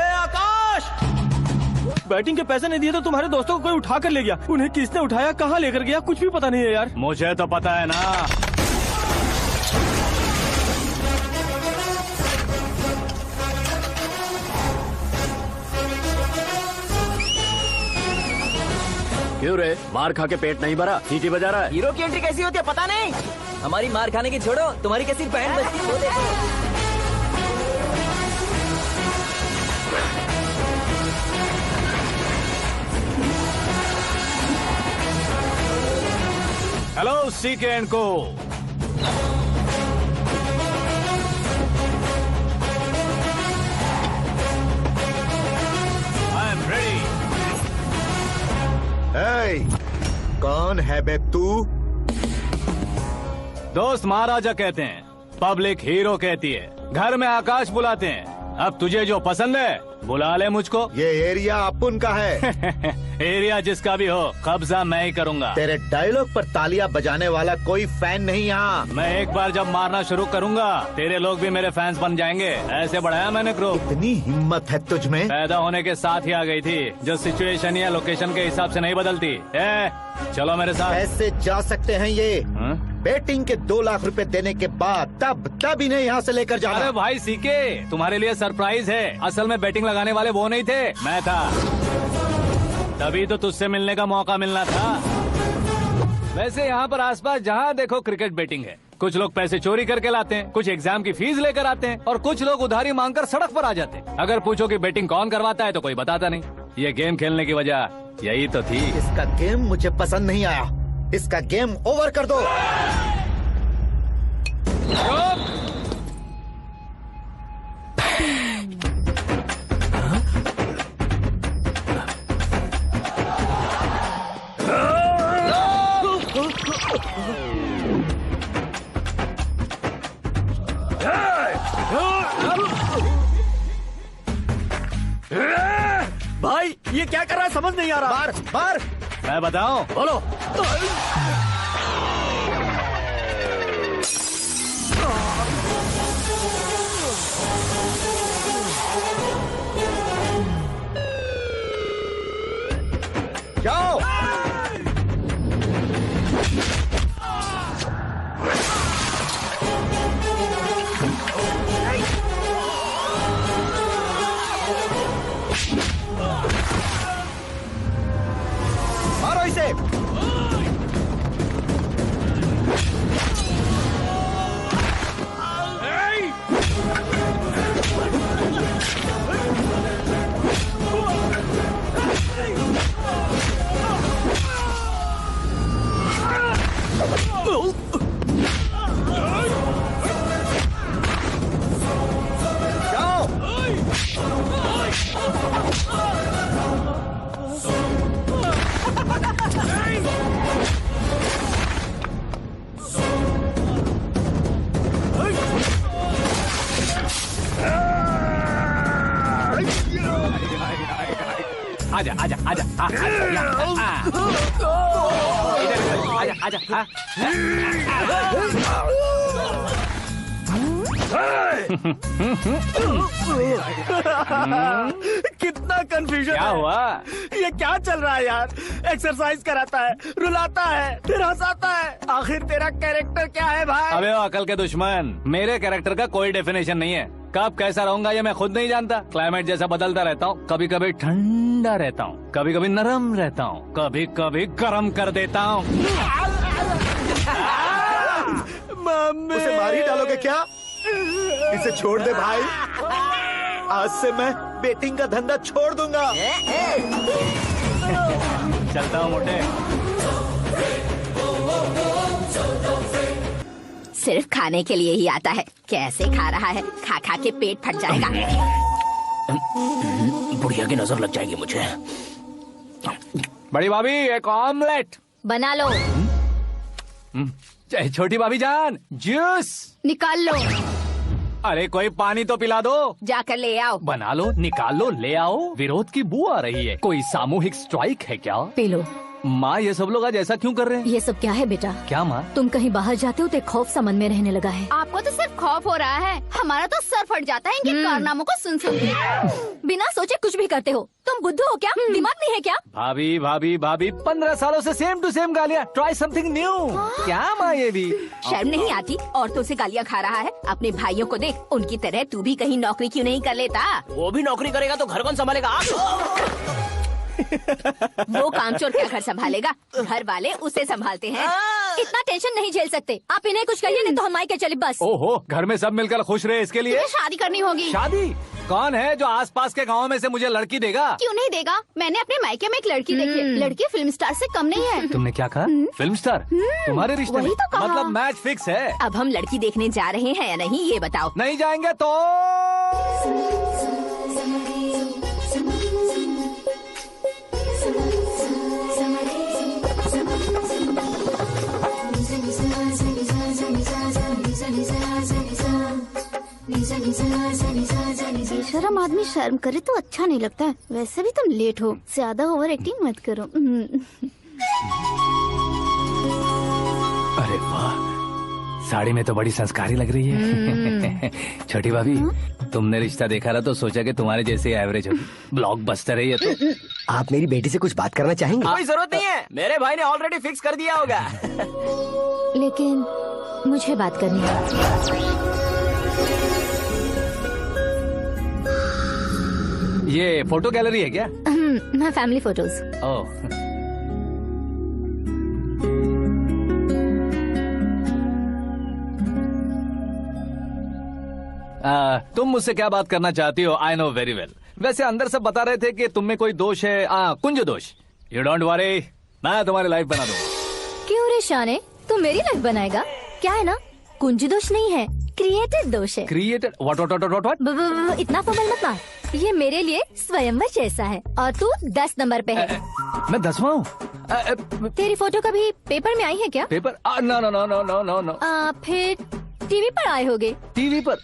आकाश, batting के पैसे नहीं दिए तो तुम्हारे दोस्तों को कोई उठा कर ले गया। उन्हें किसने उठाया, कहाँ लेकर गया, कुछ भी पता नहीं है यार। मुझे तो पता है ना। क्यों रे, मार खा के पेट नहीं भरा, सीटी बजा रहा है? हीरो की एंट्री कैसी होती है पता नहीं। हमारी मार खाने की छोड़ो, तुम्हारी कैसी बैंड बजती है वो देखो। हेलो सीके एंड को। I am ready. कौन है बे तू? दोस्त महाराजा कहते हैं, पब्लिक हीरो कहती है, घर में आकाश बुलाते हैं। अब तुझे जो पसंद है बुला ले मुझको। ये एरिया अपुन का है। एरिया जिसका भी हो, कब्जा मैं ही करूंगा। तेरे डायलॉग पर तालियां बजाने वाला कोई फैन नहीं यहाँ। मैं एक बार जब मारना शुरू करूंगा, तेरे लोग भी मेरे फैंस बन जाएंगे। ऐसे बढ़ाया मैंने ग्रुप। इतनी हिम्मत है तुझ में? पैदा होने के साथ ही आ गई थी, जो सिचुएशन या लोकेशन के हिसाब से नहीं बदलती। चलो मेरे साथ। ऐसे जा सकते हैं ये? बैटिंग के 2 लाख रुपए देने के बाद तब इन्हें यहाँ से लेकर जाना। अरे भाई सीके, तुम्हारे लिए सरप्राइज है। असल में बैटिंग लगाने वाले वो नहीं थे, मैं था। तभी तो तुझसे मिलने का मौका मिलना था। वैसे यहाँ पर आसपास जहाँ देखो क्रिकेट बैटिंग है। कुछ लोग पैसे चोरी करके लाते हैं, कुछ एग्जाम की फीस लेकर आते हैं, और कुछ लोग उधारी मांगकर सड़क पर आ जाते हैं। अगर पूछो कि बैटिंग कौन करवाता है तो कोई बताता नहीं। ये गेम खेलने की वजह यही तो थी। इसका गेम मुझे पसंद नहीं आया। इसका गेम ओवर कर दो। भाई ये क्या कर रहा है, समझ नहीं आ रहा। मार। मैं बताऊं? बोलो। जाओ। मारो इसे। आजा आजा आजा आजा आजा। कितना कंफ्यूजन। क्या हुआ? ये क्या चल रहा है यार? एक्सरसाइज कराता है, रुलाता है, फिर हंसाता है। आखिर तेरा कैरेक्टर क्या है भाई? अबे ओ अकल के दुश्मन, मेरे कैरेक्टर का कोई डेफिनेशन नहीं है। कब कैसा रहूंगा ये मैं खुद नहीं जानता। क्लाइमेट जैसा बदलता रहता हूँ। कभी कभी ठंडा रहता हूँ, कभी कभी नरम रहता हूँ, कभी कभी गर्म कर देता हूँ। मम्मी, उसे मार ही डालोगे क्या? इसे छोड़ दे भाई। आज से मैं बैटिंग का धंधा छोड़ दूंगा। चलता हूँ मोटे। सिर्फ खाने के लिए ही आता है। कैसे खा रहा है, खा खा के पेट फट जाएगा। बुढ़िया की नजर लग जाएगी मुझे। बड़ी भाभी एक ऑमलेट बना लो। छोटी भाभी जान जूस निकाल लो। अरे कोई पानी तो पिला दो। जाकर ले आओ। बना लो, निकाल लो, ले आओ। विरोध की बू आ रही है। कोई सामूहिक स्ट्राइक है क्या? P low. माँ ये सब लोग आज ऐसा क्यों कर रहे हैं? ये सब क्या है बेटा? क्या माँ? तुम कहीं बाहर जाते हो तो एक खौफ सा मन में रहने लगा है। आपको तो सिर्फ खौफ हो रहा है, हमारा तो सर फट जाता है इनके कारनामों को सुन सुन के। बिना सोचे कुछ भी करते हो। तुम बुद्धू हो क्या? दिमाग नहीं है क्या? भाभी भाभी भाभी 15 सालों से सेम टू सेम गालियाँ। Try something new. क्या माँ ये भी? शर्म नहीं आती? औरतों से गालियाँ खा रहा है। अपने भाइयों को देख, उनकी तरह तू भी कहीं नौकरी क्यों नहीं कर लेता? वो भी नौकरी करेगा तो घर कौन संभालेगा? आप वो कामचोर क्या घर संभालेगा? घर वाले उसे संभालते हैं। इतना टेंशन नहीं झेल सकते। आप इन्हें कुछ कहिए नहीं तो हम मायके चले बस। ओहो, घर में सब मिलकर खुश रहे इसके लिए। तुम्हें शादी करनी होगी। शादी? कौन है जो आसपास के गाँव में से मुझे लड़की देगा? क्यों नहीं देगा? मैंने अपने मायके में एक लड़की देखी है। लड़की फिल्म स्टार से कम नहीं है। तुमने क्या कहा? Film star? तुम्हारे रिश्ते में? वही तो कहा। मतलब मैच फिक्स है? अब हम लड़की देखने जा रहे हैं या नहीं ये बताओ। नहीं जाएंगे तो? बेशरम आदमी शर्म करे तो अच्छा नहीं लगता है। वैसे भी तुम लेट हो, ज्यादा ओवर एक्टिंग मत करो। अरे वाह, साड़ी में तो बड़ी संस्कारी लग रही है। छोटी भाभी, तुमने रिश्ता देखा ना तो सोचा कि तुम्हारे जैसे एवरेज होगी। ब्लॉकबस्टर है ये तो। आप मेरी बेटी से कुछ बात करना चाहेंगे? कोई जरूरत नहीं है, मेरे भाई ने ऑलरेडी फिक्स कर दिया होगा। लेकिन मुझे बात करनी है। ये फोटो गैलरी है क्या? मैं फैमिली फोटोज। ओह, तुम मुझसे क्या बात करना चाहती हो? I know very well. वैसे अंदर सब बता रहे थे कि तुम में कोई दोष है, कुंज दोष। यू डोंट वरी, मैं तुम्हारी लाइफ बना दूंगा। क्यों रे शाने, तू मेरी लाइफ बनाएगा? क्या है ना, कुंज दोष नहीं है, क्रिएटेड दोष है। क्रिएटेड? व्हाट? इतना फॉर्मल मत मार। ये मेरे लिए स्वयंवर जैसा है और तू 10 नंबर पे है। मैं 10वां हूँ? तेरी फोटो कभी पेपर में आई है क्या? Paper? No no no no no no no. फिर टीवी पर आए होगे। टीवी पर?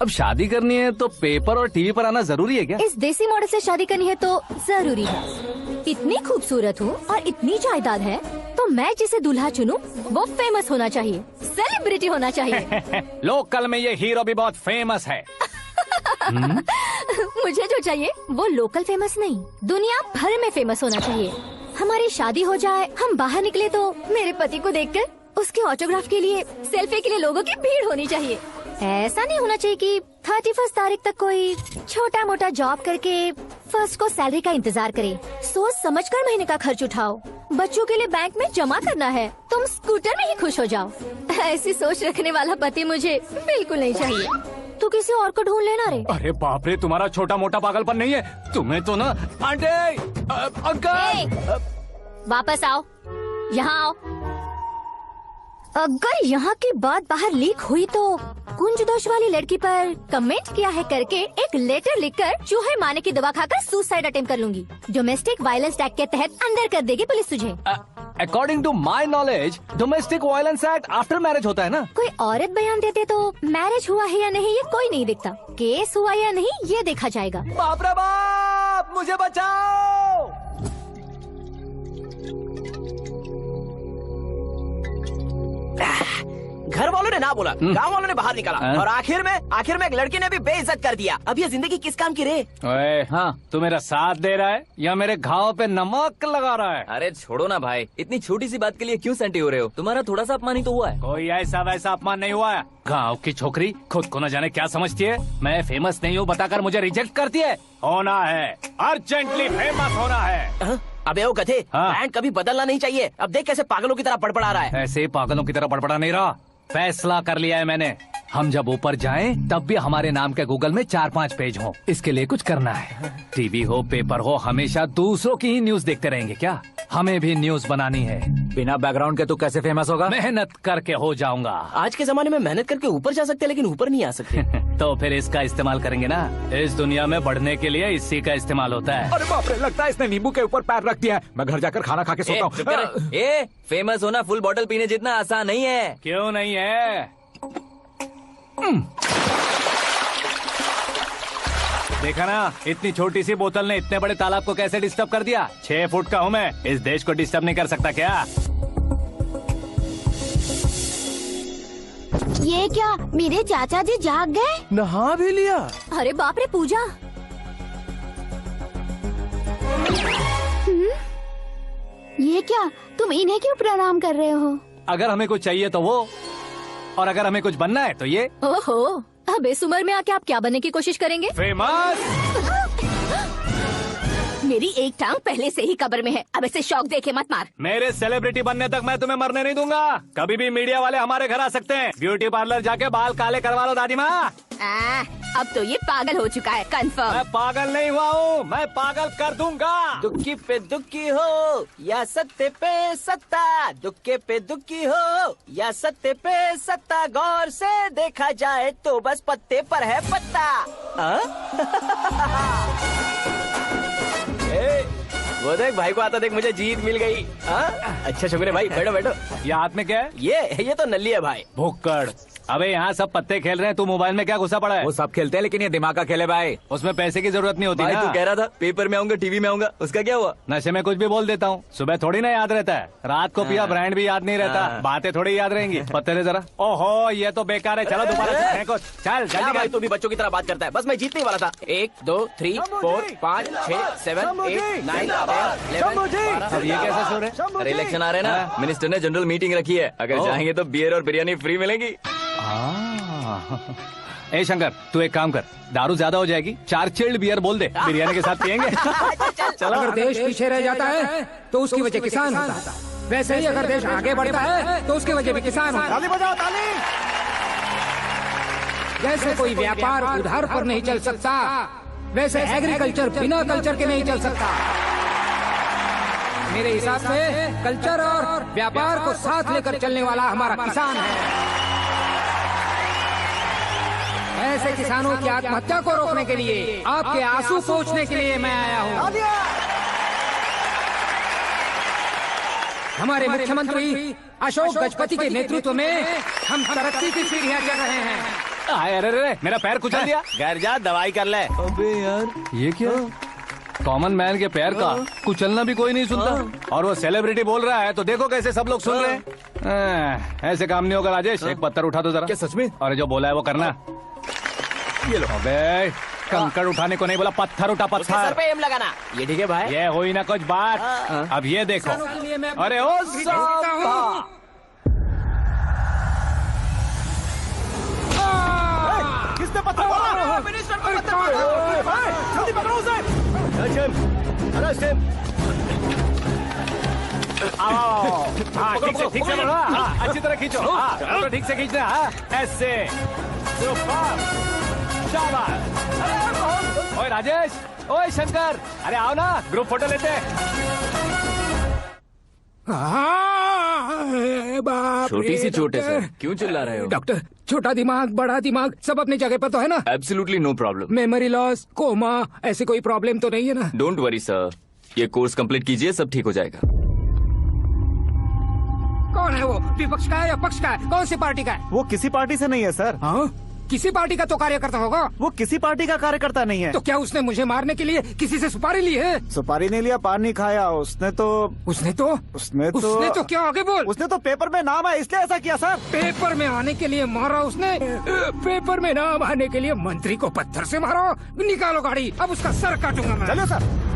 अब शादी करनी है तो पेपर और टीवी पर आना जरूरी है क्या? इस देसी मॉडल से शादी करनी है तो जरूरी है। इतनी खूबसूरत हूँ और इतनी जायदाद है तो मैं जिसे दूल्हा चुनूं वो फेमस होना चाहिए, सेलिब्रिटी होना चाहिए। लोकल में ये हीरो भी बहुत फेमस है। मुझे जो चाहिए वो लोकल फेमस नहीं, दुनिया भर में फेमस होना चाहिए। हमारी शादी हो जाए, हम बाहर निकले तो मेरे पति को देखकर उसके ऑटोग्राफ के लिए, सेल्फी के लिए लोगों की भीड़ होनी चाहिए। ऐसा नहीं होना चाहिए कि 31 तारीख तक कोई छोटा मोटा जॉब करके फर्स्ट को सैलरी का इंतजार करे। सोच समझकर महीने का खर्च उठाओ। बच्चों के लिए बैंक में जमा करना है, तुम स्कूटर में ही खुश हो जाओ। ऐसी सोच रखने वाला पति मुझे बिल्कुल नहीं चाहिए। तू किसी और को ढूंढ लेना रे। अरे बाप रे, तुम्हारा छोटा मोटा पागलपन नहीं है? तुम्हें तो ना आंटी, अंकल। वापस आओ, यहाँ आओ। अगर यहाँ की बात बाहर लीक हुई तो कुंज दोष वाली लड़की पर कमेंट किया है करके एक लेटर लिखकर चूहे मारने की दवा खाकर सुसाइड अटेम्प्ट कर लूंगी। डोमेस्टिक वायलेंस एक्ट के तहत अंदर कर देगी पुलिस तुझे। According to my knowledge domestic violence act after marriage होता है ना? कोई औरत बयान देते तो मैरिज हुआ है या नहीं ये कोई नहीं देखता, केस हुआ या नहीं ये देखा जाएगा। बाप रे बाप, मुझे बचाओ। घर वालों ने ना बोला, गांव वालों ने बाहर निकाला और आखिर में एक लड़के ने भी बेइज्जत कर दिया। अब ये जिंदगी किस काम की रे? ओए, हाँ, तू मेरा साथ दे रहा है या मेरे घाव पे नमक लगा रहा है? अरे छोड़ो ना भाई, इतनी छोटी सी बात के लिए क्यों सेंटी हो रहे हो? तुम्हारा थोड़ा सा अपमान ही तो हुआ है। कोई ऐसा वैसा अपमान नहीं हुआ है। गाँव की छोकरी खुद को न जाने क्या समझती है। मैं फेमस नहीं हूँ बताकर मुझे रिजेक्ट करती है। होना है, अर्जेंटली फेमस होना है। अबे ओ गधे, हाँ। ब्रांड कभी बदलना नहीं चाहिए। अब देख कैसे पागलों की तरह बड़बड़ा रहा है। ऐसे पागलों की तरह बड़बड़ा नहीं रहा, फैसला कर लिया है मैंने। हम जब ऊपर जाएं तब भी हमारे नाम के गूगल में 4-5 पेज हो। इसके लिए कुछ करना है। टीवी हो, पेपर हो, हमेशा दूसरों की ही न्यूज देखते रहेंगे क्या? हमें भी न्यूज बनानी है। बिना बैकग्राउंड के तू कैसे फेमस होगा? मेहनत करके हो जाऊंगा। आज के जमाने में मेहनत करके ऊपर जा सकते लेकिन ऊपर नहीं आ सकते। तो फिर इसका इस्तेमाल करेंगे ना। इस दुनिया में बढ़ने के लिए इसी का इस्तेमाल होता है। अरे बाप रे, लगता है इसने नींबू के ऊपर पैर रख दिया है। मैं घर जाकर खाना खा के सोता चुप कर। हूँ। फेमस होना फुल बोतल पीने जितना आसान नहीं है। क्यों नहीं है? देखा ना, इतनी छोटी सी बोतल ने इतने बड़े तालाब को कैसे डिस्टर्ब कर दिया। 6 फुट का हूँ मैं, इस देश को डिस्टर्ब नहीं कर सकता क्या? ये क्या, मेरे चाचा जी जाग गए? नहा भी लिया। अरे बाप रे पूजा, ये क्या, तुम इन्हें क्यों प्रणाम कर रहे हो? अगर हमें कुछ चाहिए तो वो, और अगर हमें कुछ बनना है तो ये। ओहो, अब इस उम्र में आके आप क्या बनने की कोशिश करेंगे? फेमस। मेरी एक टांग पहले से ही कब्र में है, अब इसे शौक देके मत मार। मेरे सेलिब्रिटी बनने तक मैं तुम्हें मरने नहीं दूंगा। कभी भी मीडिया वाले हमारे घर आ सकते हैं। ब्यूटी पार्लर जाके बाल काले करवा लो दादी माँ। अब तो ये पागल हो चुका है, कंफर्म। मैं पागल नहीं हुआ हूँ, मैं पागल कर दूंगा। दुखी पे दुखी हो या सत्य पे सत्ता, दुखे पे दुखी हो या सत्य पे सत्ता, गौर से देखा जाए तो बस पत्ते पर है पत्ता। वो देख भाई को आता देख, मुझे जीत मिल गई। अच्छा शुक्र भाई, बैठो बैठो। ये हाथ में क्या है? ये तो नल्ली है भाई। भुक्कड़। अबे यहाँ सब पत्ते खेल रहे हैं, तू मोबाइल में क्या घुसा पड़ा है? वो सब खेलते हैं लेकिन ये दिमाग का खेल है भाई। उसमें पैसे की जरूरत नहीं होती भाई ना। तू कह रहा था पेपर में आऊंगा, टीवी में आऊंगा, उसका क्या हुआ? नशे में कुछ भी बोल देता हूँ, सुबह थोड़ी ना याद रहता है। रात को पिया ब्रांड भी याद नहीं रहता, बातें थोड़ी याद रहेंगी। पत्ते दे जरा। ओहो ये तो बेकार है, चलो दोबारा से फेंको। चल क्या जल्दी भाई कर। तू भी बच्चों की तरह बात करता है। बस मैं जीतने ही वाला था। 1 2 3 4 5 6 7 8 9 10 11 अब ये कैसे सो रहे? अरे इलेक्शन आ रहे हैं ना, मिनिस्टर ने जनरल मीटिंग रखी है। अगर जाएंगे तो बियर और बिरयानी फ्री मिलेगी। ए शंकर, तू एक काम कर, दारू ज्यादा हो जाएगी, 4 चिल्ड बियर बोल दे, बिरयानी के साथ पियेंगे। चलो अगर देश पीछे रह जाता है तो उसकी वजह किसान होता है, वैसे ही अगर देश आगे बढ़ता है तो उसकी वजह भी किसान होता है। ताली बजाओ, ताली। जैसे कोई व्यापार उधार पर नहीं चल सकता, वैसे एग्रीकल्चर बिना कल्चर के नहीं चल सकता। मेरे हिसाब से कल्चर और व्यापार को साथ लेकर चलने वाला हमारा किसान है। ऐसे किसानों की आत्महत्या को रोकने के लिए, आपके आंसू पोंछने के लिए मैं आया हूँ। हमारे मुख्यमंत्री अशोक गजपति के नेतृत्व में हम तरक्की की सीढ़ियाँ चढ़ रहे हैं। अरे अरे मेरा पैर कुचल दिया। घर जा दवाई कर ले। अबे यार, ये क्या? कॉमन मैन के पैर का कुचलना भी कोई नहीं सुनता, और वो सेलिब्रिटी बोल रहा है तो देखो कैसे सब लोग सुन रहे हैं। ऐसे काम नहीं होगा राजेश, एक पत्थर उठा दो जरा। क्या सच में? और जो बोला है वो करना। ये लो। अबे कंकड़ उठाने को नहीं बोला, पत्थर उठा, उसके सर पत्थर। पे एम लगाना। ये ठीक है भाई। ये हुई ना कुछ बात। अब ये देखो। किसानों के लिए मैं अरे ओ हूँ। किसने पत्थर मारा? मिनिस्टर को पत्थर मारो। जल्दी पकड़ो उसे। आओ। हाँ ठीक से पकड़ो, हाँ, अच्छी तरह खींचो। हाँ तो ठीक से खींचना। हाँ ऐसे। सुपर। शाबाश। ओए राजेश, ओए शंकर, अरे आओ ना, ग्रुप फोटो लेते हैं। छोटी सी चोट है सर, क्यों चिल्ला रहे हो? डॉक्टर, छोटा दिमाग बड़ा दिमाग सब अपनी जगह पर तो है ना? Absolutely no problem. Memory loss, coma, ऐसी कोई प्रॉब्लम तो नहीं है ना? डोंट वरी सर, ये कोर्स कंप्लीट कीजिए, सब ठीक हो जाएगा। कौन है वो? विपक्ष का है या पक्ष का है? कौन सी पार्टी का है? वो किसी पार्टी से नहीं है सर। हाँ? किसी पार्टी का तो कार्यकर्ता होगा। वो किसी पार्टी का कार्यकर्ता नहीं है। तो क्या उसने मुझे मारने के लिए किसी से सुपारी ली है? सुपारी नहीं लिया, पान नहीं खाया। उसने तो क्या आगे बोल? उसने तो पेपर में नाम है इसलिए ऐसा किया सर। पेपर में आने के लिए मारा उसने? पेपर में नाम आने के लिए मंत्री को पत्थर से मारो? निकालो गाड़ी, अब उसका सर काटूंगा मैं। चलो सर।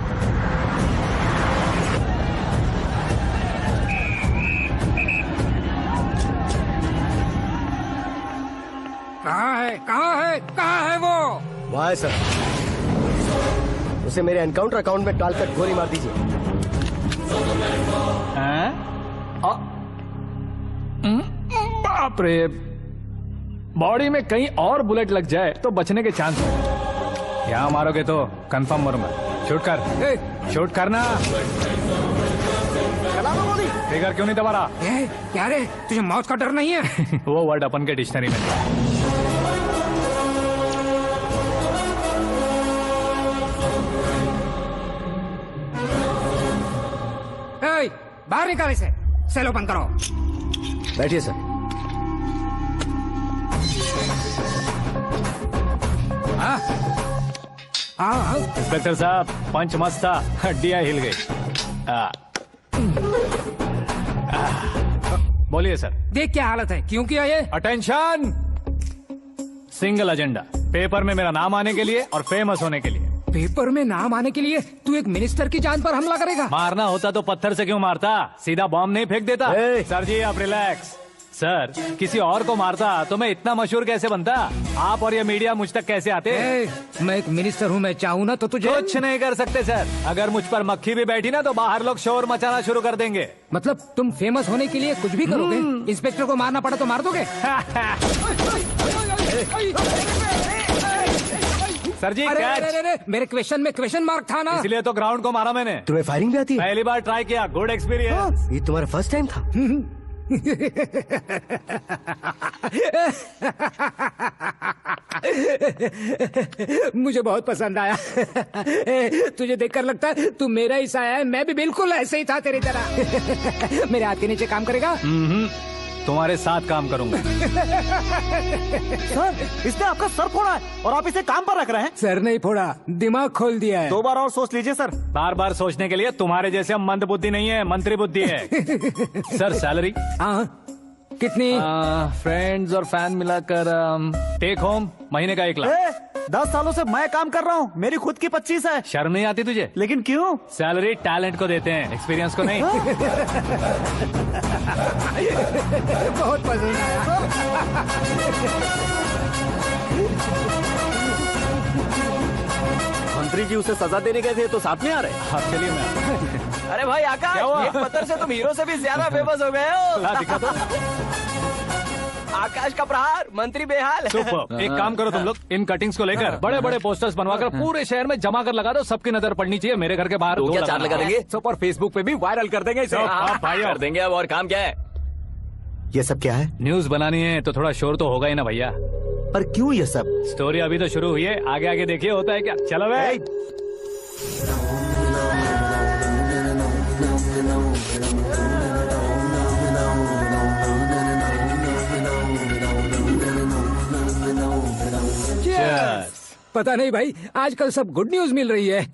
कहाँ है वो? वहाँ है सर, उसे मेरे एनकाउंटर अकाउंट में डालकर गोली मार दीजिए। बाप रे, बॉडी में कहीं और बुलेट लग जाए तो बचने के चांस है। यहाँ मारोगे तो कंफर्म मरूंगा। शूट कर, शूट करना। फिगर क्यों नहीं दबा रहा? क्या रे, तुझे मौत का डर नहीं है? वो वर्ड अपन के डिक्शनरी में नहीं। बाहर निकाल इसे, सेलो बंद करो। बैठिए सर। हाँ इंस्पेक्टर साहब पंच मस्त था, हड्डियां हिल गई। बोलिए सर। देख क्या हालत है, क्यों किया ये? अटेंशन, सिंगल एजेंडा, पेपर में मेरा नाम आने के लिए और फेमस होने के लिए। पेपर में नाम आने के लिए तू एक मिनिस्टर की जान पर हमला करेगा? मारना होता तो पत्थर से क्यों मारता, सीधा बॉम्ब नहीं फेंक देता। सर जी आप रिलैक्स। सर किसी और को मारता तो मैं इतना मशहूर कैसे बनता, आप और ये मीडिया मुझ तक कैसे आते? मैं एक मिनिस्टर हूँ, मैं चाहूँ ना तो तुझे कुछ नहीं कर सकते सर। अगर मुझ पर मक्खी भी बैठी ना तो बाहर लोग शोर मचाना शुरू कर देंगे। मतलब तुम फेमस होने के लिए कुछ भी करोगे? इंस्पेक्टर को मारना पड़ा तो मार दोगे? सर जी अरे, कैच। अरे, अरे, मेरे क्वेश्चन में क्वेश्चन मार्क था ना, इसलिए तो ग्राउंड को मारा मैंने। तुम्हें फायरिंग भी आती है? पहली बार ट्राई किया, गुड एक्सपीरियंस। ये तुम्हारा फर्स्ट टाइम था? मुझे बहुत पसंद आया। तुझे देखकर लगता है तू मेरा ही साया है, मैं भी बिल्कुल ऐसे ही था तेरी तरह। मेरे हाथ के नीचे काम करेगा? तुम्हारे साथ काम करूंगा। सर इसने आपका सर फोड़ा है और आप इसे काम पर रख रहे हैं। सर नहीं फोड़ा, दिमाग खोल दिया है। 2 बार और सोच लीजिए सर। बार बार सोचने के लिए तुम्हारे जैसे मंद बुद्धि नहीं है, मंत्री बुद्धि है। सर सैलरी हाँ कितनी? फ्रेंड्स और फैन मिलाकर टेक होम महीने का 1 लाख। 10 सालों से मैं काम कर रहा हूँ, मेरी खुद की 25 है। शर्म नहीं आती तुझे? लेकिन क्यों? सैलरी टैलेंट को देते हैं, एक्सपीरियंस को नहीं। बहुत पसंद आया। मंत्री जी उसे सजा देने गए थे तो साथ में आ रहे। आप चलिए मैं। अरे भाई आकाश, एक पत्थर से तुम हीरो से भी ज्यादा फेमस हो गए हो। ला दिखा दो। आकाश का प्रहार, मंत्री बेहाल। सुपर। एक काम करो तुम लोग, इन कटिंग्स को लेकर बड़े बड़े पोस्टर्स बनवाकर पूरे शहर में जमा कर लगा दो, सबकी नजर पड़नी चाहिए। मेरे घर के बाहर तो क्या 4 लगा देंगे? सब और फेसबुक पे भी वायरल कर देंगे इसे। भाई कर देंगे। अब और काम क्या है? ये सब क्या है? न्यूज बनानी है तो थोड़ा शोर तो होगा ही ना भैया। पर क्यों ये सब? स्टोरी अभी तो शुरू हुई है, आगे आगे देखिए होता है क्या। चलो भाई। पता नहीं भाई, आजकल सब गुड न्यूज मिल रही है।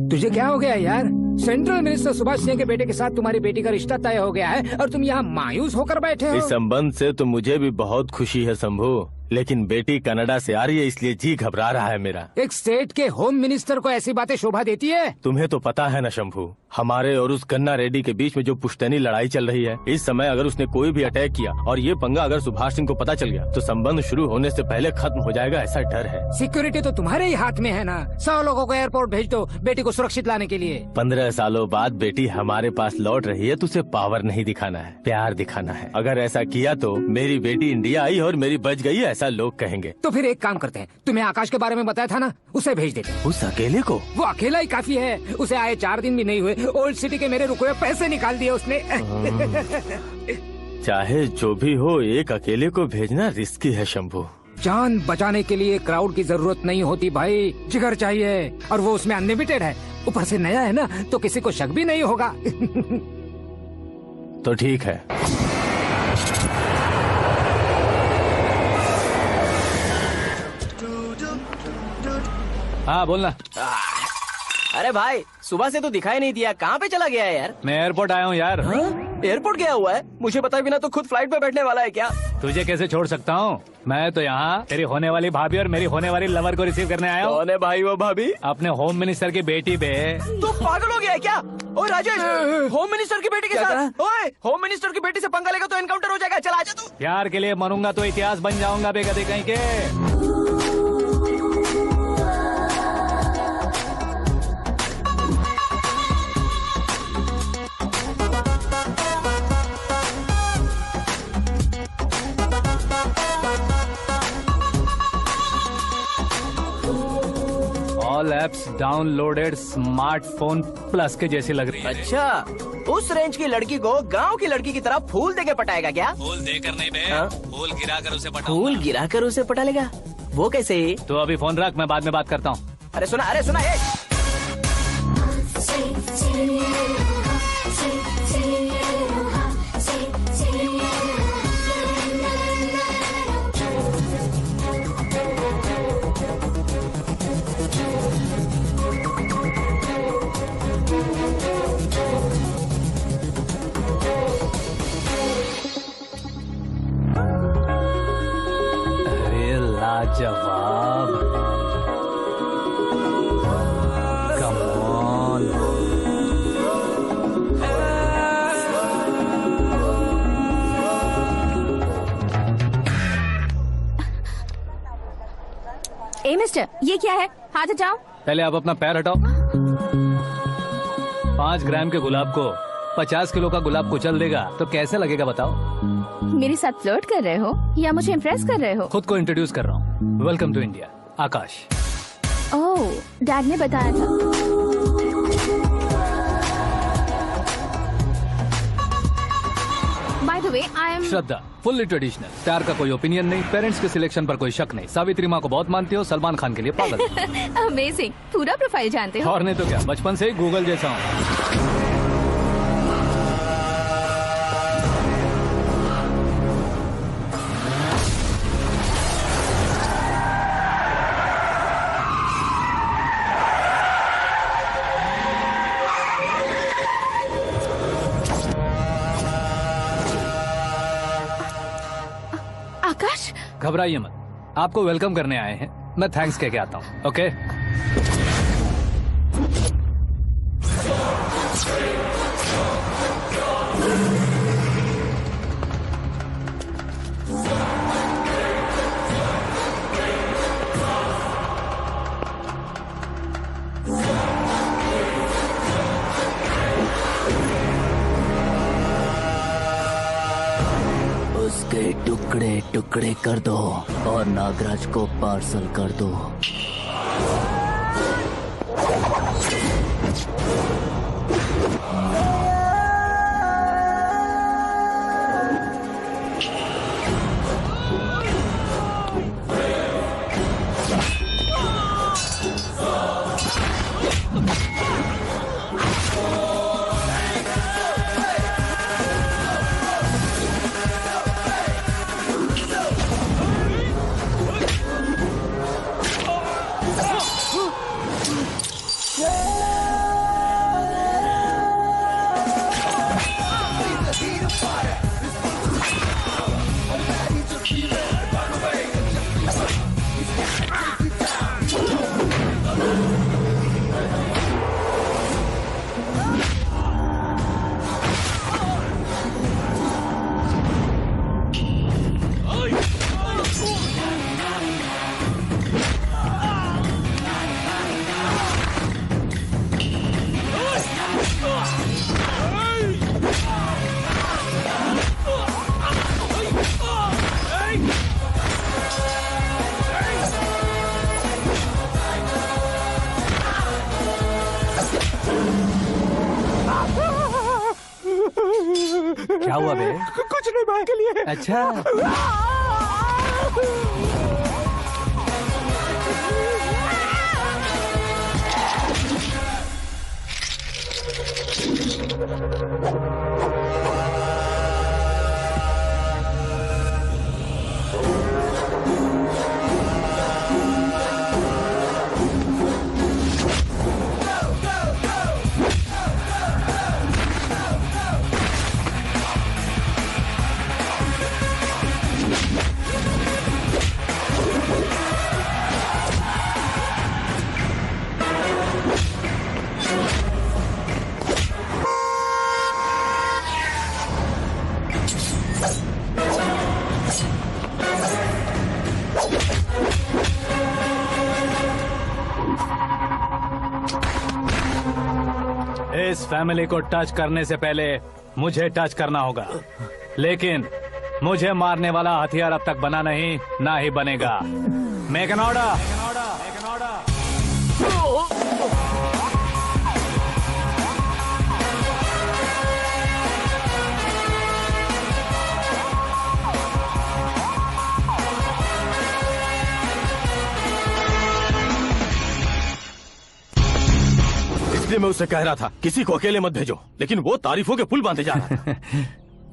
तुझे क्या हो गया यार? सेंट्रल मिनिस्टर सुभाष सिंह के बेटे के साथ तुम्हारी बेटी का रिश्ता तय हो गया है और तुम यहाँ मायूस होकर बैठे हो। इस संबंध से तो मुझे भी बहुत खुशी है शंभू, लेकिन बेटी कनाडा से आ रही है इसलिए जी घबरा रहा है मेरा। एक स्टेट के होम मिनिस्टर को ऐसी बातें शोभा देती है? तुम्हें तो पता है ना शंभू, हमारे और उस कन्ना रेड्डी के बीच में जो पुश्तैनी लड़ाई चल रही है, इस समय अगर उसने कोई भी अटैक किया और ये पंगा अगर सुभाष सिंह को पता चल गया तो संबंध शुरू होने से पहले खत्म हो जाएगा, ऐसा डर है। सिक्योरिटी तो तुम्हारे ही हाथ में है ना। 100 लोगों को एयरपोर्ट भेज दो बेटी को सुरक्षित लाने के लिए। 15 सालों बाद बेटी हमारे पास लौट रही है तो उसे पावर नहीं दिखाना है, प्यार दिखाना है। अगर ऐसा किया तो मेरी बेटी इंडिया आई और मेरी बच गई, ऐसा लोग कहेंगे। तो फिर एक काम करते हैं, तुम्हें आकाश के बारे में बताया था ना, उसे भेज देते हैं। उस अकेले को? वो अकेला ही काफी है, उसे आए 4 दिन भी नहीं हुए, ओल्ड सिटी के मेरे रुके हुए पैसे निकाल दिए उसने। चाहे जो भी हो, एक अकेले को भेजना रिस्की है शंभू। जान बचाने के लिए क्राउड की जरूरत नहीं होती भाई, जिगर चाहिए, और वो उसमें अनलिमिटेड है। ऊपर से नया है ना तो किसी को शक भी नहीं होगा। तो ठीक है। हाँ बोलना। अरे भाई सुबह से तो दिखाई नहीं दिया, कहाँ पे चला गया है यार? मैं एयरपोर्ट आया हूँ यार। एयरपोर्ट गया हुआ है? मुझे पता बिना तो खुद फ्लाइट पे बैठने वाला है क्या? तुझे कैसे छोड़ सकता हूँ? मैं तो यहाँ तेरी होने वाली भाभी और मेरी होने वाली लवर को रिसीव करने आया हूँ। कौन है भाई वो भाभी? अपने होम मिनिस्टर की बेटी पे। तो पागल हो गया है क्या? ओए राजेश, होम मिनिस्टर की बेटी के साथ? ओए होम मिनिस्टर की बेटी से पंगा लेगा तो एनकाउंटर हो जाएगा। चल आजा तू। प्यार के लिए मरूंगा तो इतिहास बन जाऊंगा बेगदे कहीं के। All apps downloaded smartphone plus के जैसी लग रही है। अच्छा, उस रेंज की लड़की को गांव की लड़की की तरह फूल देके पटाएगा क्या? फूल देकर नहीं बे, फूल गिराकर उसे पटाऊंगा। फूल गिराकर उसे पटा लेगा? वो कैसे? तो अभी फोन रख, मैं बाद में बात करता हूँ। अरे सुना ये। मिस्टर, ये क्या है? हाथ हटाओ। पहले आप अपना पैर हटाओ। 5 ग्राम के गुलाब को 50 किलो का गुलाब कुचल देगा तो कैसे लगेगा बताओ? मेरे साथ फ्लर्ट कर रहे हो या मुझे इम्प्रेस कर रहे हो? खुद को इंट्रोड्यूस कर रहा हूँ। Welcome to India, Akash. Oh, dad ने बताया था। By the way, I am Shraddha, fully traditional. प्यार का कोई ओपिनियन नहीं, पेरेंट्स के सिलेक्शन पर कोई शक नहीं। सावित्री माँ को बहुत मानती हो, सलमान खान के लिए पागल। अमेजिंग, पूरा प्रोफाइल जानते हो। और नहीं तो क्या, बचपन से ही गूगल जैसा हूँ। आकाश, घबराइए मत, आपको वेलकम करने आए हैं। मैं थैंक्स कह के आता हूँ। ओके? उसके टुकड़े टुकड़े कर दो और नागराज को पार्सल कर दो। क्या हुआ बे? कुछ नहीं भाई के लिए। अच्छा, इस फैमिली को टच करने से पहले मुझे टच करना होगा, लेकिन मुझे मारने वाला हथियार अब तक बना नहीं, ना ही बनेगा। Make an order. इसलिए मैं उससे कह रहा था किसी को अकेले मत भेजो, लेकिन वो तारीफों के पुल बांधे जा रहा था।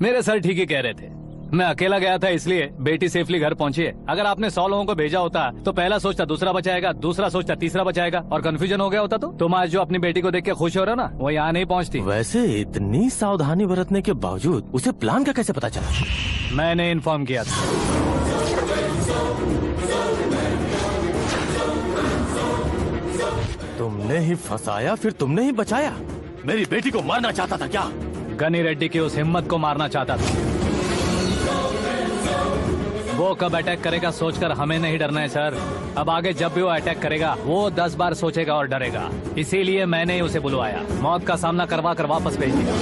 मेरे सर ठीक ही कह रहे थे। मैं अकेला गया था इसलिए बेटी सेफली घर पहुंची है। अगर आपने 100 लोगों को भेजा होता तो पहला सोचता दूसरा बचाएगा, दूसरा सोचता तीसरा बचाएगा, और कंफ्यूजन हो गया होता तो तुम आज जो अपनी बेटी को देख के खुश हो रहे हो ना, वो यहाँ नहीं पहुँचती। वैसे इतनी सावधानी बरतने के बावजूद उसे प्लान का कैसे पता चला? मैंने इन्फॉर्म किया था। तुमने ही फंसाया, फिर तुमने ही बचाया। मेरी बेटी को मारना चाहता था क्या? गनी रेड्डी की उस हिम्मत को मारना चाहता था। वो कब अटैक करेगा सोचकर हमें नहीं डरना है सर। अब आगे जब भी वो अटैक करेगा वो 10 बार सोचेगा और डरेगा। इसीलिए मैंने ही उसे बुलवाया। मौत का सामना करवा कर वापस भेज दिया।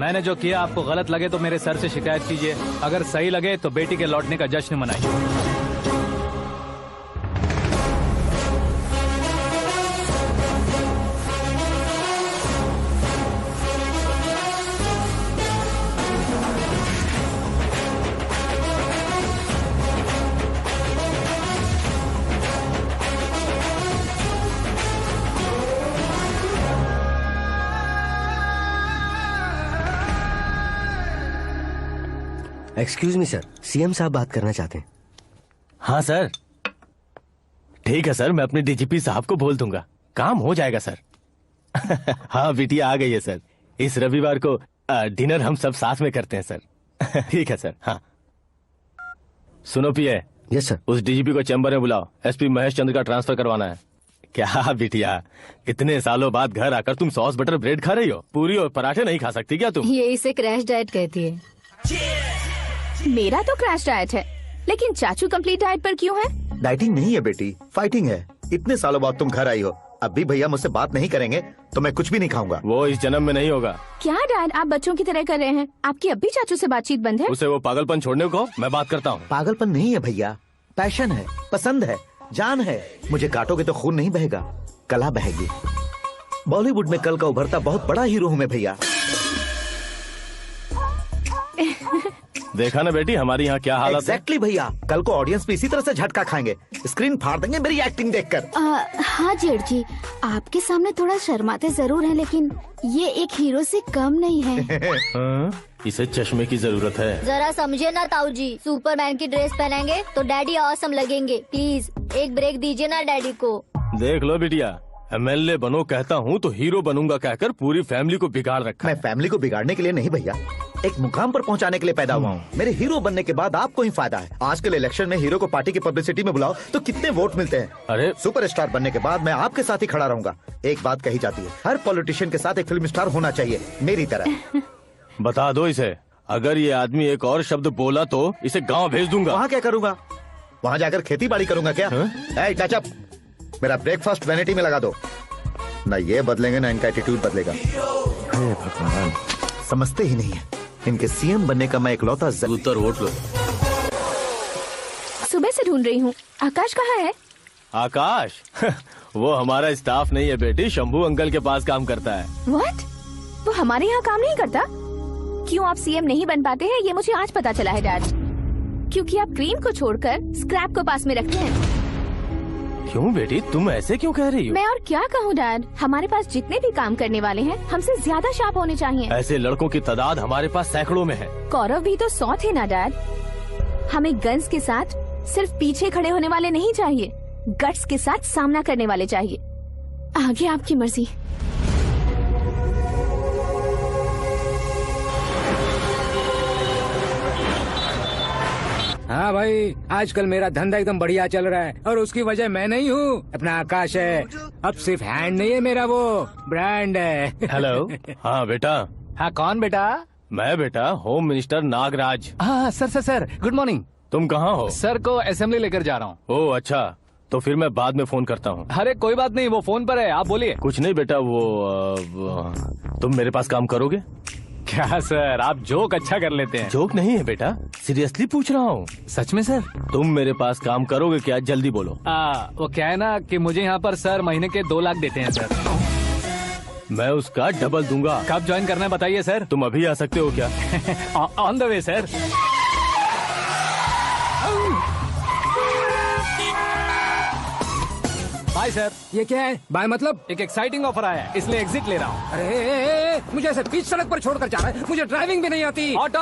मैंने जो किया आपको गलत लगे तो मेरे सर से शिकायत कीजिए, अगर सही लगे तो बेटी के लौटने का जश्न मनाइए। एक्सक्यूज मी सर, सीएम साहब बात करना चाहते हैं। हाँ सर, ठीक है सर, मैं अपने डीजीपी साहब को बोल दूंगा, काम हो जाएगा सर। हाँ बिटिया आ गई है सर। इस रविवार को डिनर हम सब साथ में करते हैं सर। ठीक है सर। हाँ सुनो पिए। Yes sir. उस डीजीपी को चैम्बर में बुलाओ, एसपी महेश चंद्र का ट्रांसफर करवाना है। क्या बिटिया, इतने सालों बाद घर आकर तुम सॉस बटर ब्रेड खा रही हो? पूरी और पराठे नहीं खा सकती क्या तुम? ये इसे क्रैश डाइट कहती है। मेरा तो क्रैश डाइट है, लेकिन चाचू कंप्लीट डाइट पर क्यों है? डाइटिंग नहीं है बेटी, फाइटिंग है। इतने सालों बाद तुम घर आई हो, अब भी भैया मुझसे बात नहीं करेंगे तो मैं कुछ भी नहीं खाऊंगा। वो इस जन्म में नहीं होगा। क्या डैड, आप बच्चों की तरह कर रहे हैं? आपकी अब भी चाचू से बातचीत बंद है? उसे वो पागलपन छोड़ने को मैं बात करता हूँ। पागलपन नहीं है भैया, पैशन है, पसंद है, जान है। मुझे काटोगे तो खून नहीं बहेगा, कला बहेगी। बॉलीवुड में कल का उभरता बहुत बड़ा हीरो हूँ मैं भैया। देखा ना बेटी हमारी यहाँ क्या हालत है। एग्जैक्टली भैया, कल को ऑडियंस भी इसी तरह से झटका खाएंगे, स्क्रीन फाड़ देंगे मेरी एक्टिंग देखकर। हाँ जेठ जी, आपके सामने थोड़ा शर्माते जरूर हैं, लेकिन ये एक हीरो से कम नहीं है। इसे चश्मे की जरूरत है। जरा समझे ना ताऊ जी, सुपरमैन की ड्रेस पहनेंगे तो डैडी ऑसम लगेंगे। प्लीज एक ब्रेक दीजिए ना डैडी को। देख लो बिटिया, एमएलए बनो कहता हूँ तो हीरो बनूंगा कहकर पूरी फैमिली को बिगाड़ रखा। मैं फैमिली को बिगाड़ने के लिए नहीं भैया, एक मुकाम पर पहुंचाने के लिए पैदा हुआ हूँ। मेरे हीरो बनने के बाद आपको ही फायदा है। आजकल इलेक्शन में हीरो को पार्टी की पब्लिसिटी में बुलाओ तो कितने वोट मिलते हैं। अरे सुपरस्टार बनने के बाद मैं आपके साथ ही खड़ा रहूंगा। एक बात कही जाती है, हर पॉलिटिशियन के साथ एक फिल्म स्टार होना चाहिए, मेरी तरह। बता दो इसे, अगर ये आदमी एक और शब्द बोला तो इसे गाँव भेज दूंगा। वहाँ क्या करूँगा? वहाँ जाकर खेती बाड़ी करूँगा क्या? टच अप, मेरा ब्रेकफास्ट वैनिटी में लगा दो। ना ये बदलेंगे ना इनका एटीट्यूड बदलेगा। भगवान, समझते ही नहीं है। इनके सीएम बनने का मैं इकलौता उत्तर वोट लो। सुबह से ढूंढ रही हूँ, आकाश कहाँ है? आकाश वो हमारा स्टाफ नहीं है बेटी, शंभू अंकल के पास काम करता है। व्हाट? वो हमारे यहाँ काम नहीं करता? क्यों आप सीएम नहीं बन पाते हैं ये मुझे आज पता चला है डैड। क्योंकि आप क्रीम को छोड़कर स्क्रैप को पास में रखते हैं। क्यों बेटी, तुम ऐसे क्यों कह रही हो? मैं और क्या कहूँ डैड, हमारे पास जितने भी काम करने वाले हैं हमसे ज्यादा शार्प होने चाहिए। ऐसे लड़कों की तादाद हमारे पास सैकड़ों में है। कौरव भी तो 100 थे ना डैड। हमें गन्स के साथ सिर्फ पीछे खड़े होने वाले नहीं चाहिए, गट्स के साथ सामना करने वाले चाहिए। आगे आपकी मर्जी। हाँ भाई, आजकल मेरा धंधा एकदम बढ़िया चल रहा है और उसकी वजह मैं नहीं हूँ, अपना आकाश है। अब सिर्फ हैंड नहीं है मेरा, वो ब्रांड है। हेलो। हाँ बेटा। हाँ कौन बेटा? मैं बेटा होम मिनिस्टर नागराज। हाँ सर गुड मॉर्निंग। तुम कहाँ हो? सर को असेंबली लेकर जा रहा हूँ। ओह अच्छा, तो फिर मैं बाद में फोन करता हूँ। अरे कोई बात नहीं, वो फोन पर है, आप बोलिए। कुछ नहीं बेटा, तुम मेरे पास काम करोगे? क्या सर, आप जोक अच्छा कर लेते हैं। जोक नहीं है बेटा, सीरियसली पूछ रहा हूँ। सच में सर? तुम मेरे पास काम करोगे क्या? जल्दी बोलो। वो क्या है ना कि मुझे यहाँ पर सर महीने के 2 लाख देते हैं सर। मैं उसका डबल दूंगा। कब ज्वाइन करना है बताइए सर। तुम अभी आ सकते हो क्या? On the way sir. Bye sir. ये क्या है? बाय मतलब? एक एक्साइटिंग ऑफर आया है, इसलिए एग्जिट ले रहा हूँ। अरे मुझे ऐसे बीच सड़क पर छोड़कर जा रहा है, मुझे ड्राइविंग भी नहीं आती। ऑटो।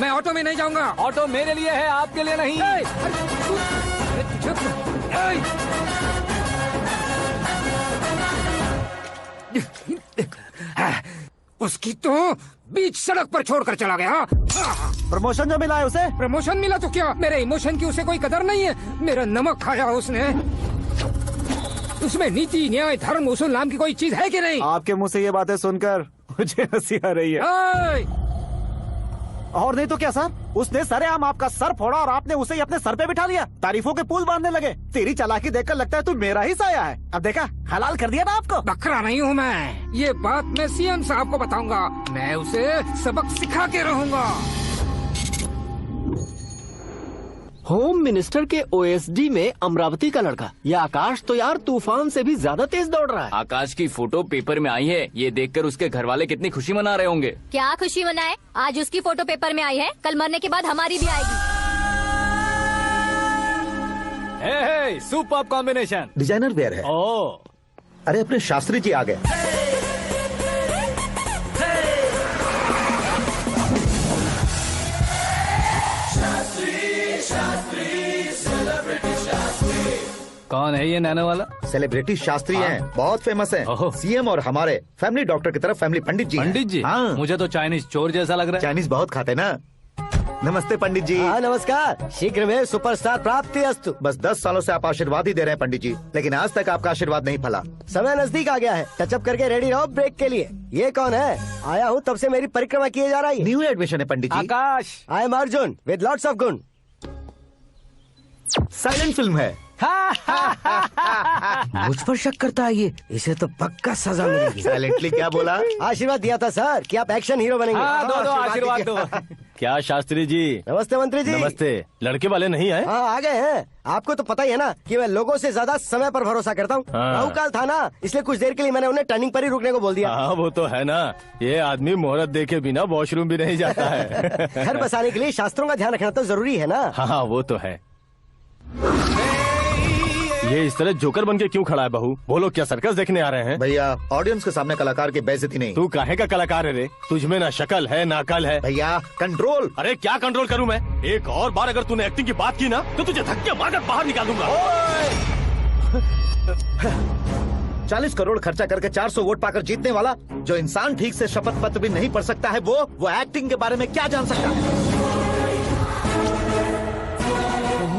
मैं ऑटो में नहीं जाऊंगा। ऑटो मेरे लिए है, आपके लिए नहीं। उसकी तो बीच सड़क पर छोड़कर चला गया। प्रमोशन जो मिला है उसे? प्रमोशन मिला तो क्या, मेरे इमोशन की उसे कोई कदर नहीं है। मेरा नमक खाया उसने। उसमें नीति, न्याय, धर्म, उसूल नाम की कोई चीज है कि नहीं? आपके मुंह से ये बातें सुनकर मुझे हंसी आ रही है। और नहीं तो क्या सर, उसने सरेआम आपका सर फोड़ा और आपने उसे ही अपने सर पे बिठा लिया। तारीफों के पुल बांधने लगे। तेरी चालाकी देखकर लगता है तू मेरा ही साया है। अब देखा, हलाल कर दिया ना आपको। बकरा नहीं हूँ मैं, ये बात मैं सीएम साहब को बताऊंगा। मैं उसे सबक सिखा के रहूंगा। होम मिनिस्टर के ओएसडी में अमरावती का लड़का, ये आकाश तो यार तूफान से भी ज्यादा तेज दौड़ रहा है। आकाश की फोटो पेपर में आई है, ये देखकर उसके घर वाले कितनी खुशी मना रहे होंगे। क्या खुशी मनाए? आज उसकी फोटो पेपर में आई है, कल मरने के बाद हमारी भी आएगी। हे, सुपर कॉम्बिनेशन। डिजाइनर वेयर है। ओ, अरे अपने शास्त्री जी आ गए। कौन है ये नैनो वाला? सेलिब्रिटी शास्त्री हैं, बहुत फेमस हैं। सीएम और हमारे फैमिली डॉक्टर की तरफ फैमिली पंडित जी हैं। पंडित जी? हाँ। मुझे तो चाइनीज चोर जैसा लग रहा है। चाइनीज बहुत खाते ना। नमस्ते पंडित जी। हाँ नमस्कार, शीघ्र में सुपरस्टार प्राप्ति अस्तु। बस 10 सालों से आप आशीर्वाद ही दे रहे हैं पंडित जी, लेकिन आज तक आपका आशीर्वाद नहीं फला। समय नजदीक आ गया है, टचअप करके रेडी रहो ब्रेक के लिए। ये कौन है? आया हूँ तब से मेरी परिक्रमा किए जा रही है। न्यू एडमिशन है Pandit ji. Akash. I am Arjun with lots of गुण। साइलेंट फिल्म है। मुझ पर शक करता है ये, इसे तो पक्का सजा मिलेगी। साइलेंटली क्या बोला? आशीर्वाद दिया था सर कि आप एक्शन हीरो बनेंगे। हाँ, दो आशीर्वाद दो। क्या शास्त्री जी? नमस्ते मंत्री जी। नमस्ते। लड़के वाले नहीं आए? हाँ आ गए हैं। आपको तो पता ही है ना कि मैं लोगों से ज्यादा समय पर भरोसा करता हूँ। हाँ। राहु काल था ना, इसलिए कुछ देर के लिए मैंने उन्हें टर्निंग पर ही रुकने को बोल दिया। हाँ वो तो है ना, ये आदमी मुहूर्त देखे बिना वॉशरूम भी नहीं जाता है। घर बसाने के लिए शास्त्रों का ध्यान रखना तो जरूरी है ना। हाँ वो तो है। ये इस तरह जोकर बन के क्यों खड़ा है बहू? बोलो, क्या सर्कस देखने आ रहे हैं? भैया ऑडियंस के सामने कलाकार की बेइज्जती नहीं। तू काहे का कलाकार है रे? तुझमें ना शक्ल है ना अकल है। भैया कंट्रोल। अरे क्या कंट्रोल करूं मैं? एक और बार अगर तूने एक्टिंग की बात की ना तो तुझे धक्के मारकर बाहर निकाल दूंगा। 40 करोड़ खर्चा करके 400 वोट पाकर जीतने वाला, जो इंसान ठीक से शपथ पत्र भी नहीं पढ़ सकता है, वो एक्टिंग के बारे में क्या जान सकता है?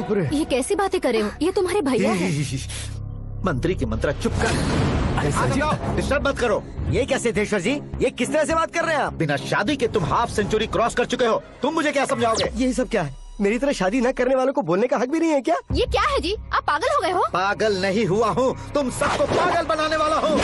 ये कैसी बातें कर रहे हो? ये तुम्हारे भैया हैं। मंत्री की मंत्रा, चुप कर। डिस्टर्ब मत करो। ये क्या सिद्धेश्वर जी, ये किस तरह से बात कर रहे हैं आप? बिना शादी के तुम हाफ सेंचुरी क्रॉस कर चुके हो, तुम मुझे क्या समझाओगे? ये सब क्या है? मेरी तरह शादी न करने वालों को बोलने का हक भी नहीं है क्या? ये क्या है जी? आप पागल हो गए हो? पागल नहीं हुआ हूँ, तुम सबको पागल बनाने वाला हूँ।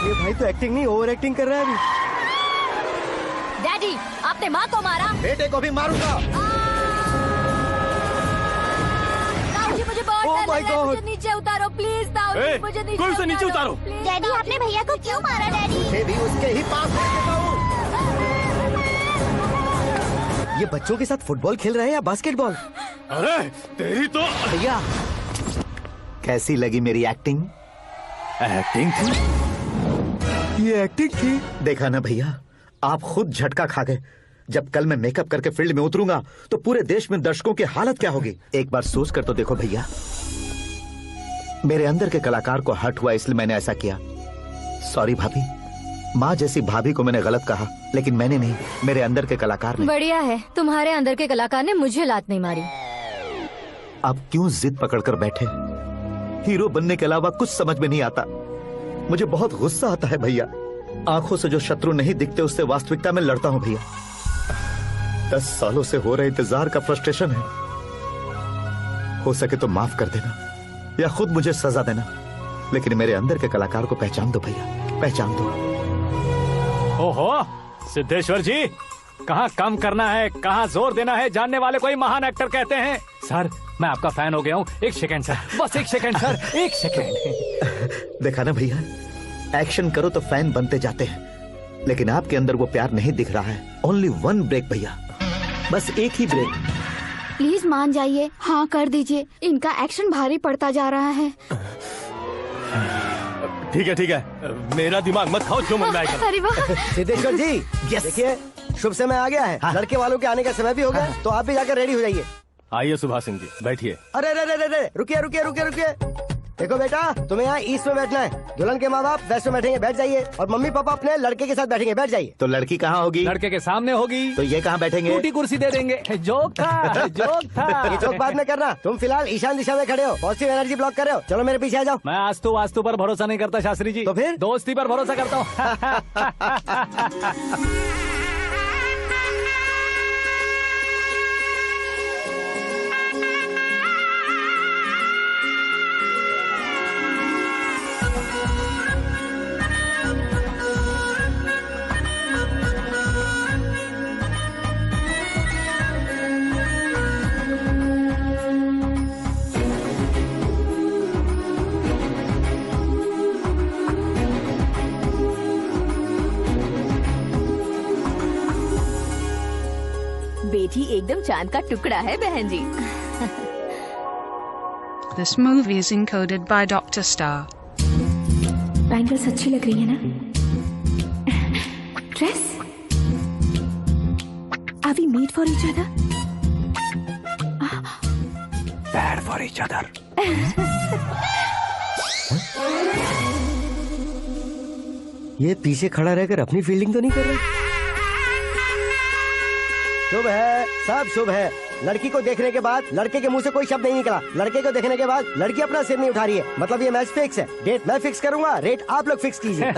ये भाई तो एक्टिंग नहीं ओवर एक्टिंग कर रहा है अभी। डैडी, आपने माँ को मारा। बेटे को भी मारूंगा। ताऊजी, मुझे बहुत Oh डर my लग रहा है। God! मुझे नीचे उतारो प्लीज। ताऊजी, मुझे नीचे उतारो। डैडी आपने भैया को क्यों मारा डैडी? मुझे भी उसके ही पास लेके जाऊं। ये बच्चों के साथ फुटबॉल खेल रहे हैं या बास्केटबॉल? अरे तेरी तो भैया कैसी लगी मेरी एक्टिंग? एक्टिंग थी? ये एक्टिंग थी। देखा ना भैया, आप खुद झटका खा गए। जब कल मैं मेकअप करके फील्ड में उतरूंगा तो पूरे देश में दर्शकों की हालत क्या होगी? एक बार सोच कर तो देखो भैया। मेरे अंदर के कलाकार को हर्ट हुआ इसलिए मैंने ऐसा किया। सॉरी भाभी। माँ जैसी भाभी को मैंने गलत कहा, लेकिन मैंने नहीं, मेरे अंदर के कलाकार ने। बढ़िया है, तुम्हारे अंदर के कलाकार ने मुझे लात नहीं मारी। आप क्यों जिद पकड़कर बैठे? हीरो बनने के अलावा कुछ समझ में नहीं आता। मुझे बहुत गुस्सा आता है भैया। आंखों से जो शत्रु नहीं दिखते उससे वास्तविकता में लड़ता हूँ भैया। 10 सालों से हो रहे इंतजार का फ्रस्ट्रेशन है। हो सके तो माफ कर देना या खुद मुझे सजा देना, लेकिन मेरे अंदर के कलाकार को पहचान दो भैया, पहचान दो। ओहो सिद्धेश्वर जी, कहाँ कम करना है कहाँ जोर देना है, जानने वाले को ही महान एक्टर कहते हैं। सर मैं आपका फैन हो गया हूँ। एक सेकंड सर, बस एक सेकंड सर, एक सेकंड। देखा ना भैया, एक्शन करो तो फैन बनते जाते हैं, लेकिन आपके अंदर वो प्यार नहीं दिख रहा है। ओनली 1 ब्रेक भैया, बस एक ही ब्रेक। प्लीज मान जाइए, हाँ कर दीजिए। इनका एक्शन भारी पड़ता जा रहा है। ठीक है, मेरा दिमाग मत खाओ, जो मन आएगा। अरे वाह सिद्धेश्वर जी, देखिए शुभ समय आ गया है। हाँ। लड़के वालों के आने का समय भी हो गया, तो आप भी जाकर रेडी हो जाइए। आइए सुभाष सिंह जी, बैठिए। अरे रुकिए। देखो बेटा, तुम्हें यहाँ ईस्ट में बैठना है, दुल्हन के माँ बाप वेस्ट में बैठेंगे, बैठ जाइए, और मम्मी पापा अपने लड़के के साथ बैठेंगे, बैठ जाइए। तो लड़की कहाँ होगी? लड़के के सामने होगी। तो ये कहाँ बैठेंगे? टूटी कुर्सी दे देंगे। जोक था, जोक था। ये जोक बाद में करना, तुम फिलहाल ईशान दिशा में खड़े हो, पॉजिटिव एनर्जी ब्लॉक कर रहे हो। चलो मेरे पीछे आ जाओ। मैं वास्तु पर भरोसा नहीं करता शास्त्री जी। तो फिर? दोस्ती पर भरोसा करता हूँ। बेटी एकदम चांद का टुकड़ा है बहन जी। This movie is encoded by Dr. Star. Bangles अच्छी लग रही है ना? Dress? Are we made for each other? Bad for each other. ये पीछे खड़ा रहकर अपनी फील्डिंग तो नहीं कर रहा? शुभ है, सब शुभ है। लड़की को देखने के बाद लड़के के मुंह से कोई शब्द नहीं निकला, लड़के को देखने के बाद लड़की अपना सिर नहीं उठा रही है, मतलब ये मैच फिक्स है। डेट मैं फिक्स करूंगा, रेट आप लोग फिक्स कीजिए।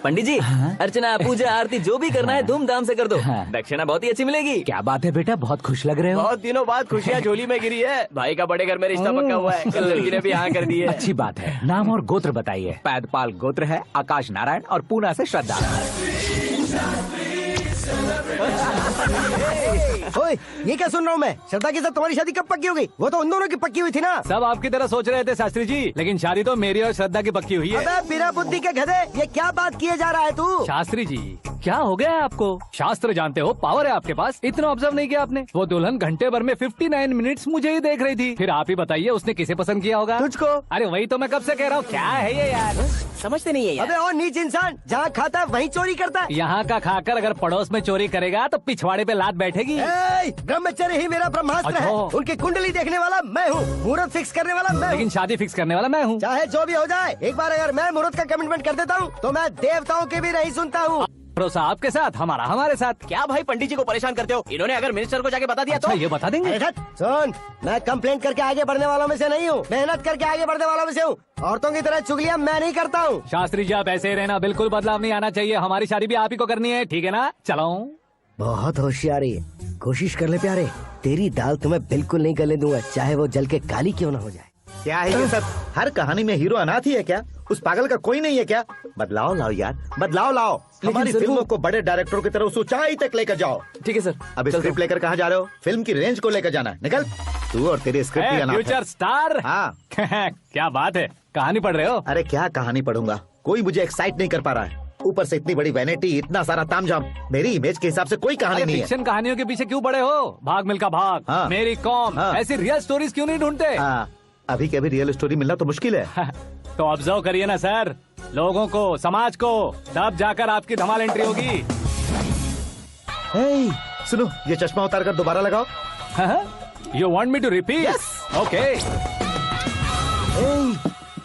पंडित जी, अर्चना पूजा आरती जो भी करना है धूमधाम से कर दो। दक्षिणा बहुत ही अच्छी मिलेगी। क्या बात है बेटा, बहुत खुश लग रहे हो। बहुत दिनों बाद खुशियाँ झोली में गिरी है। भाई का बड़े घर में रिश्ता पक्का हुआ है, कल लड़की ने भी हाँ कर दी है। अच्छी बात है। नाम और गोत्र बताइए। पैदपाल गोत्र है, आकाश नारायण, और पूना से श्रद्धा। ओए, ये क्या सुन रहा हूँ मैं? श्रद्धा के साथ तुम्हारी शादी कब पक्की हो गई? वो तो उन दोनों की पक्की हुई थी ना। सब आपकी तरह सोच रहे थे शास्त्री जी, लेकिन शादी तो मेरी और श्रद्धा की पक्की हुई है। अबे बिना बुद्धि के गधे, ये क्या बात किए जा रहा है तू? शास्त्री जी, क्या हो गया है आपको? शास्त्र जानते हो, पावर है आपके पास। इतना ऑब्जर्व नहीं किया आपने? वो दुल्हन घंटे भर में 59 मिनट्स मुझे ही देख रही थी। फिर आप ही बताइए उसने किसे पसंद किया होगा? तुझको। अरे वही तो मैं कब से कह रहा हूँ, क्या है ये यार? समझते नहीं है यार। अबे और नीच इंसान, जहाँ खाता है वहीं चोरी करता है। यहाँ का खाकर अगर पड़ोस में चोरी करेगा तो पिछवाड़े पे लात बैठेगी। ब्रह्मचर्य ही मेरा ब्रह्मास्त्र है। उनकी कुंडली देखने वाला मैं हूँ, मुहूर्त फिक्स करने वाला मैं हूँ, लेकिन शादी फिक्स करने वाला मैं हूँ। चाहे जो भी हो जाए, एक बार अगर मैं मुहूर्त का कमिटमेंट कर देता हूँ तो मैं देवताओं की भी नहीं सुनता हूँ। भरोसा आपके साथ, हमारा हमारे साथ। क्या भाई पंडित जी को परेशान करते हो? इन्होंने अगर मिनिस्टर को जाके बता दिया अच्छा, तो ये बता देंगे। सुन, मैं कंप्लेंट करके आगे बढ़ने वालों में से नहीं हूँ, मेहनत करके आगे बढ़ने वालों में से हूँ। औरतों की तरह चुगलियाँ मैं नहीं करता हूँ। शास्त्री जी आप ऐसे ही रहना, बिल्कुल बदलाव नहीं आना चाहिए। हमारी शादी भी आप ही को करनी है, ठीक है ना? चलो। बहुत होशियारी, कोशिश कर ले प्यारे, तेरी दाल तुम्हें बिल्कुल नहीं गलने दूंगा, चाहे वो जल के काली क्यों ना हो जाए। क्या है ये सब? हर कहानी में हीरो अनाथ ही है क्या? उस पागल का कोई नहीं है क्या? बदलाव लाओ यार, बदलाव लाओ। हमारी फिल्मों को बड़े डायरेक्टरों की तरह उस ऊंचाई तक लेकर जाओ। ठीक है सर। अब स्क्रिप्ट लेकर कहाँ जा रहे हो? फिल्म की रेंज को लेकर जाना है, निकल। तू और तेरे स्क्रिप्ट ही अनाथ है। Future star. हाँ। क्या बात है, कहानी पढ़ रहे हो? अरे क्या कहानी पढ़ूंगा, कोई मुझे एक्साइट नहीं कर पा रहा है। ऊपर से इतनी बड़ी वैनिटी, इतना सारा तामझाम, मेरी इमेज के हिसाब से कोई कहानी नहीं है। फिक्शन कहानियों के पीछे क्यों पड़े हो? भाग मिल्खा भाग, हाँ। मेरी कॉम, हाँ। ऐसी रियल स्टोरीज क्यों नहीं ढूंढते? हाँ, अभी के अभी रियल स्टोरी मिलना तो मुश्किल है। तो ऑब्जर्व करिए ना सर, लोगों को, समाज को, तब जाकर आपकी धमाल एंट्री होगी। सुनो, ये चश्मा उतार कर दोबारा लगाओ। You want me to repeat? Okay.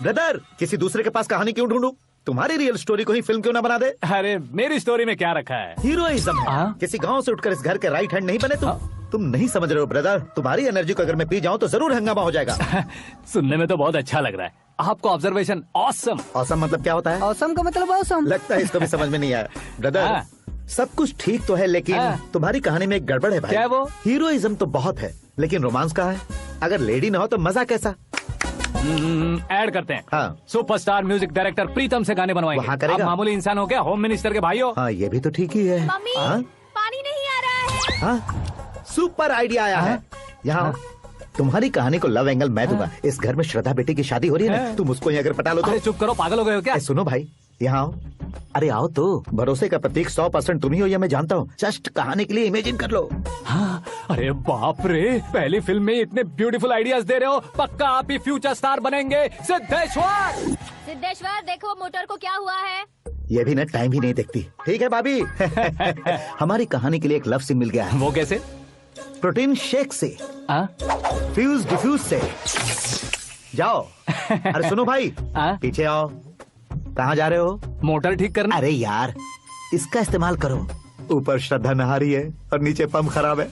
Brother, किसी दूसरे के पास कहानी क्यों ढूंढूं? तुम्हारी रियल स्टोरी को ही फिल्म क्यों ना बना दे? अरे मेरी स्टोरी में क्या रखा है? हीरोइज्म है। किसी गांव से उठकर इस घर के राइट हैंड नहीं बने तुम नहीं समझ रहे हो ब्रदर। तुम्हारी एनर्जी को अगर मैं पी जाऊं तो जरूर हंगामा हो जाएगा। सुनने में तो बहुत अच्छा लग रहा है। आपको ऑब्जर्वेशन ऑसम। ऑसम मतलब क्या होता है? ऑसम का मतलब ऑसम। लगता है इसको भी समझ में नहीं आया। ब्रदर, सब कुछ ठीक तो है, लेकिन तुम्हारी कहानी में एक गड़बड़ है भाई। क्या वो? हीरोइज्म तो बहुत है, लेकिन रोमांस कहाँ है? अगर लेडी ना हो तो मजा कैसा? ऐड करते हैं। हाँ। सुपरस्टार म्यूजिक डायरेक्टर प्रीतम से गाने बनवाएंगे। वहाँ करेगा? आप मामूली इंसान हो क्या? होम मिनिस्टर के भाई हो। हाँ, ये भी तो ठीक ही है। मम्मी, हाँ? पानी नहीं आ रहा है। हाँ? सुपर आइडिया आया है। यहाँ तुम्हारी कहानी को लव एंगल मैं दूंगा। इस घर में श्रद्धा बेटी की शादी हो रही है ना, तुम उसको ही अगर पटा लो तो। अरे चुप करो, पागल हो गए हो क्या? सुनो भाई, यहाँ आओ। अरे आओ तो। भरोसे का प्रतीक 100% तुम ही हो, यह मैं जानता हूँ। जस्ट कहानी के लिए इमेजिन कर लो। हाँ, अरे बाप रे, पहली फिल्म में इतने ब्यूटीफुल आइडियाज दे रहे हो। पक्का आप ही फ्यूचर स्टार बनेंगे। सिद्धेश्वर, सिद्धेश्वर देखो मोटर को क्या हुआ है। ये भी ना टाइम ही नहीं देखती। ठीक है भाभी। हमारी कहानी के लिए एक लव सिम मिल गया है। वो कैसे? प्रोटीन शेक से फ्यूज डिफ्यूज से जाओ। अरे सुनो भाई, पीछे आओ। कहाँ जा रहे हो? मोटर ठीक करना। अरे यार, इसका इस्तेमाल करो। ऊपर श्रद्धा नहा रही है और नीचे पंप खराब है।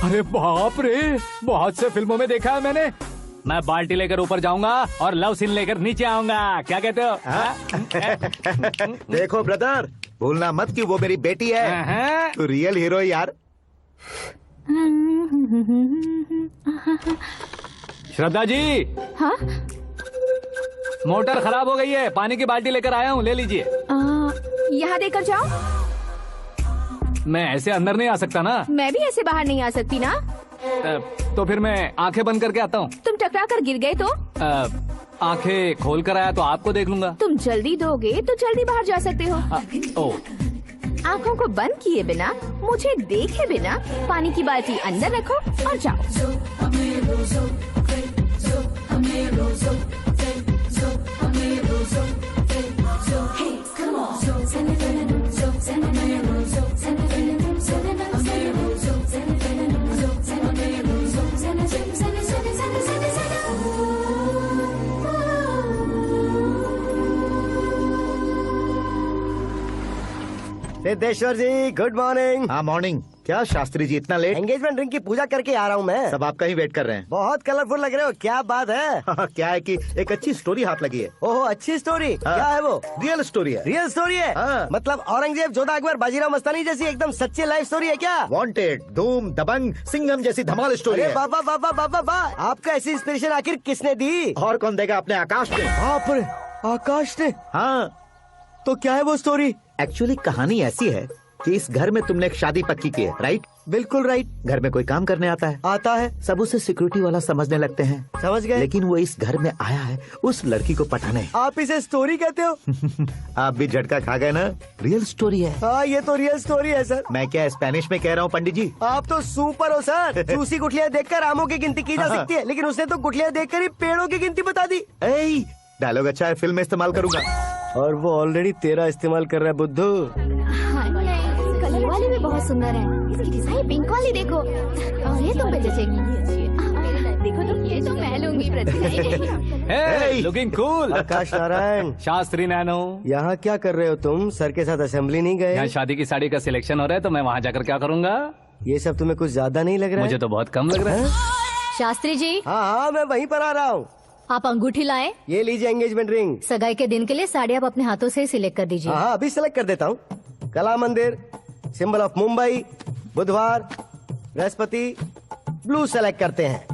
अरे बाप रे, बहुत से फिल्मों में देखा है मैंने। मैं बाल्टी लेकर ऊपर जाऊंगा और लव सीन लेकर नीचे आऊंगा। क्या कहते हो? देखो ब्रदर, भूलना मत कि वो मेरी बेटी है। तू रियल हीरो है यार। श्रद्धा जी। हाँ? मोटर खराब हो गई है, पानी की बाल्टी लेकर आया हूँ, ले लीजिए। यहाँ देकर जाओ। मैं ऐसे अंदर नहीं आ सकता ना। मैं भी ऐसे बाहर नहीं आ सकती ना। तो फिर मैं आंखें बंद करके आता हूँ। तुम टकरा कर गिर गए तो? आंखें खोल कर आया तो आपको देख लूंगा। तुम जल्दी दोगे तो जल्दी बाहर जा सकते हो। आँखों को बंद किए बिना, मुझे देखे बिना पानी की बाल्टी अंदर रखो और जाओ। सिद्धेश्वर जी, गुड मॉर्निंग। हाँ मॉर्निंग। क्या शास्त्री जी इतना लेट? एंगेजमेंट रिंग की पूजा करके आ रहा हूँ मैं। सब आपका ही वेट कर रहे हैं। बहुत कलरफुल लग रहे हो, क्या बात है? क्या है कि एक अच्छी स्टोरी हाथ लगी है। ओहो, अच्छी स्टोरी। क्या है वो? रियल स्टोरी है। रियल स्टोरी है? मतलब औरंगजेब, जोधा अकबर, बाजीराव मस्तानी जैसी एकदम सच्ची लाइफ स्टोरी है क्या? वांटेड, धूम, दबंग, सिंघम जैसी धमाल स्टोरी है। बाबा बाबा बाबा बा, आपका ऐसी इंस्पिरेशन आखिर किसने दी? और कौन देगा? अपने आकाश ने। आकाश ने? हाँ। तो क्या है वो स्टोरी? एक्चुअली कहानी ऐसी है कि इस घर में तुमने एक शादी पक्की की है, राइट? बिल्कुल राइट। घर में कोई काम करने आता है? आता है। सब उसे सिक्योरिटी वाला समझने लगते हैं। समझ गए। लेकिन वो इस घर में आया है उस लड़की को पटाने। आप इसे स्टोरी कहते हो? आप भी झटका खा गए ना। रियल स्टोरी है। हाँ, ये तो रियल स्टोरी है सर। मैं क्या स्पेनिश में कह रहा हूँ पंडित जी? आप तो सुपर हो सर। चूसी गुठलियाँ देखकर आमों की गिनती की जा सकती है, लेकिन उसने तो गुठलियाँ देखकर ही पेड़ों की गिनती बता दी। डायलॉग अच्छा है, फिल्म में इस्तेमाल करूंगा। और वो ऑलरेडी तेरा इस्तेमाल कर रहा है बुद्धू। कलर वाली भी बहुत सुंदर है। इसकी डिजाइन पिंक वाली देखो, और ये तुम पे जचेगी। देखो तो, ये तो मैं लूंगी। Looking cool. Akash Narayan. Shastri Nano. यहाँ क्या कर रहे हो तुम? सर के साथ असेंबली नहीं गए? यहाँ शादी की साड़ी का सिलेक्शन हो रहा है, तो मैं वहाँ जाकर क्या करूँगा? ये सब तुम्हें कुछ ज्यादा नहीं लग रहा है? मुझे तो बहुत कम लग रहा है। शास्त्री जी। हाँ, मैं वहीं पर आ रहा हूँ। आप अंगूठी लाए। ये लीजिए एंगेजमेंट रिंग। सगाई के दिन के लिए साड़ी आप अपने हाथों से ही सिलेक्ट कर दीजिए। हाँ, अभी सिलेक्ट कर देता हूँ। कला मंदिर, सिंबल ऑफ मुंबई, बुधवार, बृहस्पति, ब्लू सेलेक्ट करते हैं।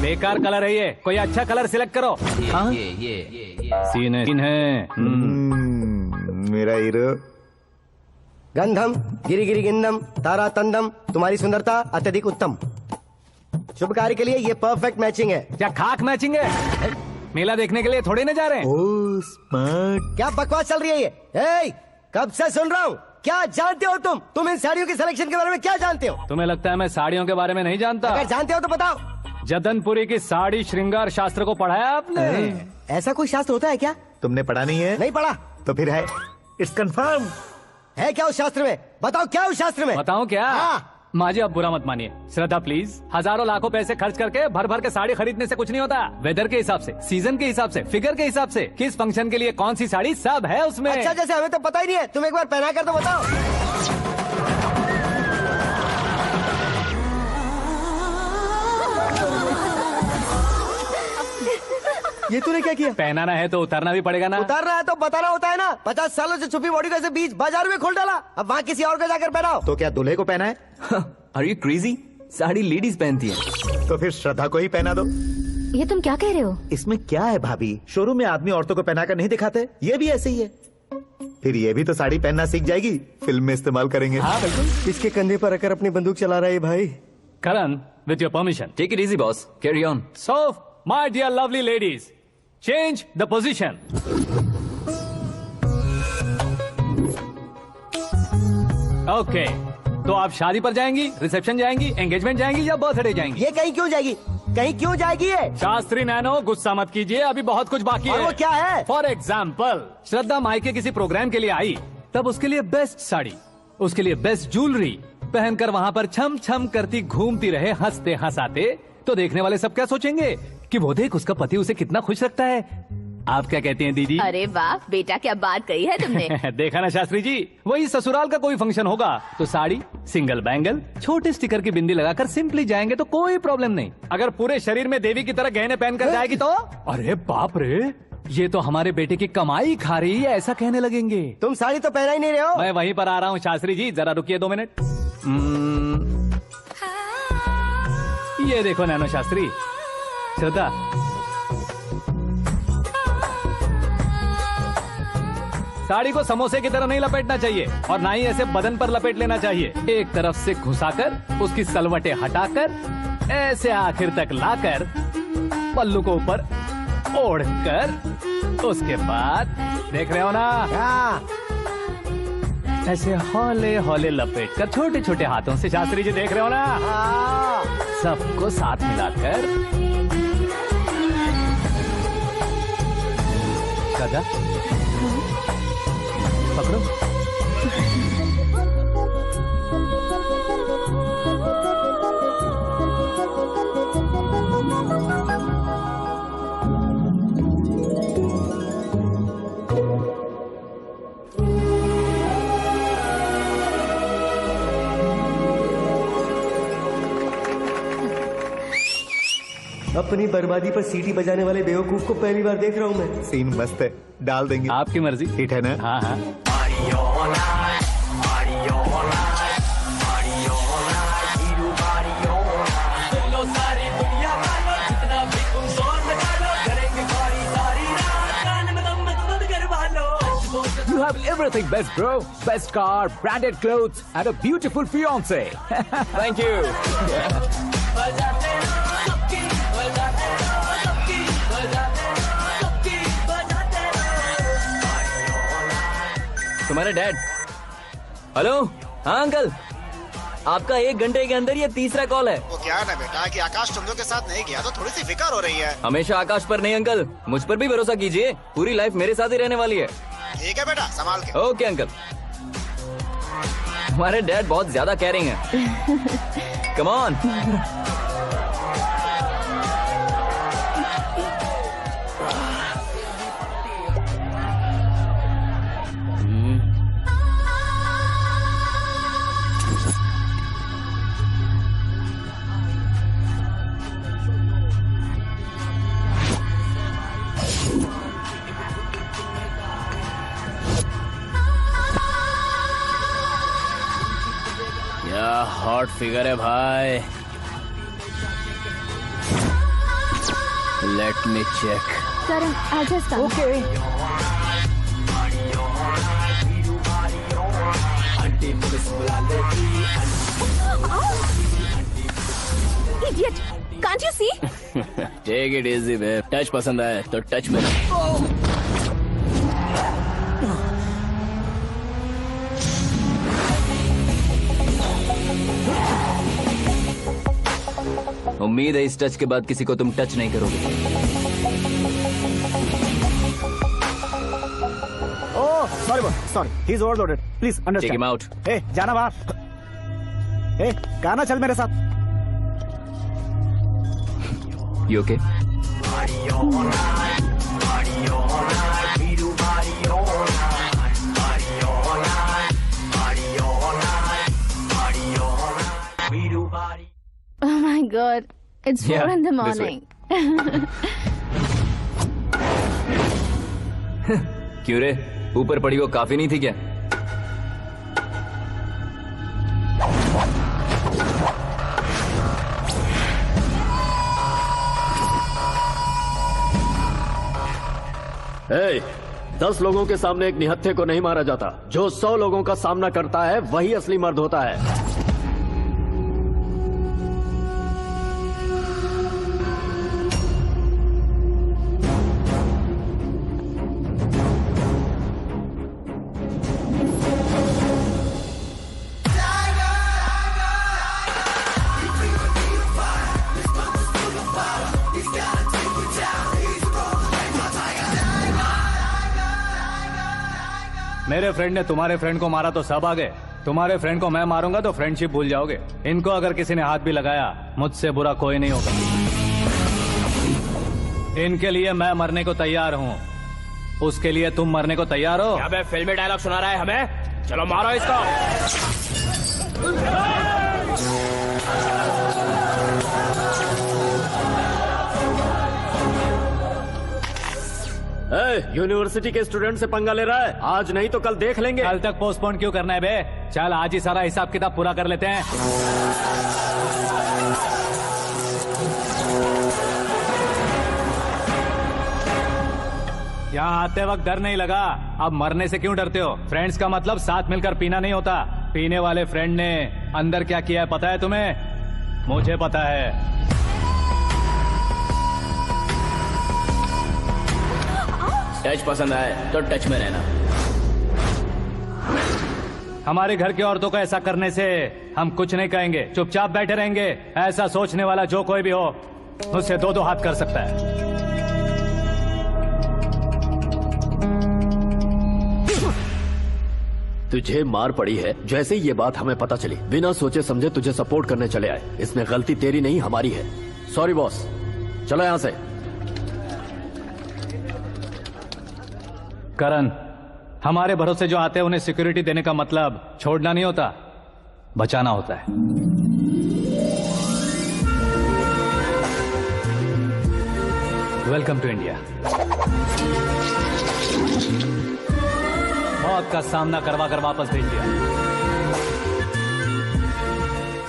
बेकार कलर है ये, कोई अच्छा कलर सिलेक्ट करो। ये सीन है। मेरा हीरो। गंधम गिरी गिरी गिंदम तारा तंदम, तुम्हारी सुंदरता अत्यधिक उत्तम। शुभ कार्य के लिए ये परफेक्ट मैचिंग है। क्या खाक मैचिंग है? मेला देखने के लिए थोड़े न जा रहे हैं। Oh smart. क्या बकवास चल रही है ये? कब से सुन रहा हूँ। क्या जानते हो तुम इन साड़ियों की सिलेक्शन के बारे में क्या जानते हो? तुम्हें लगता है मैं साड़ियों के बारे में नहीं जानता? अगर जानते हो तो बताओ। जदनपुरी की साड़ी श्रृंगार शास्त्र को पढ़ाया आपने? ऐसा कोई शास्त्र होता है क्या? तुमने पढ़ा नहीं है? नहीं पढ़ा। तो फिर है, इट्स कंफर्म। है क्या उस शास्त्र में? बताओ क्या उस शास्त्र में? बताऊं क्या? माँ जी, आप बुरा मत मानिए। श्रद्धा प्लीज, हजारों लाखों पैसे खर्च करके भर भर के साड़ी खरीदने से कुछ नहीं होता। वेदर के हिसाब से, सीजन के हिसाब से, फिगर के हिसाब से, किस फंक्शन के लिए कौन सी साड़ी, सब है उसमें। अच्छा, जैसे हमें तो पता ही नहीं है। तुम एक बार पहना कर तो बताओ। ये तूने क्या किया? पहनाना है तो उतारना भी पड़ेगा ना। उतारना है तो बताना होता है ना। 50 सालों से छुपी बॉडी को ऐसे बीच बाजार में खोल डाला, अब वहाँ किसी और को जाकर पहनाओ। तो क्या दूल्हे को पहना है? Are you crazy? Sari ladies पहनती है। तो फिर श्रद्धा को ही पहना दो। ये तुम क्या कह रहे हो? इसमें क्या है भाभी? शोरूम में आदमी औरतों को पहनाकर नहीं दिखाते, ये भी ऐसे ही है। फिर ये भी तो साड़ी पहनना सीख जाएगी, फिल्म में इस्तेमाल करेंगे। हाँ बिल्कुल। इसके कंधे पर रखकर अपनी बंदूक चला रहा है भाई। करण, with your permission. Take it easy, boss. Carry on. So, my dear lovely ladies, change the position. Okay. तो आप शादी पर जाएंगी, रिसेप्शन जाएंगी, एंगेजमेंट जाएंगी या बर्थडे जाएंगी? ये कहीं क्यों जाएगी? कहीं क्यों जाएगी ये? शास्त्री नैनो, गुस्सा मत कीजिए, अभी बहुत कुछ बाकी है। वो क्या है? फॉर एग्जाम्पल, श्रद्धा माई के किसी प्रोग्राम के लिए आई, तब उसके लिए बेस्ट साड़ी, उसके लिए बेस्ट ज्वेलरी, पहनकर वहाँ पर छम छम करती घूमती रहे हंसते हंसाते, तो देखने वाले सब क्या सोचेंगे कि वो देख उसका पति उसे कितना खुश रखता है। आप क्या कहती हैं दीदी? अरे वाह बेटा, क्या बात कही है तुमने। देखा ना शास्त्री जी, वही ससुराल का कोई फंक्शन होगा तो साड़ी, सिंगल बैंगल, छोटे स्टिकर की बिंदी लगाकर सिंपली जाएंगे तो कोई प्रॉब्लम नहीं। अगर पूरे शरीर में देवी की तरह गहने पहनकर जाएगी तो अरे बाप रे, ये तो हमारे बेटे की कमाई खा रही है, ऐसा कहने लगेंगे। तुम साड़ी तो पहना ही नहीं रहे हो। मैं वहीं पर आ रहा हूँ शास्त्री जी, जरा रुकिए 2 मिनट। ये देखो नैनो शास्त्री, श्रद्धा, साड़ी को समोसे की तरह नहीं लपेटना चाहिए और ना ही ऐसे बदन पर लपेट लेना चाहिए। एक तरफ से घुसाकर उसकी सलवटें हटाकर ऐसे आखिर तक लाकर पल्लू को ऊपर ओढ़कर, उसके बाद देख रहे हो ना, ऐसे हौले हौले लपेटकर छोटे छोटे हाथों से, शास्त्री जी देख रहे हो ना, सबको साथ मिलाकर दादा पकड़ो। अपनी बर्बादी पर सीटी बजाने वाले बेवकूफ को पहली बार देख रहा हूँ मैं। सीन मस्त है, डाल देंगे। आपकी मर्जी। हिट है ना? हाँ हाँ। You have everything best, bro. Best car, branded clothes, and a beautiful fiance. Thank you. तुम्हारे डैड। हेलो, हाँ अंकल, आपका 1 घंटे के अंदर ये तीसरा कॉल है। वो क्या है ना बेटा कि आकाश तुम लोग के साथ नहीं गया तो थोड़ी सी फिक्र हो रही है। हमेशा आकाश पर नहीं अंकल, मुझ पर भी भरोसा कीजिए, पूरी लाइफ मेरे साथ ही रहने वाली है। ठीक है बेटा, संभाल के। Okay uncle. हमारे डैड बहुत ज्यादा केयरिंग है। Come on. क्या हॉट फिगर है भाई। Let me check. Karan, I'll just come. Okay. Idiot! Can't you see? Take it easy babe. Touch पसंद आए तो टच में। उम्मीद है इस टच के बाद किसी को तुम टच नहीं करोगे। Oh sorry sorry, he is overloaded, please understand. Take him out. ए जाना बाहर। ए गाना चल मेरे साथ। You okay? Oh my God! It's 4 in the this way. morning. क्यों रे, ऊपर पड़ी वो काफी नहीं थी क्या? Hey, 10 लोगों के सामने एक निहत्थे को नहीं मारा जाता। जो 100 लोगों का सामना करता है वही असली मर्द होता है। मेरे फ्रेंड ने तुम्हारे फ्रेंड को मारा तो सब आ गए, तुम्हारे फ्रेंड को मैं मारूंगा तो फ्रेंडशिप भूल जाओगे। इनको अगर किसी ने हाथ भी लगाया, मुझसे बुरा कोई नहीं होगा। इनके लिए मैं मरने को तैयार हूँ, उसके लिए तुम मरने को तैयार हो? क्या बे फिल्मी डायलॉग सुना रहा है हमें? चलो मारो इसको। यूनिवर्सिटी के स्टूडेंट से पंगा ले रहा है, आज नहीं तो कल देख लेंगे। कल तक पोस्टपोन क्यों करना है बे? चल आज ही सारा हिसाब किताब पूरा कर लेते हैं। यहाँ आते वक्त डर नहीं लगा, अब मरने से क्यों डरते हो? फ्रेंड्स का मतलब साथ मिलकर पीना नहीं होता। पीने वाले फ्रेंड ने अंदर क्या किया है पता है तुम्हें? मुझे पता है। टच पसंद आए तो टच में रहना। हमारे घर की औरतों को ऐसा करने से हम कुछ नहीं कहेंगे, चुपचाप बैठे रहेंगे। ऐसा सोचने वाला जो कोई भी हो, उससे दो हाथ कर सकता है। तुझे मार पड़ी है, जैसे ये बात हमें पता चली बिना सोचे समझे तुझे सपोर्ट करने चले आए। इसमें गलती तेरी नहीं हमारी है। सॉरी बॉस, चलो यहाँ से। करण, हमारे भरोसे जो आते हैं उन्हें सिक्योरिटी देने का मतलब छोड़ना नहीं होता, बचाना होता है। Welcome to India. मौत का सामना करवा कर वापस भेज दिया।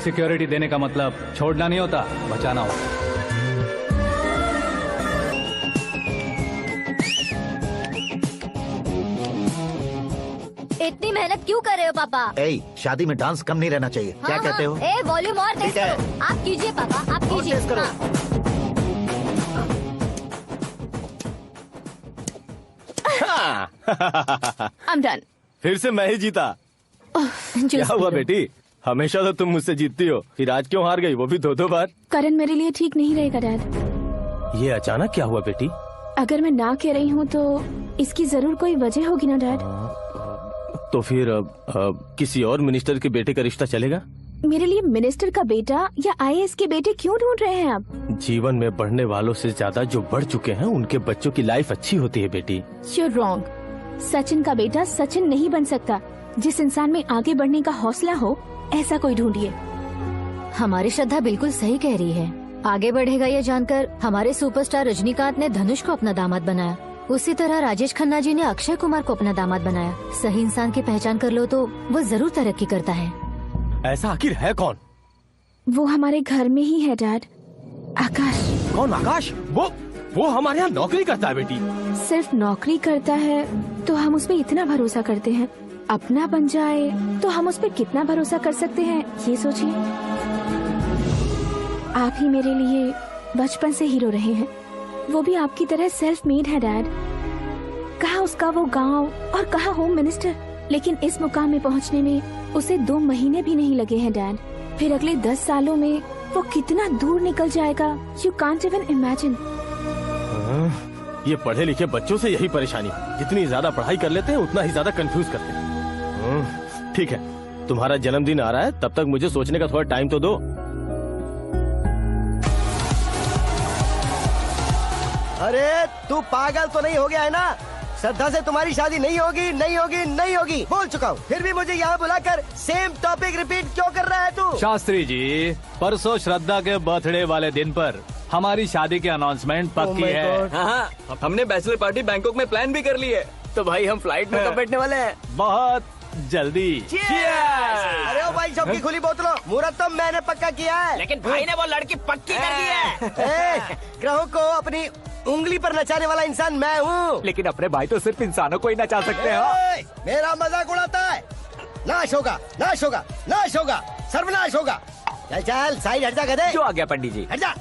सिक्योरिटी देने का मतलब छोड़ना नहीं होता, बचाना होता है। इतनी मेहनत क्यों कर रहे हो पापा? ए, शादी में डांस कम नहीं रहना चाहिए। क्या कहते हो? ए, वॉल्यूम और तेज करो। आप कीजिए पापा, आप कीजिए। I'm done. फिर से मैं ही जीता। क्या हुआ बेटी? हमेशा तो तुम मुझसे जीतती हो, फिर आज क्यों हार गई, वो भी दो बार? करण मेरे लिए ठीक नहीं रहेगा डैड। ये अचानक क्या हुआ बेटी? अगर मैं ना कह रही हूँ तो इसकी जरूर कोई वजह होगी ना डैड। तो फिर किसी और मिनिस्टर के बेटे का रिश्ता चलेगा? मेरे लिए मिनिस्टर का बेटा या IAS के बेटे क्यों ढूंढ रहे हैं आप? जीवन में बढ़ने वालों से ज्यादा जो बढ़ चुके हैं उनके बच्चों की लाइफ अच्छी होती है बेटी। You're wrong. सचिन का बेटा सचिन नहीं बन सकता। जिस इंसान में आगे बढ़ने का हौसला हो, ऐसा कोई ढूंढिए। हमारी श्रद्धा बिल्कुल सही कह रही है। आगे बढ़ेगा ये जानकर हमारे सुपरस्टार रजनीकांत ने धनुष को अपना दामाद बनाया। उसी तरह राजेश खन्ना जी ने अक्षय कुमार को अपना दामाद बनाया। सही इंसान की पहचान कर लो तो वो जरूर तरक्की करता है। ऐसा आखिर है कौन? वो हमारे घर में ही है डैड, आकाश। कौन आकाश? वो हमारे यहाँ नौकरी करता है बेटी। सिर्फ नौकरी करता है तो हम उस पर इतना भरोसा करते हैं, अपना बन जाए तो हम उस पर कितना भरोसा कर सकते हैं, ये सोचिए। आप ही मेरे लिए बचपन से हीरो रहे हैं, वो भी आपकी तरह सेल्फ मेड है डैड। कहाँ उसका वो गांव और कहाँ होम मिनिस्टर, लेकिन इस मुकाम में पहुँचने में उसे 2 महीने भी नहीं लगे हैं डैड। फिर अगले 10 सालों में वो कितना दूर निकल जाएगा, यू कांट इवन इमेजिन। ये पढ़े लिखे बच्चों से यही परेशानी, जितनी ज्यादा पढ़ाई कर लेते हैं उतना ही ज्यादा कंफ्यूज करते हैं। ठीक है, तुम्हारा जन्मदिन आ रहा है, तब तक मुझे सोचने का थोड़ा टाइम तो दो। अरे तू पागल तो नहीं हो गया है ना? श्रद्धा से तुम्हारी शादी नहीं होगी, नहीं होगी, नहीं होगी, बोल चुका हूँ। फिर भी मुझे यहाँ बुलाकर सेम टॉपिक रिपीट क्यों कर रहा है तू? शास्त्री जी, परसों श्रद्धा के बर्थडे वाले दिन पर हमारी शादी की अनाउंसमेंट पक्की है। हाँ, हमने बैचलर पार्टी बैंकॉक में प्लान भी कर ली है। तो भाई हम फ्लाइट में कब बैठने वाले हैं? बहुत जल्दी। अरे ओ भाई, सबकी खुली बोतलों, मुहूर्त तो मैंने पक्का किया है। लेकिन भाई ने वो लड़की पक्की कर दी है। ग्रहों को अपनी उंगली पर नचाने वाला इंसान मैं हूँ। लेकिन अपने भाई तो सिर्फ इंसानों को ही नचा सकते हैं। मेरा मजाक उड़ाता है? नाश होगा, नाश होगा, नाश होगा, सर्वनाश होगा। चल चल साइड हट जा गधे। जो आ गया पंडित जी, हट जा।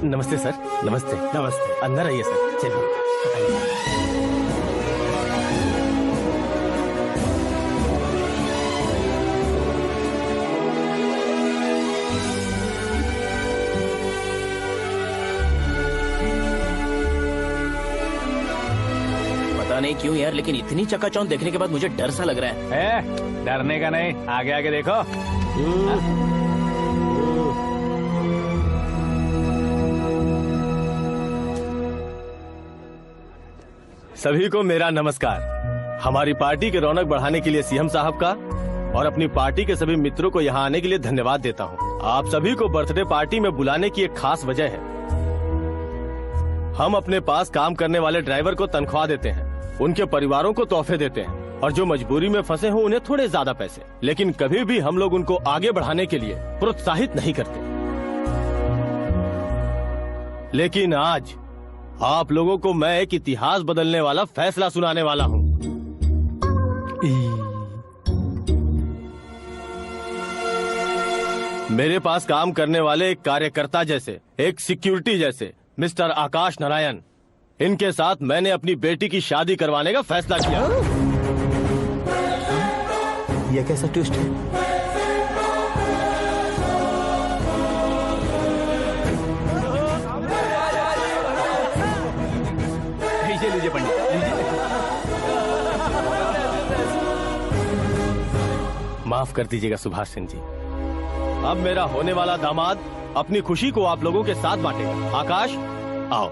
नमस्ते सर। नमस्ते। नमस्ते। अंदर आइए सर। चलिए। नहीं क्यों यार, लेकिन इतनी चकाचौंध देखने के बाद मुझे डर सा लग रहा है। डरने का नहीं, आगे आगे देखो। सभी को मेरा नमस्कार। हमारी पार्टी की रौनक बढ़ाने के लिए सीएम साहब का और अपनी पार्टी के सभी मित्रों को यहाँ आने के लिए धन्यवाद देता हूँ। आप सभी को बर्थडे पार्टी में बुलाने की एक खास वजह है। हम अपने पास काम करने वाले ड्राइवर को तनख्वाह देते हैं, उनके परिवारों को तोहफे देते हैं और जो मजबूरी में फंसे हो उन्हें थोड़े ज्यादा पैसे, लेकिन कभी भी हम लोग उनको आगे बढ़ाने के लिए प्रोत्साहित नहीं करते। लेकिन आज आप लोगों को मैं एक इतिहास बदलने वाला फैसला सुनाने वाला हूँ। मेरे पास काम करने वाले एक कार्यकर्ता जैसे, एक सिक्योरिटी जैसे मिस्टर आकाश नारायण, इनके साथ मैंने अपनी बेटी की शादी करवाने का फैसला किया। यह कैसा ट्विस्ट है? लीजिए पंडित, माफ कर दीजिएगा सुभाष सिंह जी। अब मेरा होने वाला दामाद अपनी खुशी को आप लोगों के साथ बांटेगा। आकाश, आओ।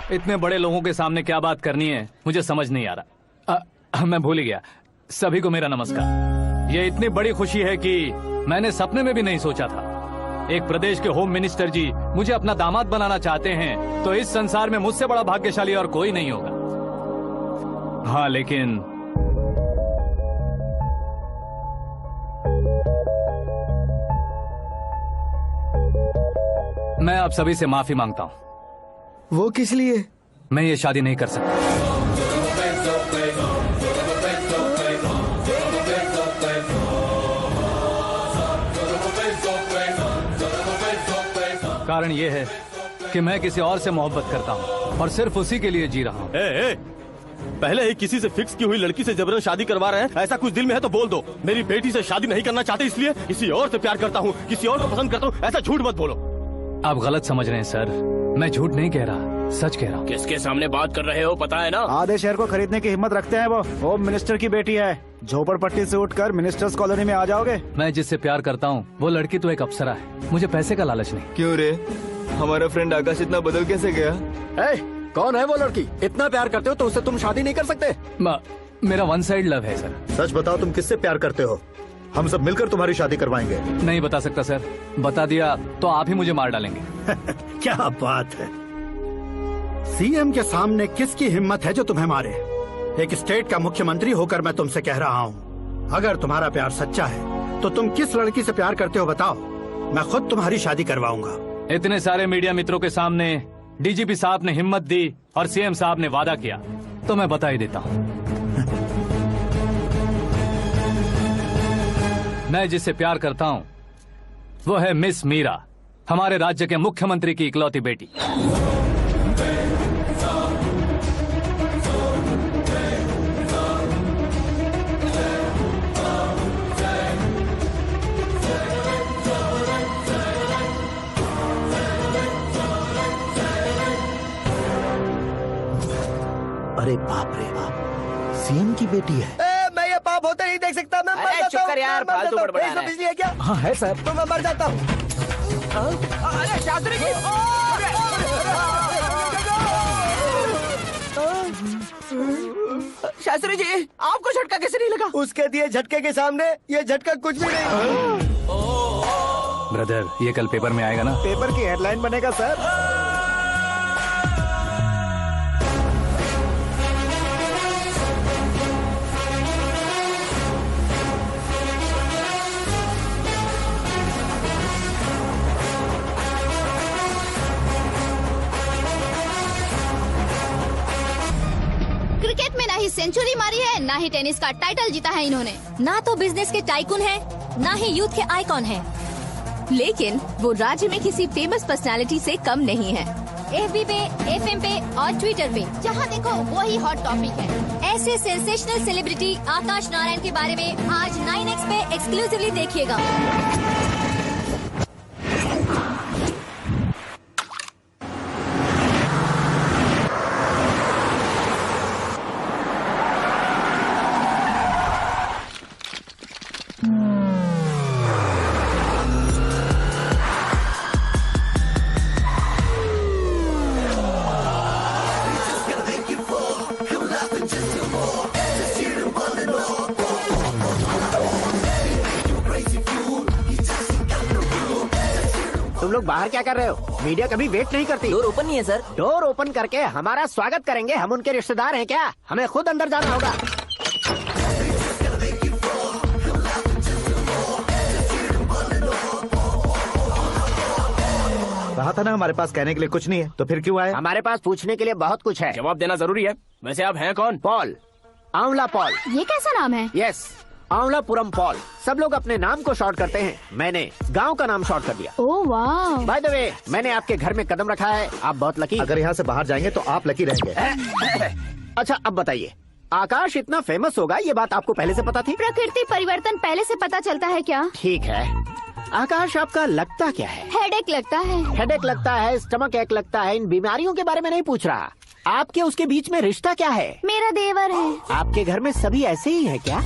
इतने बड़े लोगों के सामने क्या बात करनी है मुझे समझ नहीं आ रहा। मैं भूल ही गया। सभी को मेरा नमस्कार। ये इतनी बड़ी खुशी है कि मैंने सपने में भी नहीं सोचा था। एक प्रदेश के होम मिनिस्टर जी मुझे अपना दामाद बनाना चाहते हैं तो इस संसार में मुझसे बड़ा भाग्यशाली और कोई नहीं होगा। हाँ, लेकिन मैं आप सभी से माफी मांगता हूँ। वो किस लिए? मैं ये शादी नहीं कर सकता। कारण ये है कि मैं किसी और से मोहब्बत करता हूँ और सिर्फ उसी के लिए जी रहा हूँ। पहले ही किसी से फिक्स की हुई लड़की से जबरन शादी करवा रहे हैं। ऐसा कुछ दिल में है तो बोल दो। मेरी बेटी से शादी नहीं करना चाहते इसलिए किसी और से प्यार करता हूँ, किसी और को पसंद करता हूँ, ऐसा झूठ मत बोलो। आप गलत समझ रहे हैं सर, मैं झूठ नहीं कह रहा, सच कह रहा हूँ। किसके सामने बात कर रहे हो पता है ना? आधे शहर को खरीदने की हिम्मत रखते हैं वो। होम मिनिस्टर की बेटी है। झोपड़पट्टी से उठकर मिनिस्टर्स कॉलोनी में आ जाओगे। मैं जिससे प्यार करता हूँ वो लड़की तो एक अप्सरा है, मुझे पैसे का लालच नहीं। क्यों रे, हमारा फ्रेंड आकाश इतना बदल कैसे गया? कौन है वो लड़की? इतना प्यार करते हो तो उससे तुम शादी नहीं कर सकते? मेरा वन साइड लव है सर। सच बताओ, तुम किससे प्यार करते हो? हम सब मिलकर तुम्हारी शादी करवाएंगे। नहीं बता सकता सर, बता दिया तो आप ही मुझे मार डालेंगे। क्या बात है, सीएम के सामने किसकी हिम्मत है जो तुम्हें मारे? एक स्टेट का मुख्यमंत्री होकर मैं तुमसे कह रहा हूँ, अगर तुम्हारा प्यार सच्चा है तो तुम किस लड़की से प्यार करते हो बताओ, मैं खुद तुम्हारी शादी करवाऊंगा। इतने सारे मीडिया मित्रों के सामने डीजीपी साहब ने हिम्मत दी और सीएम साहब ने वादा किया तो मैं बता ही देता हूँ। मैं जिससे प्यार करता हूँ वो है मिस मीरा, हमारे राज्य के मुख्यमंत्री की इकलौती बेटी। अरे बाप रे बाप, सीएम की बेटी है। मैं ये पाप होते नहीं देख सकता। मैं मर जाता हूँ। चुप कर यार, फालतू बड़बड़ा रहा है। बिजली है क्या? हाँ है सर। तो मैं मर जाता हूँ। अरे शास्त्री जी, शास्त्री जी आपको झटका कैसे नहीं लगा? उसके दिए झटके के सामने ये झटका कुछ भी नहीं। ब्रदर, ये कल पेपर में आएगा ना? पेपर की हेडलाइन बनेगा सर। क्रिकेट में ना ही सेंचुरी मारी है, ना ही टेनिस का टाइटल जीता है इन्होंने। ना तो बिजनेस के टाइकून है, ना ही यूथ के आइकॉन है। लेकिन वो राज्य में किसी फेमस पर्सनालिटी से कम नहीं है। FB पे, FM पे और ट्विटर पे, जहाँ देखो वही हॉट टॉपिक है। ऐसे सेंसेशनल सेलिब्रिटी आकाश नारायण के बारे में आज 9X पे एक्सक्लूसिवली देखिएगा। तुम लोग बाहर क्या कर रहे हो? मीडिया कभी वेट नहीं करती। डोर ओपन नहीं है सर। डोर ओपन करके हमारा स्वागत करेंगे? हम उनके रिश्तेदार हैं क्या? हमें खुद अंदर जाना होगा। कहा था ना हमारे पास कहने के लिए कुछ नहीं है, तो फिर क्यों आए? हमारे पास पूछने के लिए बहुत कुछ है। जवाब देना जरूरी है। वैसे आप हैं कौन? पॉल, आंवला पॉल। ये कैसा नाम है? Yes, Anwalapuram Paul. सब लोग अपने नाम को शॉर्ट करते हैं, मैंने गांव का नाम शॉर्ट कर दिया। ओह वाह। बाय द वे, मैंने आपके घर में कदम रखा है, आप बहुत लकी। अगर यहाँ से बाहर जाएंगे तो आप लकी रहेंगे। अच्छा अब बताइए, आकाश इतना फेमस होगा ये बात आपको पहले से पता थी? प्रकृति परिवर्तन पहले से पता चलता है क्या? ठीक है, आकाश आपका लगता क्या है? हेडेक लगता है। हेडेक लगता है, स्टमक एक लगता है, इन बीमारियों के बारे में नहीं पूछ रहा। आपके उसके बीच में रिश्ता क्या है? मेरा देवर है। आपके घर में सभी ऐसे ही है क्या?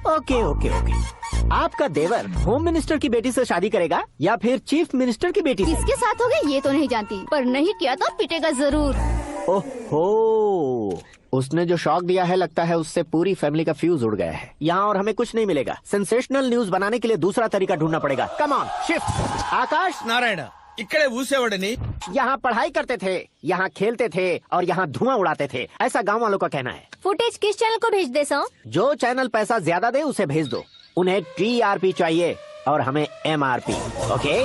Okay okay okay. आपका देवर होम मिनिस्टर की बेटी से शादी करेगा या फिर चीफ मिनिस्टर की बेटी से? किसके साथ होगी ये तो नहीं जानती, पर नहीं किया तो पिटेगा जरूर। ओहो, उसने जो शॉक दिया है लगता है उससे पूरी फैमिली का फ्यूज उड़ गया है। यहाँ और हमें कुछ नहीं मिलेगा। सेंसेशनल न्यूज बनाने के लिए दूसरा तरीका ढूंढना पड़ेगा। Come on, shift. Akash Narayan इकड़े ऊसेवड़नी यहाँ पढ़ाई करते थे, यहाँ खेलते थे और यहाँ धुआं उड़ाते थे, ऐसा गांव वालों का कहना है। फुटेज किस चैनल को भेज दे सो? जो चैनल पैसा ज्यादा दे उसे भेज दो। उन्हें TRP चाहिए और हमें MRP। ओके?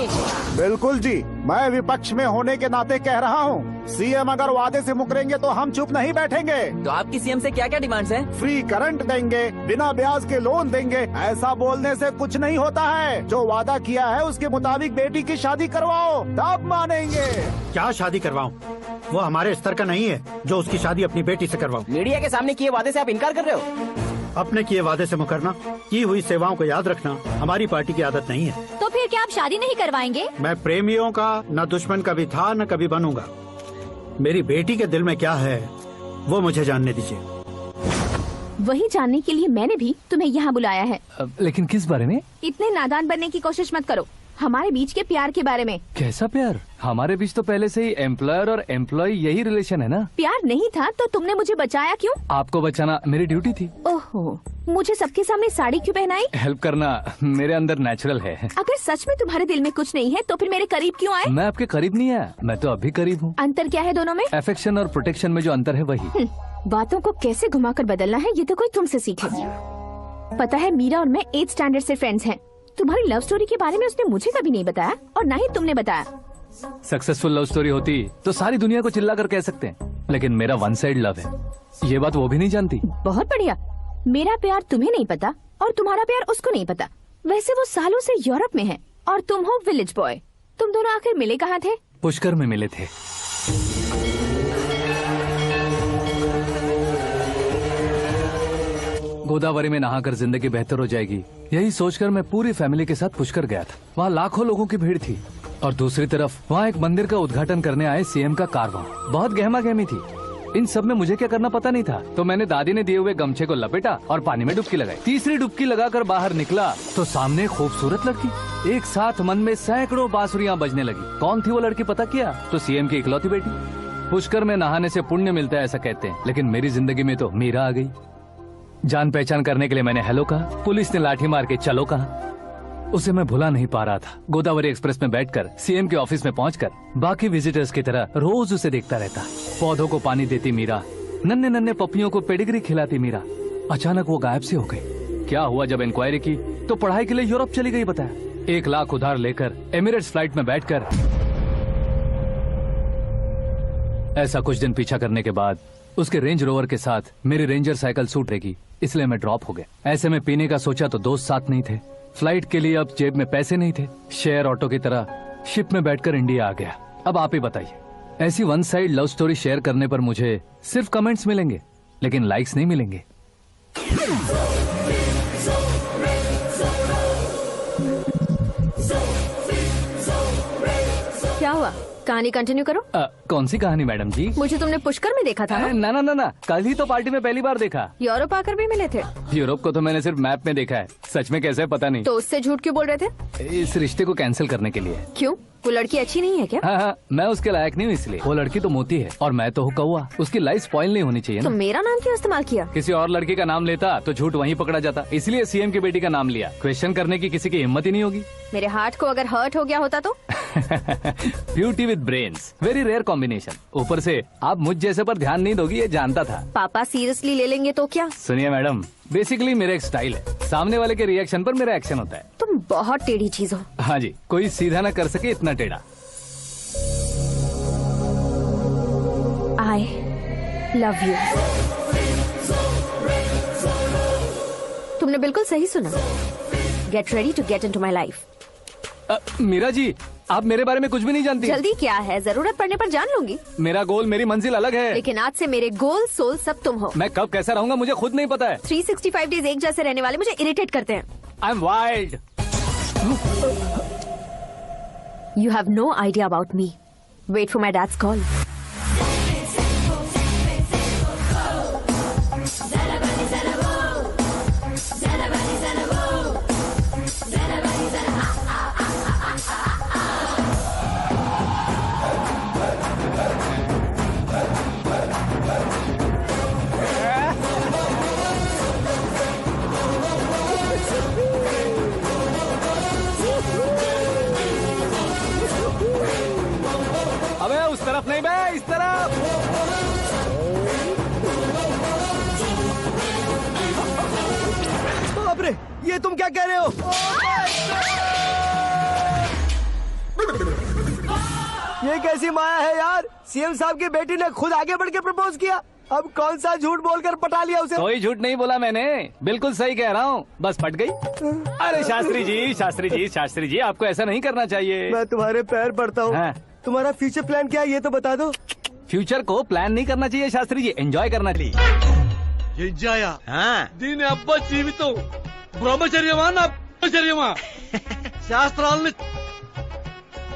बिल्कुल जी, मैं विपक्ष में होने के नाते कह रहा हूँ, सीएम अगर वादे से मुकरेंगे तो हम चुप नहीं बैठेंगे। तो आपकी सीएम से क्या क्या डिमांड्स हैं? फ्री करंट देंगे, बिना ब्याज के लोन देंगे। ऐसा बोलने से कुछ नहीं होता है। जो वादा किया है उसके मुताबिक बेटी की शादी करवाओ, तब मानेंगे। क्या शादी करवाऊं? वो हमारे स्तर का नहीं है जो उसकी शादी अपनी बेटी से करवाऊं। मीडिया के सामने किए वादे से आप इनकार कर रहे हो? अपने किए वादे से मुकरना, की हुई सेवाओं को याद रखना हमारी पार्टी की आदत नहीं है। तो फिर क्या आप शादी नहीं करवाएंगे? मैं प्रेमियों का न दुश्मन कभी था न कभी बनूंगा। मेरी बेटी के दिल में क्या है वो मुझे जानने दीजिए। वही जानने के लिए मैंने भी तुम्हें यहाँ बुलाया है। लेकिन किस बारे में? इतने नादान बनने की कोशिश मत करो। हमारे बीच के प्यार के बारे में। कैसा प्यार? हमारे बीच तो पहले से ही एम्प्लॉयर और एम्प्लॉय यही रिलेशन है ना। प्यार नहीं था तो तुमने मुझे बचाया क्यों? आपको बचाना मेरी ड्यूटी थी। ओहो, मुझे सबके सामने साड़ी क्यों पहनाई? हेल्प करना मेरे अंदर नेचुरल है। अगर सच में तुम्हारे दिल में कुछ नहीं है तो फिर मेरे करीब क्यों आए? मैं आपके करीब नहीं आया, मैं तो अभी करीब हूँ। अंतर क्या है दोनों में? अफेक्शन और प्रोटेक्शन में जो अंतर है वही। बातों को कैसे घुमाकर बदलना है ये तो कोई तुमसे सीखे। पता है मीरा और मैं 8th स्टैंडर्ड से फ्रेंड्स हैं। तुम्हारी लव स्टोरी के बारे में उसने मुझे कभी नहीं बताया और ना ही तुमने बताया। सक्सेसफुल लव स्टोरी होती तो सारी दुनिया को चिल्ला कर कह सकते हैं, लेकिन मेरा वन साइड लव है, ये बात वो भी नहीं जानती। बहुत बढ़िया। मेरा प्यार तुम्हें नहीं पता और तुम्हारा प्यार उसको नहीं पता। वैसे वो सालों से यूरोप में है और तुम हो विलेज बॉय। तुम दोनों आखिर मिले कहाँ थे? पुष्कर में मिले थे। गोदावरी में नहाकर जिंदगी बेहतर हो जाएगी, यही सोचकर मैं पूरी फैमिली के साथ पुष्कर गया था। वहाँ लाखों लोगों की भीड़ थी और दूसरी तरफ वहाँ एक मंदिर का उद्घाटन करने आए सीएम का कारवां। बहुत गहमा गहमी थी। इन सब में मुझे क्या करना पता नहीं था, तो मैंने दादी ने दिए हुए गमछे को लपेटा और पानी में डुबकी लगाई। तीसरी डुबकी लगाकर बाहर निकला तो सामने खूबसूरत लड़की। एक साथ मन में सैकड़ों बांसुरियां बजने लगी। कौन थी वो लड़की पता किया? तो सीएम की इकलौती बेटी। पुष्कर में नहाने से पुण्य मिलता है ऐसा कहते हैं, लेकिन मेरी जिंदगी में तो मीरा आ गई। जान पहचान करने के लिए मैंने हेलो कहा, पुलिस ने लाठी मार के चलो कहा। उसे मैं भुला नहीं पा रहा था। गोदावरी एक्सप्रेस में बैठकर सीएम के ऑफिस में पहुंचकर बाकी विजिटर्स की तरह रोज उसे देखता रहता। पौधों को पानी देती मीरा, नन्हे नन्हे पपियों को पेडिग्री खिलाती मीरा। अचानक वो गायब सी हो गई। क्या हुआ? जब इंक्वायरी की तो पढ़ाई के लिए यूरोप चली गई बताया। 1 लाख उधार लेकर एमिरेट्स फ्लाइट में बैठकर। ऐसा कुछ दिन पीछा करने के बाद उसके रेंज रोवर के साथ मेरी रेंजर साइकिल छूटेगी, इसलिए मैं ड्रॉप हो गया। ऐसे में पीने का सोचा तो दोस्त साथ नहीं थे। फ्लाइट के लिए अब जेब में पैसे नहीं थे। शेयर ऑटो की तरह शिप में बैठकर इंडिया आ गया। अब आप ही बताइए, ऐसी one side love story share करने पर मुझे सिर्फ कमेंट्स मिलेंगे, लेकिन लाइक्स नहीं मिलेंगे। क्या हुआ? कहानी कंटिन्यू करो। कौन सी कहानी मैडम जी? मुझे तुमने पुष्कर में देखा था ना? ना, कल ही तो पार्टी में पहली बार देखा। यूरोप आकर भी मिले थे? यूरोप को तो मैंने सिर्फ मैप में देखा है, सच में कैसे पता नहीं। तो उससे झूठ क्यों बोल रहे थे? इस रिश्ते को कैंसिल करने के लिए। क्यों? वो लड़की अच्छी नहीं है क्या? हाँ, मैं उसके लायक नहीं हूँ इसलिए। वो लड़की तो मोती है और मैं तो हूँ कौवा। उसकी लाइफ स्पॉइल नहीं होनी चाहिए तो ना। मेरा नाम क्यों इस्तेमाल किया? किसी और लड़की का नाम लेता तो झूठ वहीं पकड़ा जाता, इसलिए सीएम की बेटी का नाम लिया। क्वेश्चन करने की किसी की हिम्मत ही नहीं होगी। मेरे हार्ट को अगर हर्ट हो गया होता तो? Beauty with brains, very rare combination. ऊपर से आप मुझ जैसे पर ध्यान नहीं दोगी ये जानता था। पापा सीरियसली ले लेंगे तो क्या? सुनिए मैडम, बेसिकली मेरा एक स्टाइल है, सामने वाले के रिएक्शन पर मेरा एक्शन होता है। तुम बहुत टेढ़ी चीज हो। हाँ जी, कोई सीधा न कर सके इतना टेढ़ा। I love you। तुमने बिल्कुल सही सुना। Get ready to get into my life। Meera ji, आप मेरे बारे में कुछ भी नहीं जानती। जल्दी क्या है, जरूरत पड़ने पर जान लूंगी। मेरा गोल, मेरी मंजिल अलग है। लेकिन आज से मेरे गोल सोल सब तुम हो। मैं कब कैसा रहूंगा मुझे खुद नहीं पता है। 365 डेज एक जैसे रहने वाले मुझे इरिटेट करते हैं। I am wild. You have no idea about me। Wait for my dad's call। अबे उस तरफ नहीं बे, इस तरफ। बाप रे, ये तुम क्या कह रहे हो? ये कैसी माया है यार? सीएम साहब की बेटी ने खुद आगे बढ़ के प्रपोज किया, अब कौन सा झूठ बोलकर पटा लिया उसे? कोई झूठ नहीं बोला मैंने, बिल्कुल सही कह रहा हूँ, बस फट गई। अरे शास्त्री जी आपको ऐसा नहीं करना चाहिए। मैं तुम्हारे पैर पड़ता हूँ। हाँ। तुम्हारा फ्यूचर प्लान क्या है ये तो बता दो। फ्यूचर को प्लान नहीं करना चाहिए शास्त्री जी, एंजॉय करना चाहिए। దీని అబ్బా జీవితం బ్రహ్మచర్యమా నా బ్రహ్మచర్యమా? శాస్త్రాలని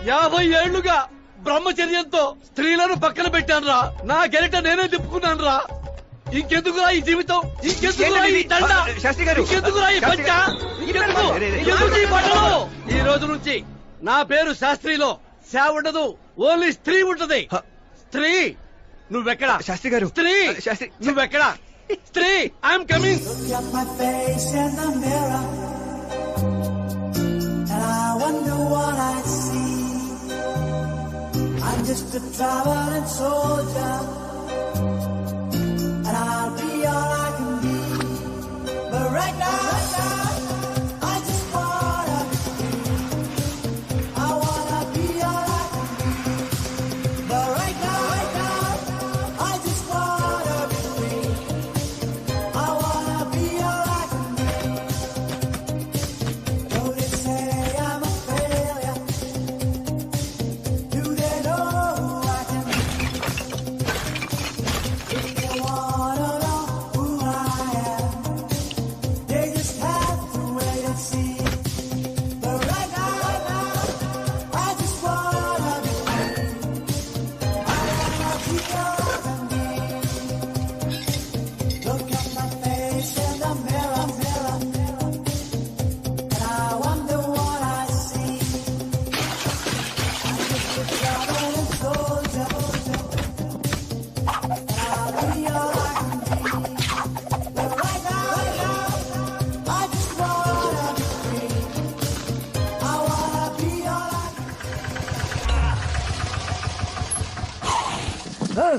50 ఏళ్లుగా బ్రహ్మచర్యంతో స్త్రీలను పక్కన పెట్టానురా. నా గెరిట నేనే తిప్పుకున్నాను రా. ఇంకెందుకురా ఈ జీవితం? ఇంకెందుకురా ఈ దండ? ఇంకెందుకురా ఈ పంచ? ఇంకెందుకు ఈ బట్టలు? ఈ రోజు నుంచి నా పేరు శాస్త్రిలో శా ఉండదు, ఓన్లీ స్త్రీ ఉంటది. స్త్రీ నువ్వెక్కడా? శాస్త్రి గారు స్త్రీ నువ్వెక్కడా? స్త్రీ I'm coming. I'm just a traveling soldier, and I'll be all I can be. But right now, I just wanna be free. I wanna be all I can be. But right now, I just wanna be free. I wanna be all I can be. Though they say I'm a failure, do they know who I can be? If they wanna know who I am, they just have to wait and see. But right now, I just wanna be free. I wanna be all I can be. Look at my face in the mirror, and I wonder what I see. I'm just a traveling soldier, and I'll be all I can be. But right now, I just wanna be free. I wanna be all I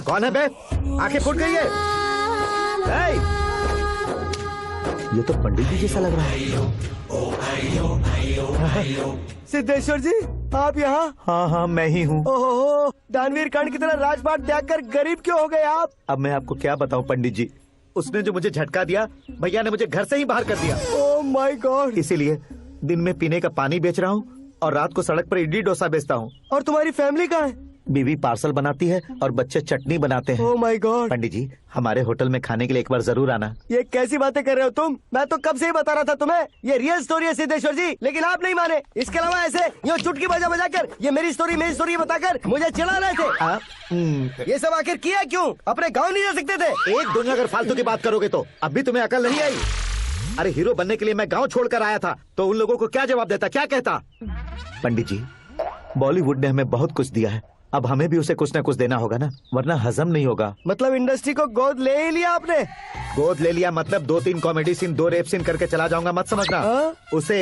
कौन है बे? आंखें फूट गई है। ए! ये तो पंडित जी जैसा लग रहा है। सिद्धेश्वर जी आप यहाँ? हाँ मैं ही हूँ। ओहो, दानवीर कर्ण की तरह राजपाट त्याग कर गरीब क्यों हो गए आप? अब मैं आपको क्या बताऊँ पंडित जी, उसने जो मुझे झटका दिया, भैया ने मुझे घर से ही बाहर कर दिया। Oh my God. इसीलिए दिन में पीने का पानी बेच रहा हूँ और रात को सड़क पर इडली डोसा बेचता हूँ। और तुम्हारी फैमिली कहाँ है? बीवी पार्सल बनाती है और बच्चे चटनी बनाते हैं। Oh my God. पंडित जी, हमारे होटल में खाने के लिए एक बार जरूर आना। ये कैसी बातें कर रहे हो तुम? मैं तो कब से ही बता रहा था तुम्हें, ये रियल स्टोरी है सिद्धेश्वर जी, लेकिन आप नहीं माने। इसके अलावा ऐसे यूँ चुटकी बजा बजा कर ये मेरी स्टोरी बताकर मुझे चिढ़ा रहे थे। ये सब आखिर किया क्यों? अपने गाँव नहीं जा सकते थे? एक दुनिया अगर फालतू की बात करोगे तो अब भी तुम्हें अकल नहीं आई? अरे हीरो बनने के लिए मैं गाँव छोड़कर आया था, तो उन लोगों को क्या जवाब देता, क्या कहता? पंडित जी, बॉलीवुड ने हमें बहुत कुछ दिया है, अब हमें भी उसे कुछ न कुछ देना होगा ना, वरना हजम नहीं होगा। मतलब इंडस्ट्री को गोद ले ही लिया आपने? गोद ले लिया मतलब 2-3 कॉमेडी सीन, 2 रेप सीन करके चला जाऊंगा मत समझना। उसे,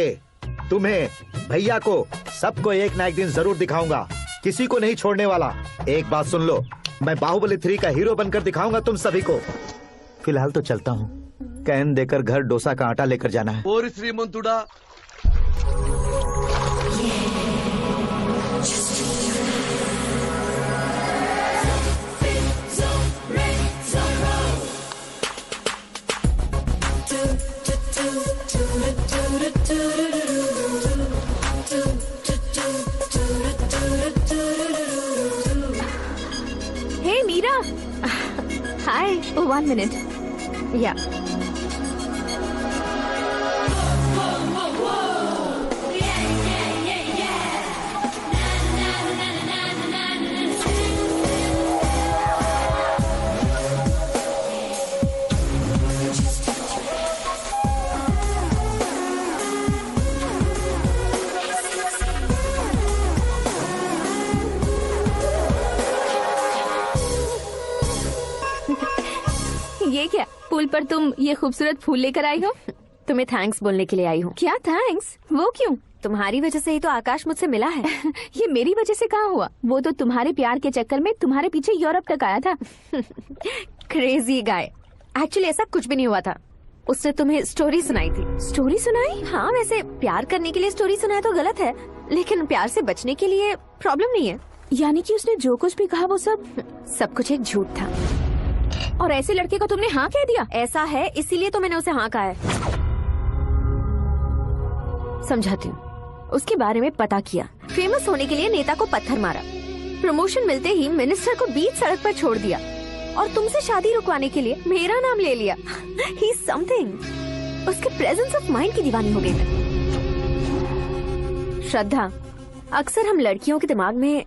तुम्हें, भैया को, सबको एक ना एक दिन जरूर दिखाऊंगा, किसी को नहीं छोड़ने वाला। एक बात सुन लो, मैं बाहुबली 3 का हीरो बनकर दिखाऊंगा तुम सभी को। फिलहाल तो चलता हूँ, कैन देकर घर डोसा का आटा लेकर जाना है। ओरी श्रीमंतुड़ा, हे मीरा, हाय। 1 minute. या ये क्या, पुल पर तुम ये खूबसूरत फूल लेकर आई हो? तुम्हें थैंक्स बोलने के लिए आई हूँ। क्या थैंक्स? वो क्यों? तुम्हारी वजह से ही तो आकाश मुझसे मिला है। ये मेरी वजह से कहाँ हुआ? वो तो तुम्हारे प्यार के चक्कर में तुम्हारे पीछे यूरोप तक आया था। Crazy guy. एक्चुअली ऐसा कुछ भी नहीं हुआ था, उसने तुम्हें स्टोरी सुनाई थी। स्टोरी सुनाई? हाँ, वैसे प्यार करने के लिए स्टोरी सुनाए तो गलत है, लेकिन प्यार से बचने के लिए प्रॉब्लम नहीं है। यानी कि उसने जो कुछ भी कहा वो सब कुछ एक झूठ था। और ऐसे लड़के को तुमने हाँ कह दिया? ऐसा है, इसीलिए तो मैंने उसे हाँ कहा है। समझाती हूँ। उसके बारे में पता किया, फेमस होने के लिए नेता को पत्थर मारा, प्रमोशन मिलते ही मिनिस्टर को बीच सड़क पर छोड़ दिया, और तुमसे शादी रुकवाने के लिए मेरा नाम ले लिया। He is something. उसके प्रेजेंस ऑफ माइंड की दीवानी हो गई मैं। श्रद्धा, अक्सर हम लड़कियों के दिमाग में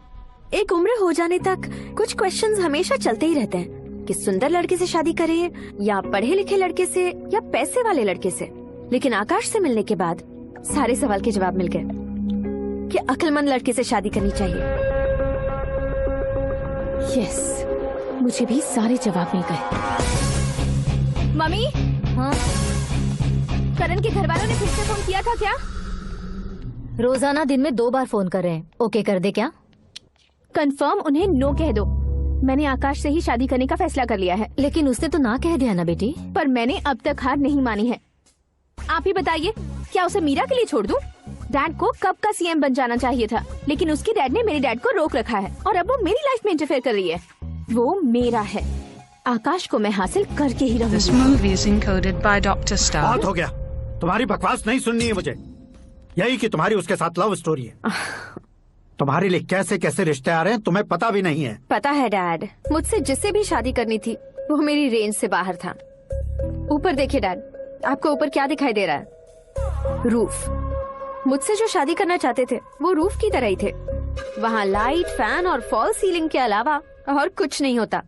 एक उम्र हो जाने तक कुछ क्वेश्चंस हमेशा चलते ही रहते हैं कि सुंदर लड़के से शादी करें या पढ़े लिखे लड़के से या पैसे वाले लड़के से। लेकिन आकाश से मिलने के बाद सारे सवाल के जवाब मिल गए कि अक्लमंद लड़के से शादी करनी चाहिए। यस, मुझे भी सारे जवाब मिल गए। मम्मी, हाँ? करण के घर वालों ने फिर से फोन किया था क्या? रोजाना दिन में 2 बार फोन कर रहे हैं। ओके कर दे क्या? कंफर्म उन्हें नो कह दो। मैंने आकाश से ही शादी करने का फैसला कर लिया है। लेकिन उसने तो ना कह दिया ना बेटी। पर मैंने अब तक हार नहीं मानी है। आप ही बताइए, क्या उसे मीरा के लिए छोड़ दूं? डैड को कब का सीएम बन जाना चाहिए था, लेकिन उसके डैड ने मेरे डैड को रोक रखा है और अब वो मेरी लाइफ में इंटरफेयर कर रही है। वो मेरा है, आकाश को मैं हासिल करके ही रहूंगी। This movie is encoded by Dr. Star. बहुत हो गया, तुम्हारी बकवास नहीं सुननी है मुझे। यही कि तुम्हारी उसके साथ लव स्टोरी है। तुम्हारे लिए कैसे कैसे रिश्ते आ रहे हैं तुम्हें पता भी नहीं है। पता है डैड, मुझसे जिससे भी शादी करनी थी वो मेरी रेंज से बाहर था। ऊपर देखिए डैड, आपको ऊपर क्या दिखाई दे रहा है? रूफ। मुझसे जो शादी करना चाहते थे वो रूफ की तरह ही थे। वहाँ लाइट, फैन और फॉल सीलिंग के अलावा और कुछ नहीं होता।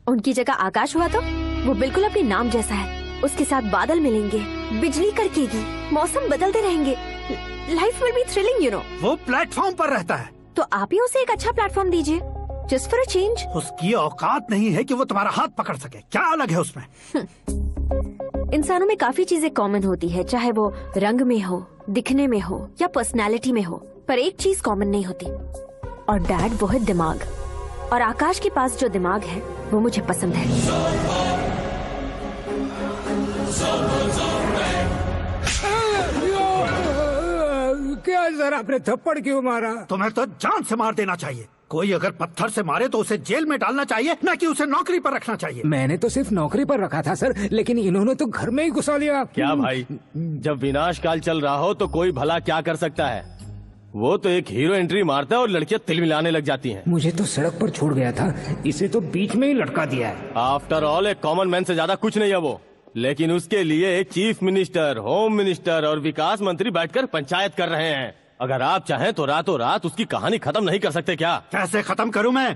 उनकी जगह आकाश हुआ तो वो बिल्कुल अपने नाम जैसा है। उसके साथ बादल मिलेंगे, बिजली कड़केगी, मौसम बदलते रहेंगे, life will be thrilling, you know. वो प्लेटफॉर्म पर रहता है तो आप ही उसे एक अच्छा प्लेटफॉर्म दीजिए, जस्ट फॉर अ चेंज। उसकी औकात नहीं है कि वो तुम्हारा हाथ पकड़ सके। क्या अलग है उसमें? इंसानों में काफी चीजें कॉमन होती है, चाहे वो रंग में हो, दिखने में हो या पर्सनालिटी में हो, पर एक चीज कॉमन नहीं होती, और डैड वो है दिमाग। और आकाश के पास जो दिमाग है वो मुझे पसंद है। क्या सर, आपने थप्पड़ क्यों मारा? तुम्हें तो जान से मार देना चाहिए। कोई अगर पत्थर से मारे तो उसे जेल में डालना चाहिए, न कि उसे नौकरी पर रखना चाहिए। मैंने तो सिर्फ नौकरी पर रखा था सर, लेकिन इन्होंने तो घर में ही घुसा लिया। क्या भाई, जब विनाश काल चल रहा हो तो कोई भला क्या कर सकता है? वो तो एक हीरो एंट्री मारता है और लड़कियां तिल मिलाने लग जाती हैं। मुझे तो सड़क पर छोड़ गया था, इसे तो बीच में ही लटका दिया है। आफ्टर ऑल एक कॉमन मैन से ज्यादा कुछ नहीं है वो, लेकिन उसके लिए एक चीफ मिनिस्टर, होम मिनिस्टर और विकास मंत्री बैठकर पंचायत कर रहे हैं। अगर आप चाहें तो रातों रात उसकी कहानी खत्म नहीं कर सकते क्या? कैसे खत्म करूं मैं?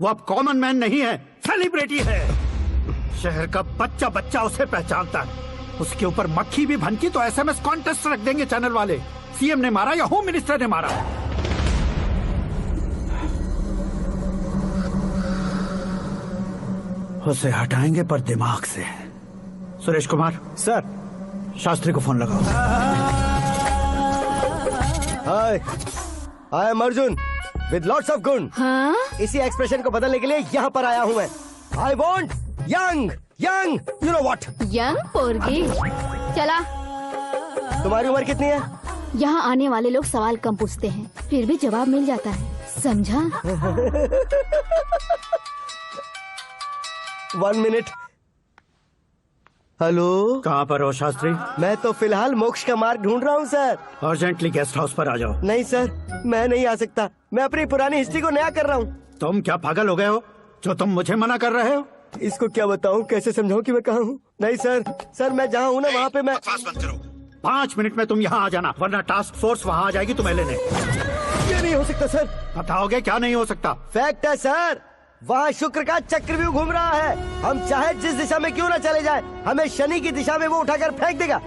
वो अब कॉमन मैन नहीं है, सेलिब्रिटी है। शहर का बच्चा बच्चा उसे पहचानता है। उसके ऊपर मक्खी भी भनकी तो SMS कॉन्टेस्ट रख देंगे चैनल वाले। सीएम ने मारा या होम मिनिस्टर ने मारा। उसे हटाएंगे पर दिमाग से। सुरेश कुमार सर, शास्त्री को फोन लगाओ। Hi, I am Arjun with lots of गुण। हाँ? इसी एक्सप्रेशन को बदलने के लिए यहाँ पर आया हूँ मैं। I want young young, you know what? Young पोरगी। चला। तुम्हारी उम्र कितनी है? यहाँ आने वाले लोग सवाल कम पूछते हैं, फिर भी जवाब मिल जाता है, समझा? 1 मिनट। हेलो, कहाँ पर हो शास्त्री? मैं तो फिलहाल मोक्ष का मार्ग ढूंढ रहा हूँ सर। अर्जेंटली गेस्ट हाउस पर आ जाओ। नहीं सर, मैं नहीं आ सकता। मैं अपनी पुरानी हिस्ट्री को नया कर रहा हूँ। तुम क्या पागल हो गए हो जो तुम मुझे मना कर रहे हो? इसको क्या बताऊँ, कैसे समझाऊँ कि मैं कहाँ हूँ? नहीं सर, मैं जहाँ हूँ ना वहाँ पे मैं। 5 मिनट में तुम यहाँ आ जाना, वरना टास्क फोर्स वहाँ आ जाएगी तुम्हें लेने। ये नहीं हो सकता सर। बताओगे क्या नहीं हो सकता? फैक्ट है सर, वहाँ शुक्र का चक्रव्यूह घूम रहा है। हम चाहे जिस दिशा में क्यों ना चले जाए, हमें शनि की दिशा में वो उठाकर फेंक देगा।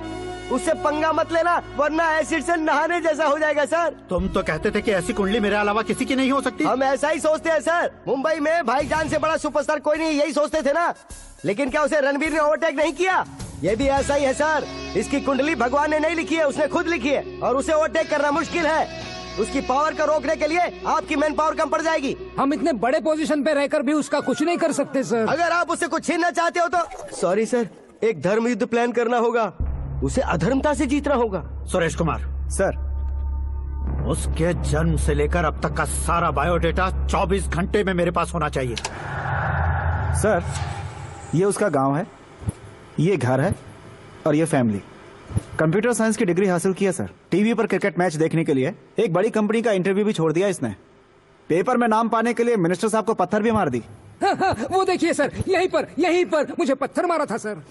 उससे पंगा मत लेना, वरना एसिड से नहाने जैसा हो जाएगा सर। तुम तो कहते थे कि ऐसी कुंडली मेरे अलावा किसी की नहीं हो सकती। हम ऐसा ही सोचते हैं सर। मुंबई में भाईजान से बड़ा सुपरस्टार कोई नहीं, यही सोचते थे ना। लेकिन क्या उसे रणबीर ने ओवरटेक नहीं किया? ये भी ऐसा ही है सर। इसकी कुंडली भगवान ने नहीं लिखी है, उसने खुद लिखी है, और उसे ओवरटेक करना मुश्किल है। उसकी पावर को रोकने के लिए आपकी मैन पावर कम पड़ जाएगी। हम इतने बड़े पोजीशन पे रहकर भी उसका कुछ नहीं कर सकते सर। अगर आप उससे कुछ छीनना चाहते हो तो सॉरी सर, एक धर्म युद्ध प्लान करना होगा। उसे अधर्मता से जीतना होगा। सुरेश कुमार सर, उसके जन्म से लेकर अब तक का सारा बायोडेटा 24 घंटे में मेरे पास होना चाहिए। सर, ये उसका गांव है, ये घर है और ये फैमिली। कंप्यूटर साइंस की डिग्री हासिल की है सर। टीवी पर क्रिकेट मैच देखने के लिए एक बड़ी कंपनी का इंटरव्यू भी छोड़ दिया इसने। पेपर में नाम पाने के लिए मिनिस्टर साहब को पत्थर भी मार दी। हाँ, हाँ, वो देखिए सर, यहीं पर मुझे पत्थर मारा था सर।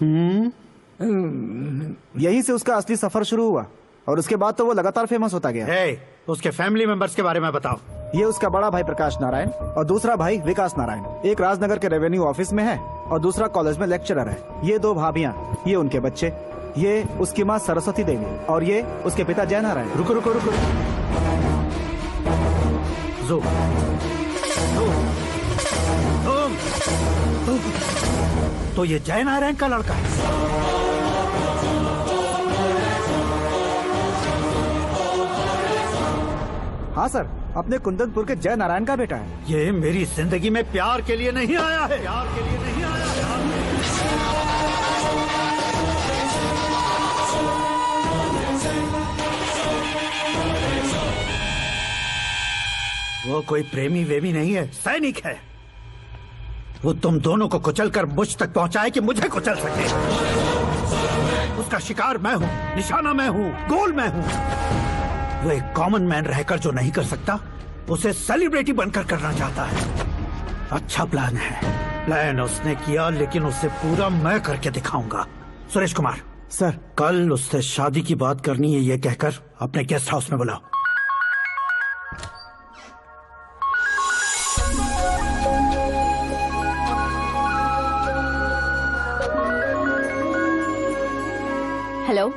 यहीं से उसका असली सफर शुरू हुआ और उसके बाद तो वो लगातार फेमस होता गया। उसके फैमिली मेंबर्स के बारे में बताओ। ये उसका बड़ा भाई प्रकाश नारायण और दूसरा भाई विकास नारायण। एक राजनगर के रेवेन्यू ऑफिस में है और दूसरा कॉलेज में लेक्चरर है। ये 2 भाभियां, ये उनके बच्चे, ये उसकी माँ सरस्वती देवी और ये उसके पिता जय नारायण। रुको रुको रुको, तो ये जय नारायण का लड़का है। हाँ सर, अपने कुंदनपुर के जय नारायण का बेटा है। ये मेरी जिंदगी में प्यार के लिए नहीं आया है। प्यार के लिए नहीं आया है। वो कोई प्रेमी वेमी नहीं है, सैनिक है। वो तुम दोनों को कुचलकर मुझ तक पहुंचाए कि मुझे कुचल सके। उसका शिकार मैं हूं, निशाना मैं हूं, गोल मैं हूं। वो एक कॉमन मैन रहकर जो नहीं कर सकता, उसे सेलिब्रिटी बनकर करना चाहता है। अच्छा प्लान है। प्लान उसने किया, लेकिन उसे पूरा मैं करके दिखाऊंगा। सुरेश कुमार सर, कल उससे शादी की बात करनी है, ये कहकर अपने गेस्ट हाउस में बुलाओ। हेलो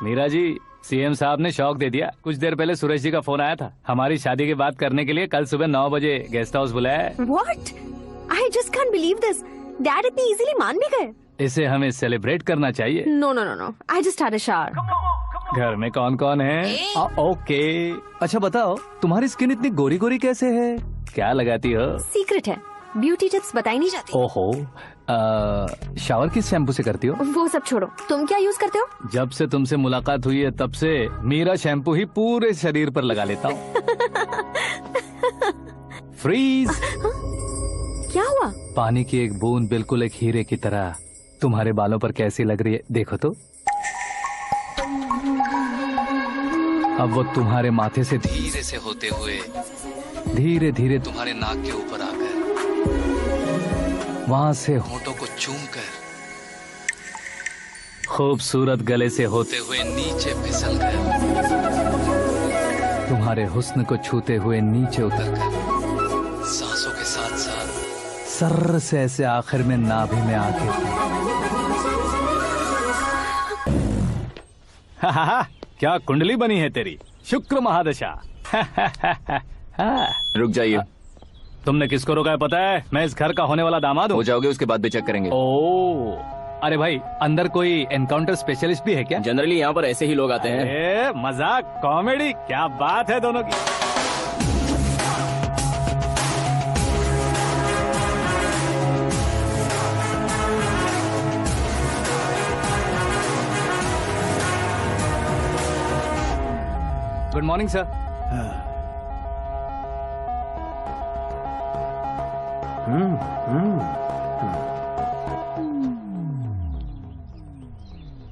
मीरा जी, सीएम साहब ने शौक दे दिया। कुछ देर पहले सुरेश जी का फोन आया था, हमारी शादी की बात करने के लिए कल सुबह 9 बजे गेस्ट हाउस बुलाया है। What? I just can't believe this. Dad इतनी इजीली मान भी गए। इसे हमें सेलिब्रेट करना चाहिए। No, no, no, no. I just had a shower. घर में कौन कौन है? ओके, अच्छा बताओ, तुम्हारी स्किन इतनी गोरी गोरी कैसे है? क्या लगाती हो? सीक्रेट है, ब्यूटी टिप्स बताई नहीं जाती। ओहो, शावर किस शैम्पू से करती हो? वो सब छोड़ो, तुम क्या यूज करते हो? जब से तुमसे मुलाकात हुई है तब से मीरा शैम्पू ही पूरे शरीर पर लगा लेता हूँ। फ्रीज। क्या हुआ? पानी की एक बूंद बिल्कुल एक हीरे की तरह तुम्हारे बालों पर कैसी लग रही है, देखो तो। अब वो तुम्हारे माथे से धीरे से होते हुए धीरे धीरे तुम्हारे नाक के ऊपर आकर वहां से होठों को चूमकर खूबसूरत गले से होते हुए नीचे फिसल कर तुम्हारे हुस्न को छूते हुए नीचे उतरकर सांसों के साथ साथ सर्र से ऐसे आखिर में नाभि में आके क्या कुंडली बनी है तेरी, शुक्र महादशा। रुक जाइए। तुमने किसको रोका है पता है? मैं इस घर का होने वाला दामाद हूँ। हो जाओगे उसके बाद भी चेक करेंगे। ओ, अरे भाई अंदर कोई एनकाउंटर स्पेशलिस्ट भी है क्या? जनरली यहाँ पर ऐसे ही लोग आते हैं। मजाक कॉमेडी, क्या बात है दोनों की। Good morning sir.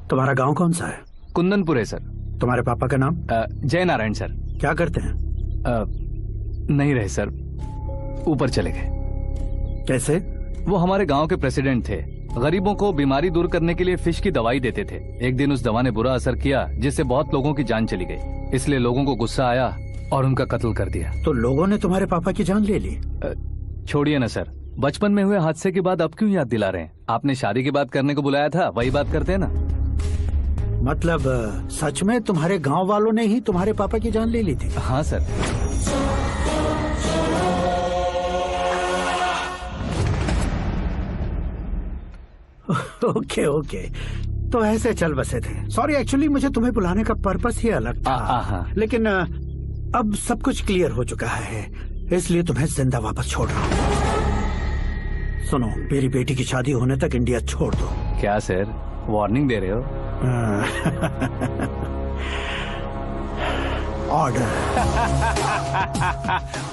तुम्हारा गांव कौन सा है? कुंदनपुर है सर। तुम्हारे पापा का नाम? जय नारायण सर। क्या करते हैं? नहीं रहे सर, ऊपर चले गए। कैसे? वो हमारे गांव के प्रेसिडेंट थे। गरीबों को बीमारी दूर करने के लिए फिश की दवाई देते थे। एक दिन उस दवा ने बुरा असर किया जिससे बहुत लोगों की जान चली गई। इसलिए लोगों को गुस्सा आया और उनका कत्ल कर दिया। तो लोगों ने तुम्हारे पापा की जान ले ली? छोड़िए ना सर, बचपन में हुए हादसे के बाद अब क्यों याद दिला रहे हैं? आपने शादी की बात करने को बुलाया था, वही बात करते हैं ना। मतलब सच में तुम्हारे गांव वालों ने ही तुम्हारे पापा की जान ले ली थी? हाँ सर। ओके ओके, तो ऐसे चल बसे थे। सॉरी, एक्चुअली मुझे तुम्हें बुलाने का पर्पस ही अलग था। लेकिन अब सब कुछ क्लियर हो चुका है, इसलिए तुम्हें जिंदा वापस छोड़ रहा हूँ। सुनो, मेरी बेटी की शादी होने तक इंडिया छोड़ दो। क्या सर, वार्निंग दे रहे हो? ऑर्डर।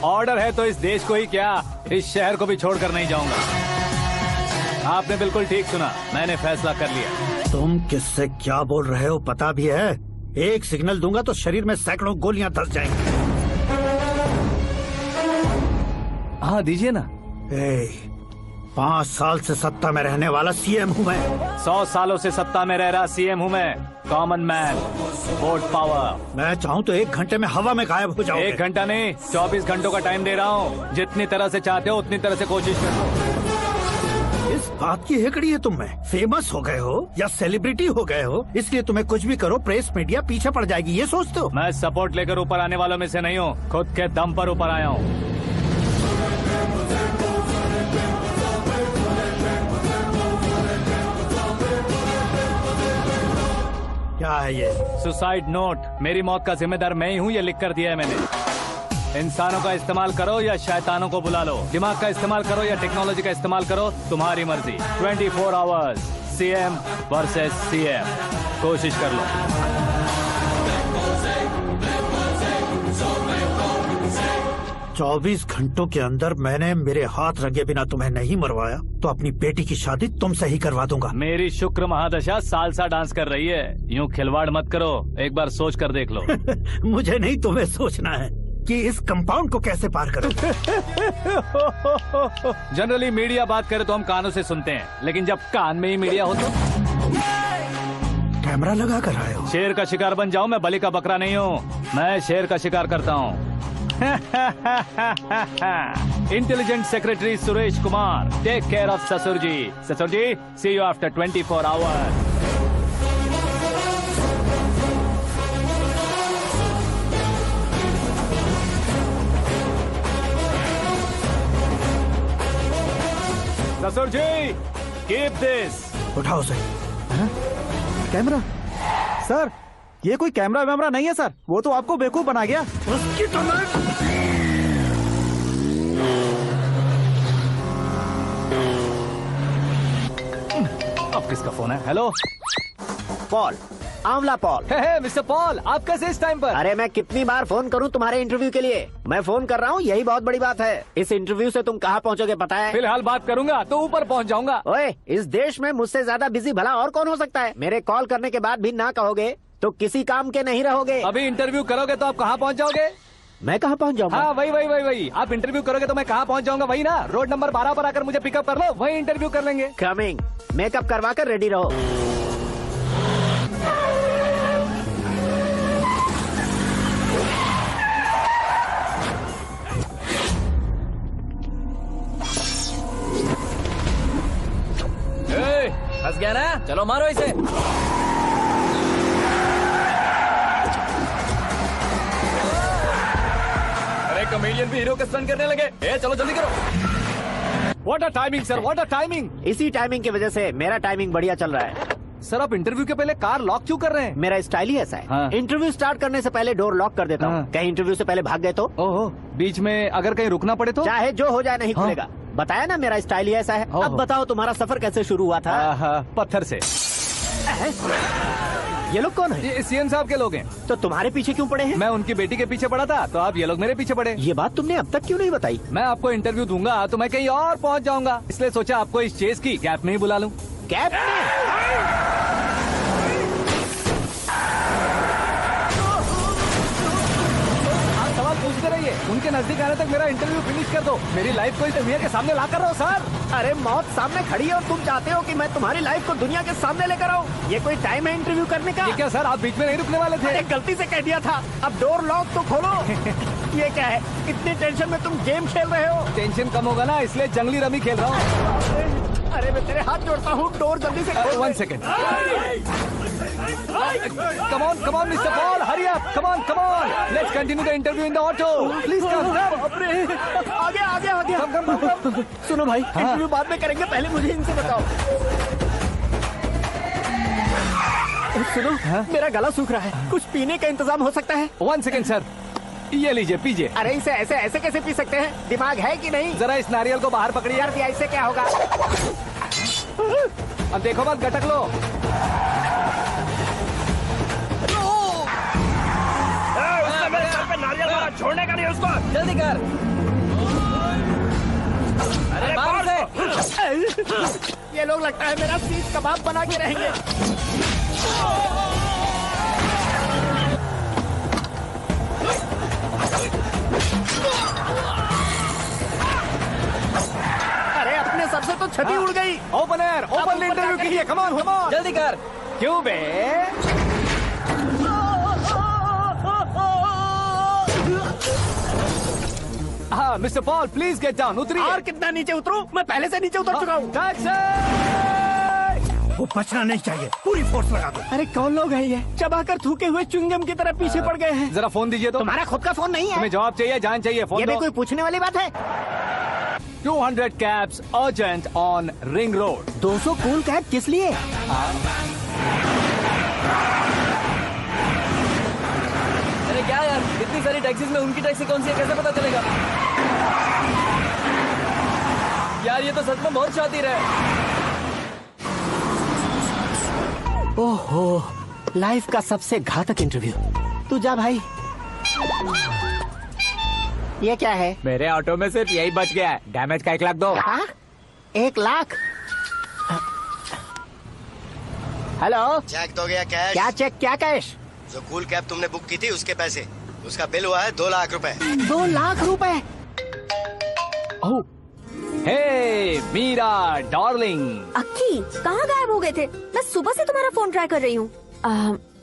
ऑर्डर है तो इस देश को ही क्या, इस शहर को भी छोड़कर नहीं जाऊंगा। आपने बिल्कुल ठीक सुना, मैंने फैसला कर लिया। तुम किससे क्या बोल रहे हो पता भी है? एक सिग्नल दूंगा तो शरीर में सैकड़ों गोलियां धस जाएंगी। हाँ दीजिए ना। 5 साल से सत्ता में रहने वाला सीएम हूँ मैं। 100 सालों से सत्ता में रह रहा सीएम हूँ मैं। Common man, vote power. मैं चाहूँ तो 1 घंटे में हवा में गायब हो जाऊँ। 1 घंटा नहीं, 24 घंटों का टाइम दे रहा हूँ। जितनी तरह से चाहते हो उतनी तरह से कोशिश करो। इस बात की हेकड़ी है तुम में? फेमस हो गए हो या सेलिब्रिटी हो गए हो, इसलिए तुम्हें कुछ भी करो प्रेस मीडिया पीछे पड़ जाएगी, ये सोचते हो? मैं सपोर्ट लेकर ऊपर आने वालों में से नहीं हूँ, खुद के दम पर ऊपर आया हूँ। क्या है ये? Suicide note. मेरी मौत का जिम्मेदार मैं ही हूँ, ये लिख कर दिया है मैंने। इंसानों का इस्तेमाल करो या शैतानों को बुला लो, दिमाग का इस्तेमाल करो या टेक्नोलॉजी का इस्तेमाल करो, तुम्हारी मर्जी। 24 आवर्स, सीएम वर्सेस सीएम, कोशिश कर लो। चौबीस घंटों के अंदर मैंने मेरे हाथ रंगे बिना तुम्हें नहीं मरवाया तो अपनी बेटी की शादी तुमसे ही करवा दूंगा। मेरी शुक्र महादशा सालसा डांस कर रही है, यूँ खिलवाड़ मत करो, एक बार सोच कर देख लो। मुझे नहीं, तुम्हें सोचना है कि इस कंपाउंड को कैसे पार करो। जनरली मीडिया बात करे तो हम कानों से सुनते हैं, लेकिन जब कान में ही मीडिया हो तो कैमरा लगा कर आए हो। शेर का शिकार बन जाऊं, मैं बलि का बकरा नहीं हूँ, मैं शेर का शिकार करता हूँ। Intelligent secretary Suresh Kumar, take care of ससुर जी। ससुर जी, सी यू आफ्टर 24 आवर्स। ससुर जी, कीप दिस। उठाओ सर। कैमरा? सर, ये कोई कैमरा वैमरा नहीं है सर, वो तो आपको बेवकूफ बना गया। उसकी तो अब किसका फोन है? हेलो पॉल, आंवला पॉल। मिस्टर पॉल, आप कैसे इस टाइम पर? अरे मैं कितनी बार फोन करूं तुम्हारे इंटरव्यू के लिए? मैं फोन कर रहा हूं, यही बहुत बड़ी बात है। इस इंटरव्यू से तुम कहां पहुंचोगे पता है? फिलहाल बात करूंगा तो ऊपर पहुंच जाऊंगा। ओए, इस देश में मुझसे ज्यादा बिजी भला और कौन हो सकता है? मेरे कॉल करने के बाद भी ना कहोगे तो किसी काम के नहीं रहोगे। अभी इंटरव्यू करोगे तो आप कहाँ पहुँच जाओगे? मैं कहाँ पहुँच जाऊंगा? हाँ वही। आप इंटरव्यू करोगे तो मैं कहाँ पहुँच जाऊंगा? वही ना, रोड नंबर 12 पर आकर मुझे पिकअप कर लो, वही इंटरव्यू कर लेंगे। कमिंग। मेकअप करवा कर रेडी रहो। फंस गया ना, चलो मारो इसे। अरे कमेडियन भी हीरो के स्टंट करने लगे। चलो जल्दी करो। What a timing sir, what a timing. इसी टाइमिंग की वजह से मेरा टाइमिंग बढ़िया चल रहा है। सर आप इंटरव्यू के पहले कार लॉक क्यों कर रहे हैं? मेरा स्टाइल ही ऐसा है। हाँ। इंटरव्यू स्टार्ट करने से पहले डोर लॉक कर देता हूँ। कहीं इंटरव्यू से पहले भाग गए तो? ओहो, बीच में अगर कहीं रुकना पड़े तो? चाहे जो हो जाए नहीं खुलेगा। बताया ना मेरा स्टाइल ही ऐसा है। अब बताओ तुम्हारा सफर कैसे शुरू हुआ था? पत्थर से। ये लोग कौन है? ये सीएम साहब के लोग हैं। तो तुम्हारे पीछे क्यों पड़े हैं? मैं उनकी बेटी के पीछे पड़ा था, तो आप ये लोग मेरे पीछे पड़े। ये बात तुमने अब तक क्यों नहीं बताई? मैं आपको इंटरव्यू दूंगा तो मैं कहीं और पहुंच जाऊंगा, इसलिए सोचा आपको इस चेस की कैप में ही बुला लूं। कैप में? सवाल पूछते रहिए, उनके नजदीक आने तक मेरा इंटरव्यू फिनिश कर दो। मेरी लाइफ को इस दुनिया के सामने ला कर रहो सर। अरे मौत सामने खड़ी है और तुम चाहते हो कि मैं तुम्हारी लाइफ को दुनिया के सामने लेकर आऊं? ये कोई टाइम है इंटरव्यू करने का? ये क्या सर, आप बीच में नहीं रुकने वाले थे? अरे गलती से कह दिया था। अब डोर लॉक तो खोलो। ये क्या है, इतनी टेंशन में तुम गेम खेल रहे हो? टेंशन कम होगा ना, इसलिए जंगली रमी खेल रहा हूँ। अरे मैं तेरे हाथ जोड़ता हूँ, डोर जल्दी से खोल। 1 second. Come on, Mr. Paul, hurry up. Come on. Let's continue the interview in the auto. Please come. आगे। Come. सुनो भाई, इंटरव्यू बाद में करेंगे, पहले मुझे इनसे बताओ। सुनो, मेरा गला सूख रहा है, कुछ पीने का इंतजाम हो सकता है? 1 सेकेंड सर, ये लीजिए पीजिए। अरे इसे ऐसे कैसे पी सकते हैं? दिमाग है कि नहीं? जरा इस नारियल को बाहर पकड़िए। यार दिया, इससे क्या होगा? अब देखो मत, गटक लो। मेरे सर पे नारियल मारा, छोड़ने का नहीं उसको। जल्दी कर। अरे मार से। ये लोग लगता है मेरा सीख कबाब बना के रहेंगे। अरे अपने सर से तो छठी उड़ गई। ओपन एयर, ओपन इंटरव्यू कीजिए। कम ऑन जल्दी कर। क्यों बे? हाँ mister Paul, please get down. उतरिए। और कितना नीचे उतरूं? मैं पहले से नीचे उतर चुका हूँ। वो बचना नहीं चाहिए, पूरी फोर्स लगा दो। अरे कौन लोग हैं ये? चबाकर थूके हुए च्युइंगम की तरह पीछे पड़ गए हैं। जरा फोन दीजिए तो। तुम्हारा खुद का फोन नहीं है? तुम्हें जवाब चाहिए, जान चाहिए, फोन ये दो। भी कोई पूछने वाली बात है? 200 cabs urgent on Ring Road. 200 cool cab किस लिए? अरे क्या यार, इतनी सारी टैक्सीज में उनकी टैक्सी कौन सी है, कैसे पता चलेगा? यार ये तो सच में बहुत शातिर है। ओहो, लाइफ का सबसे घातक इंटरव्यू। तू जा भाई। ये क्या है? मेरे ऑटो में सिर्फ यही बच गया है। डैमेज का 1 लाख दो। 1 लाख? हेलो, चेक तो गया कैश। क्या चेक, क्या कैश? जो कूल कैब तुमने बुक की थी उसके पैसे, उसका बिल हुआ है 2 लाख रुपए। 2 लाख रुपए? ओह, हे मीरा डार्लिंग। अक्की, कहाँ गायब हो गए थे? मैं सुबह से तुम्हारा फोन ट्राई कर रही हूँ।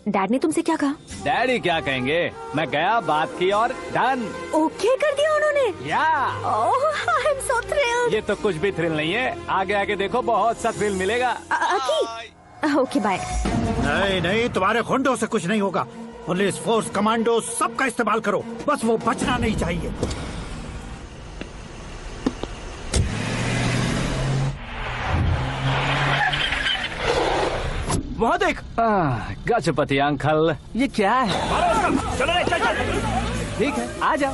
डैड ने तुमसे क्या कहा? डैडी क्या कहेंगे, मैं गया, बात की और डन। ओके कर दिया उन्होंने? या। ओह, आई एम सो थ्रिल्ड। ये तो कुछ भी थ्रिल नहीं है, आगे आगे देखो बहुत सा थ्रिल मिलेगा। अक्की, ओके बाय। नहीं, तुम्हारे गुंडों से कुछ नहीं होगा। पुलिस फोर्स, कमांडो, सबका इस्तेमाल करो, बस वो बचना नहीं चाहिए। वहाँ देख। गजपति अंकल, ये क्या है? चलो रे, चल। ठीक है, आ जाओ।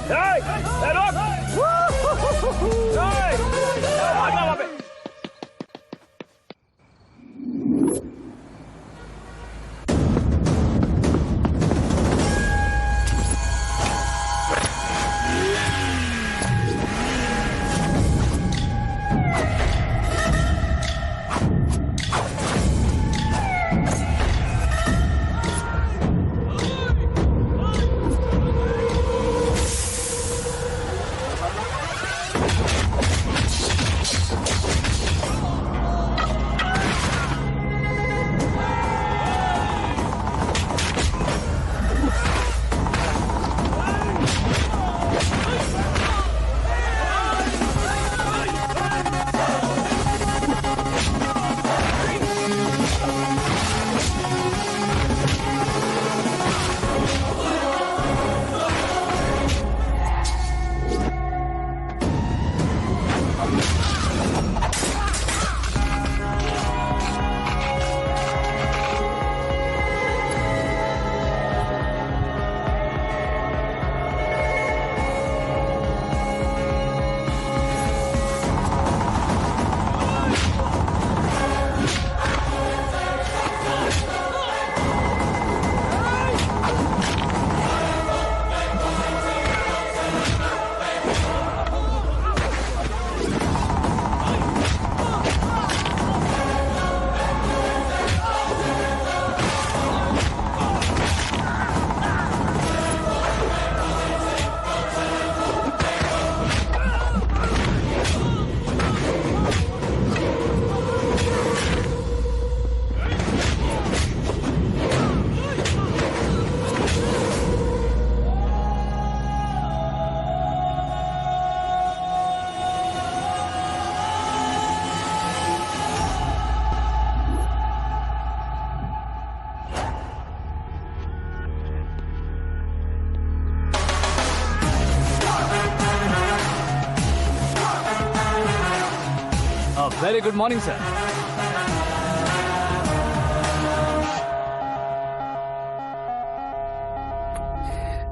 Very good morning sir.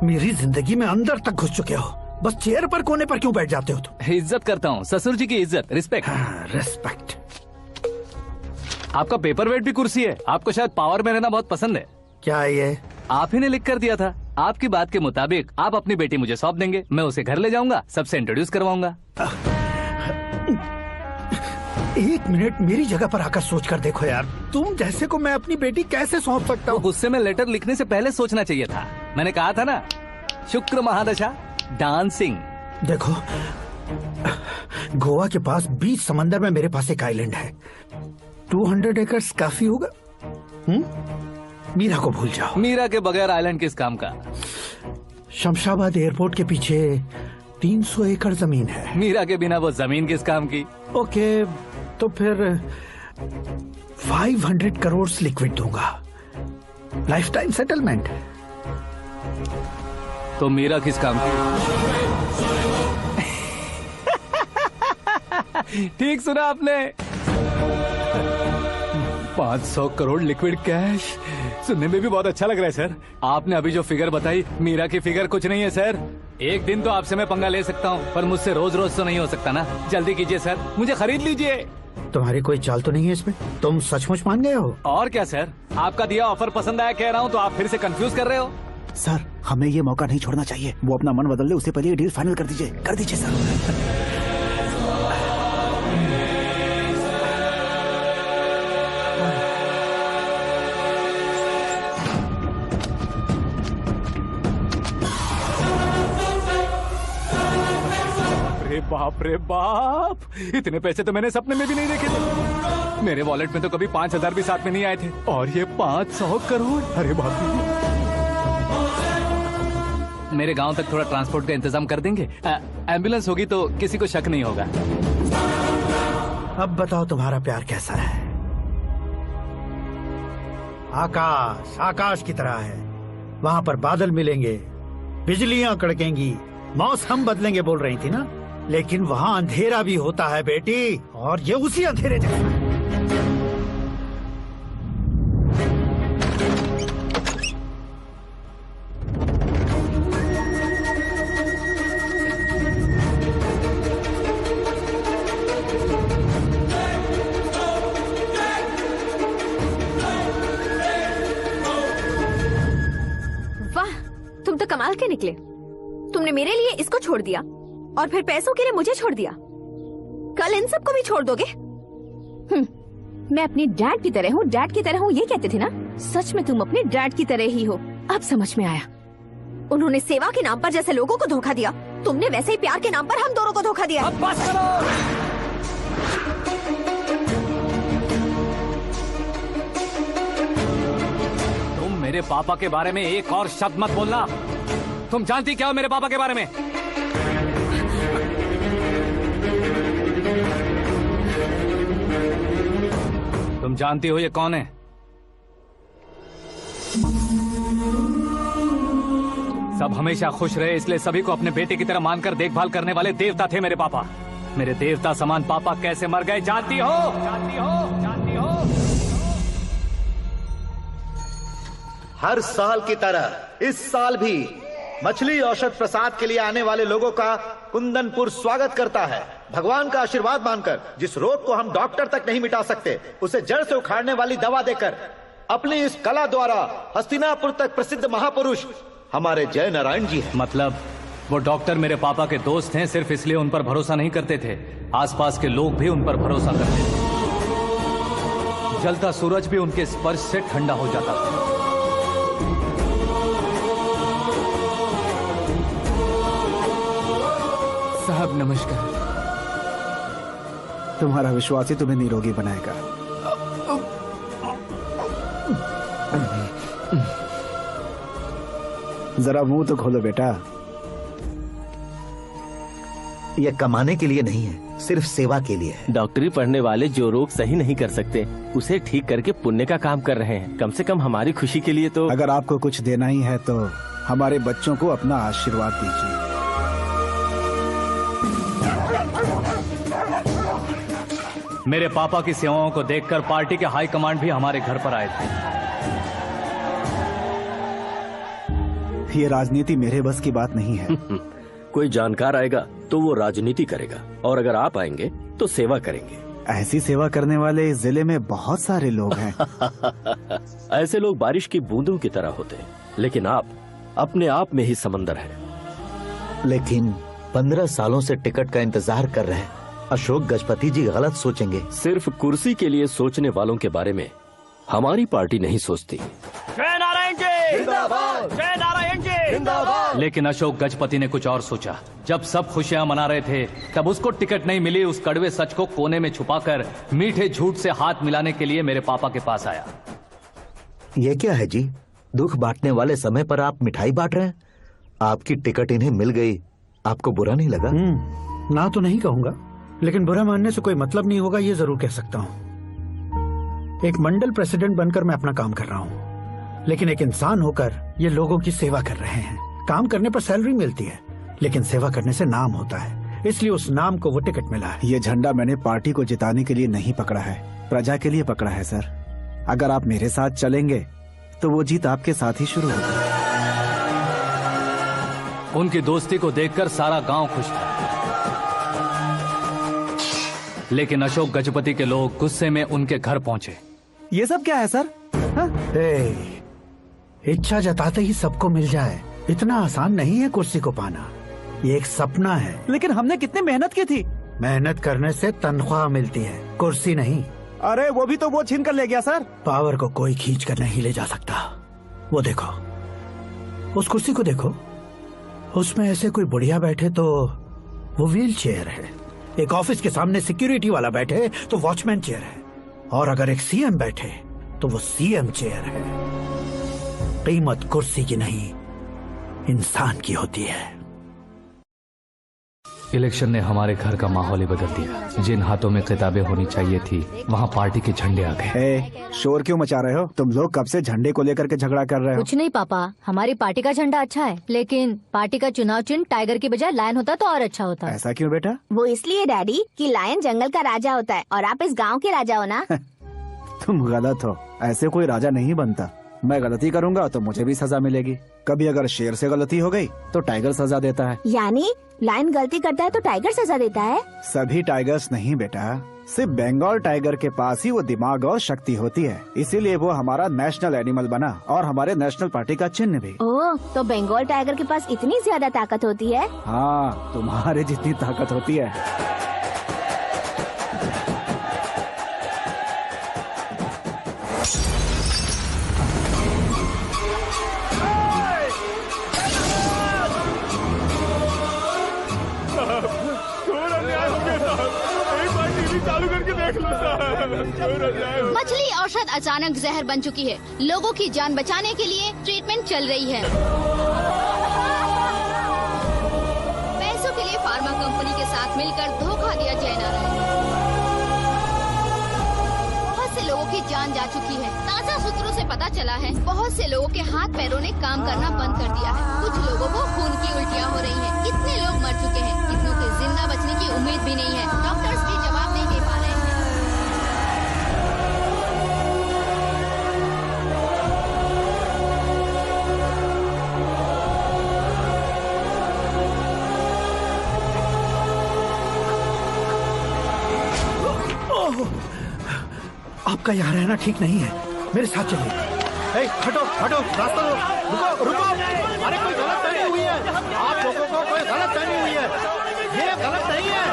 मेरी जिंदगी में अंदर तक घुस चुके हो, बस चेयर पर कोने पर क्यों बैठ जाते हो तुम? इज्जत करता हूँ, ससुर जी की इज्जत, रिस्पेक्ट। रिस्पेक्ट। आपका पेपर वेट भी कुर्सी है। आपको शायद पावर में रहना बहुत पसंद है। क्या ये? आप ही ने लिख कर दिया था। आपकी बात के मुताबिक आप अपनी बेटी मुझे सौंप देंगे, मैं उसे घर ले जाऊंगा, सबसे इंट्रोड्यूस करवाऊंगा। एक मिनट मेरी जगह पर आकर सोच कर देखो यार, तुम जैसे को मैं अपनी बेटी कैसे सौंप सकता हूँ? गुस्से में लेटर लिखने से पहले सोचना चाहिए था। मैंने कहा था ना, शुक्र महादशा डांसिंग। देखो, गोवा के पास बीच समंदर में मेरे पास एक आइलैंड है, 200 एकर्स काफी होगा। मीरा को भूल जाओ। मीरा के बगैर आइलैंड किस काम का? शमशाबाद एयरपोर्ट के पीछे 300 एकड़ जमीन है। मीरा के बिना वो जमीन किस काम की? ओके, तो फिर 500 करोड़ लिक्विड दूंगा, लाइफ टाइम सेटलमेंट। तो मीरा किस काम की? ठीक सुना आपने, 500 करोड़ लिक्विड कैश। सुनने में भी बहुत अच्छा लग रहा है सर। आपने अभी जो फिगर बताई, मीरा की फिगर कुछ नहीं है सर। एक दिन तो आपसे मैं पंगा ले सकता हूँ, पर मुझसे रोज रोज तो नहीं हो सकता ना। जल्दी कीजिए सर, मुझे खरीद लीजिए। तुम्हारी कोई चाल तो नहीं है इसमें? तुम सचमुच मान गए हो? और क्या सर, आपका दिया ऑफर पसंद आया कह रहा हूँ, तो आप फिर से कंफ्यूज कर रहे हो। सर, हमें ये मौका नहीं छोड़ना चाहिए। वो अपना मन बदल ले, उससे पहले ये डील फाइनल कर दीजिए। कर दीजिए सर। बाप रे बाप, इतने पैसे तो मैंने सपने में भी नहीं देखे थे। मेरे वॉलेट में तो कभी 5,000 भी साथ में नहीं आए थे, और ये 500 करोड़। अरे बाप रे। मेरे गांव तक थोड़ा ट्रांसपोर्ट का इंतजाम कर देंगे? एम्बुलेंस होगी तो किसी को शक नहीं होगा। अब बताओ तुम्हारा प्यार कैसा है? आकाश आकाश की तरह है, वहाँ पर बादल मिलेंगे, बिजलियां कड़केंगी, मौसम बदलेंगे बोल रही थी ना, लेकिन वहाँ अंधेरा भी होता है बेटी, और ये उसी अंधेरे जैसा है। वाह, तुम तो कमाल के निकले। तुमने मेरे लिए इसको छोड़ दिया और फिर पैसों के लिए मुझे छोड़ दिया। कल इन सबको भी छोड़ दोगे? मैं अपनी डैड की तरह हूँ, डैड की तरह हूँ, ये कहते थे ना। सच में तुम अपने डैड की तरह ही हो। अब समझ में आया। उन्होंने सेवा के नाम पर जैसे लोगों को धोखा दिया, तुमने वैसे ही प्यार के नाम पर हम दोनों को धोखा दिया। अब बस करो। तुम मेरे पापा के बारे में एक और शब्द मत बोलना। तुम जानती क्या हो मेरे पापा के बारे में? तुम जानती हो ये कौन है? सब हमेशा खुश रहे, इसलिए सभी को अपने बेटे की तरह मानकर देखभाल करने वाले देवता थे मेरे पापा। मेरे देवता समान पापा कैसे मर गए जानती हो? जानती हो? जानती हो? हर साल की तरह इस साल भी मछली औषध प्रसाद के लिए आने वाले लोगों का कुंदनपुर स्वागत करता है। भगवान का आशीर्वाद मानकर जिस रोग को हम डॉक्टर तक नहीं मिटा सकते, उसे जड़ से उखाड़ने वाली दवा देकर अपनी इस कला द्वारा हस्तिनापुर तक प्रसिद्ध महापुरुष हमारे जय नारायण जी हैं। मतलब वो डॉक्टर मेरे पापा के दोस्त हैं, सिर्फ इसलिए उन पर भरोसा नहीं करते थे, आसपास के लोग भी उन पर भरोसा करते थे। जलता सूरज भी उनके स्पर्श से ठंडा हो जाता था। साहब नमस्कार। तुम्हारा विश्वास ही तुम्हें निरोगी बनाएगा। जरा मुंह तो खोलो बेटा। यह कमाने के लिए नहीं है, सिर्फ सेवा के लिए है। डॉक्टरी पढ़ने वाले जो रोग सही नहीं कर सकते, उसे ठीक करके पुण्य का काम कर रहे हैं। कम से कम हमारी खुशी के लिए तो। अगर आपको कुछ देना ही है तो हमारे बच्चों को अपना आशीर्वाद दीजिए। मेरे पापा की सेवाओं को देखकर पार्टी के हाई कमांड भी हमारे घर पर आए थे। ये राजनीति मेरे बस की बात नहीं है। कोई जानकार आएगा तो वो राजनीति करेगा, और अगर आप आएंगे तो सेवा करेंगे। ऐसी सेवा करने वाले इस जिले में बहुत सारे लोग हैं। ऐसे लोग बारिश की बूंदों की तरह होते हैं, लेकिन आप अपने आप में ही समंदर हैं। लेकिन 15 सालों से टिकट का इंतजार कर रहे हैं। अशोक गजपति जी गलत सोचेंगे। सिर्फ कुर्सी के लिए सोचने वालों के बारे में हमारी पार्टी नहीं सोचती। जय नारायण जी जिंदाबाद, जय नारायण जी जिंदाबाद। लेकिन अशोक गजपति ने कुछ और सोचा। जब सब खुशियां मना रहे थे तब उसको टिकट नहीं मिली। उस कड़वे सच को कोने में छुपाकर मीठे झूठ से हाथ मिलाने के लिए मेरे पापा के पास आया। ये क्या है जी? दुख बांटने वाले समय पर आप मिठाई बांट रहे हैं। आपकी टिकट इन्हें मिल गई, आपको बुरा नहीं लगा? ना तो नहीं कहूंगा, लेकिन बुरा मानने से कोई मतलब नहीं होगा, ये जरूर कह सकता हूँ। एक मंडल प्रेसिडेंट बनकर मैं अपना काम कर रहा हूँ, लेकिन एक इंसान होकर ये लोगों की सेवा कर रहे हैं। काम करने पर सैलरी मिलती है, लेकिन सेवा करने से नाम होता है, इसलिए उस नाम को वो टिकट मिला है। ये झंडा मैंने पार्टी को जिताने के लिए नहीं पकड़ा है, प्रजा के लिए पकड़ा है सर। अगर आप मेरे साथ चलेंगे तो वो जीत आपके साथ ही शुरू होगी। उनकी दोस्ती को देखकर सारा गांव खुश था, लेकिन अशोक गजपति के लोग गुस्से में उनके घर पहुंचे। ये सब क्या है सर? इच्छा जताते ही सबको मिल जाए, इतना आसान नहीं है कुर्सी को पाना। ये एक सपना है। लेकिन हमने कितनी मेहनत की थी। मेहनत करने से तनख्वाह मिलती है, कुर्सी नहीं। अरे वो भी तो वो छीन कर ले गया सर। पावर को कोई खींच कर नहीं ले जा सकता। वो देखो, उस कुर्सी को देखो, उसमें ऐसे कोई बुढ़िया बैठे तो वो व्हील चेयर है। एक ऑफिस के सामने सिक्योरिटी वाला बैठे तो वॉचमैन चेयर है, और अगर एक सीएम बैठे तो वो सीएम चेयर है। कीमत कुर्सी की नहीं, इंसान की होती है। इलेक्शन ने हमारे घर का माहौल ही बदल दिया। जिन हाथों में किताबें होनी चाहिए थी, वहाँ पार्टी के झंडे आ गए। शोर क्यों मचा रहे हो? तुम लोग कब से झंडे को लेकर के झगड़ा कर रहे हो? कुछ नहीं पापा, हमारी पार्टी का झंडा अच्छा है, लेकिन पार्टी का चुनाव चिन्ह टाइगर की बजाय लायन होता तो और अच्छा होता। ऐसा क्यों बेटा? वो इसलिए डैडी कि लायन जंगल का राजा होता है और आप इस गांव के राजा हो ना। तुम गलत हो, ऐसे कोई राजा नहीं बनता। मैं गलती करूंगा तो मुझे भी सजा मिलेगी। कभी अगर शेर से गलती हो गई तो टाइगर सजा देता है। यानी लायन गलती करता है तो टाइगर सजा देता है? सभी टाइगर्स नहीं बेटा, सिर्फ बंगाल टाइगर के पास ही वो दिमाग और शक्ति होती है, इसीलिए वो हमारा नेशनल एनिमल बना और हमारे नेशनल पार्टी का चिन्ह भी। ओह, तो बंगाल टाइगर के पास इतनी ज्यादा ताकत होती है? हाँ, तुम्हारे जितनी ताकत होती है। मछली औषध अचानक जहर बन चुकी है। लोगों की जान बचाने के लिए ट्रीटमेंट चल रही है। पैसों के लिए फार्मा कंपनी के साथ मिलकर धोखा दिया जय नारायण। बहुत से लोगों की जान जा चुकी है। ताजा सूत्रों से पता चला है बहुत से लोगों के हाथ पैरों ने काम करना बंद कर दिया है। कुछ लोगों को खून की उल्टियाँ हो रही हैं। कितने लोग मर चुके हैं, कितनों के जिंदा बचने की उम्मीद भी नहीं है। डॉक्टर्स भी जवाब नहीं दे पा रहे हैं। आपका यहाँ रहना ठीक नहीं है, मेरे साथ चलिए। हटो हटो, रास्ता दो। रुको रुको, अरे कोई गलत फहमी हुई है। आप लोगों को कोई गलत फहमी हुई है, ये गलत नहीं है।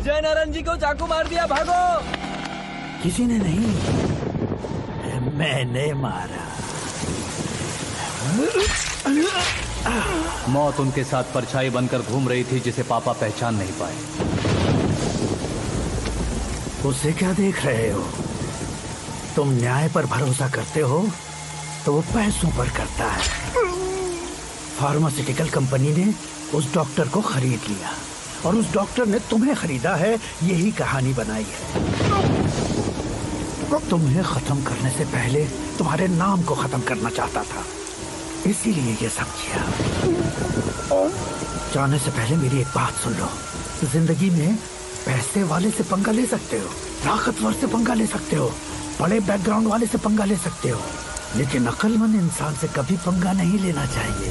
जय नारायण जी को चाकू मार दिया, भागो। किसी ने नहीं, मैंने मारा। मौत उनके साथ परछाई बनकर घूम रही थी, जिसे पापा पहचान नहीं पाए। उसे क्या देख रहे हो? तुम न्याय पर भरोसा करते हो तो वो पैसों पर करता है। फार्मास्यूटिकल कंपनी ने उस डॉक्टर को खरीद लिया और उस डॉक्टर ने तुम्हें खरीदा है, यही कहानी बनाई है। तुम्हें खत्म करने से पहले तुम्हारे नाम को खत्म करना चाहता था, इसीलिए ये सब किया। जाने से पहले मेरी एक बात सुन लो। जिंदगी में पैसे वाले से पंगा ले सकते हो, ताकतवर से पंगा ले सकते हो, बड़े बैकग्राउंड वाले से पंगा ले सकते हो, लेकिन अक्लमंद इंसान से कभी पंगा नहीं लेना चाहिए।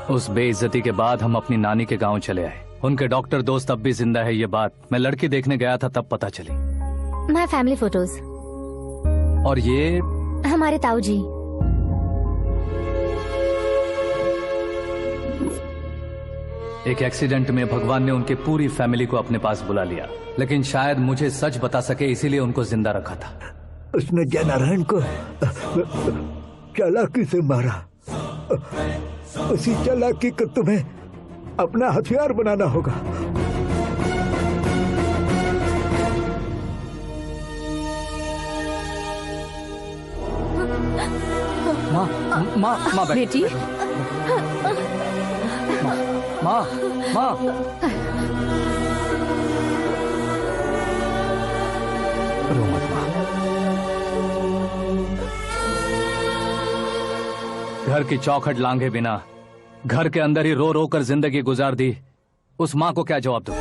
उस बेइज्जती के बाद हम अपनी नानी के गांव चले आए। उनके डॉक्टर दोस्त अब भी जिंदा है, ये बात मैं लड़की देखने गया था तब पता चली। My family photos. और ये हमारे ताऊ जी। एक एक्सीडेंट में भगवान ने उनकी पूरी फैमिली को अपने पास बुला लिया, लेकिन शायद मुझे सच बता सके इसीलिए उनको जिंदा रखा था। उसने जयनारायण को चालाकी से मारा। उसी चालाकी को तुम्हें अपना हथियार बनाना होगा। माँ बेटी। माँ रो मत माँ। घर की चौखट लांघे बिना घर के अंदर ही रो रो कर जिंदगी गुजार दी उस माँ को क्या जवाब दूं?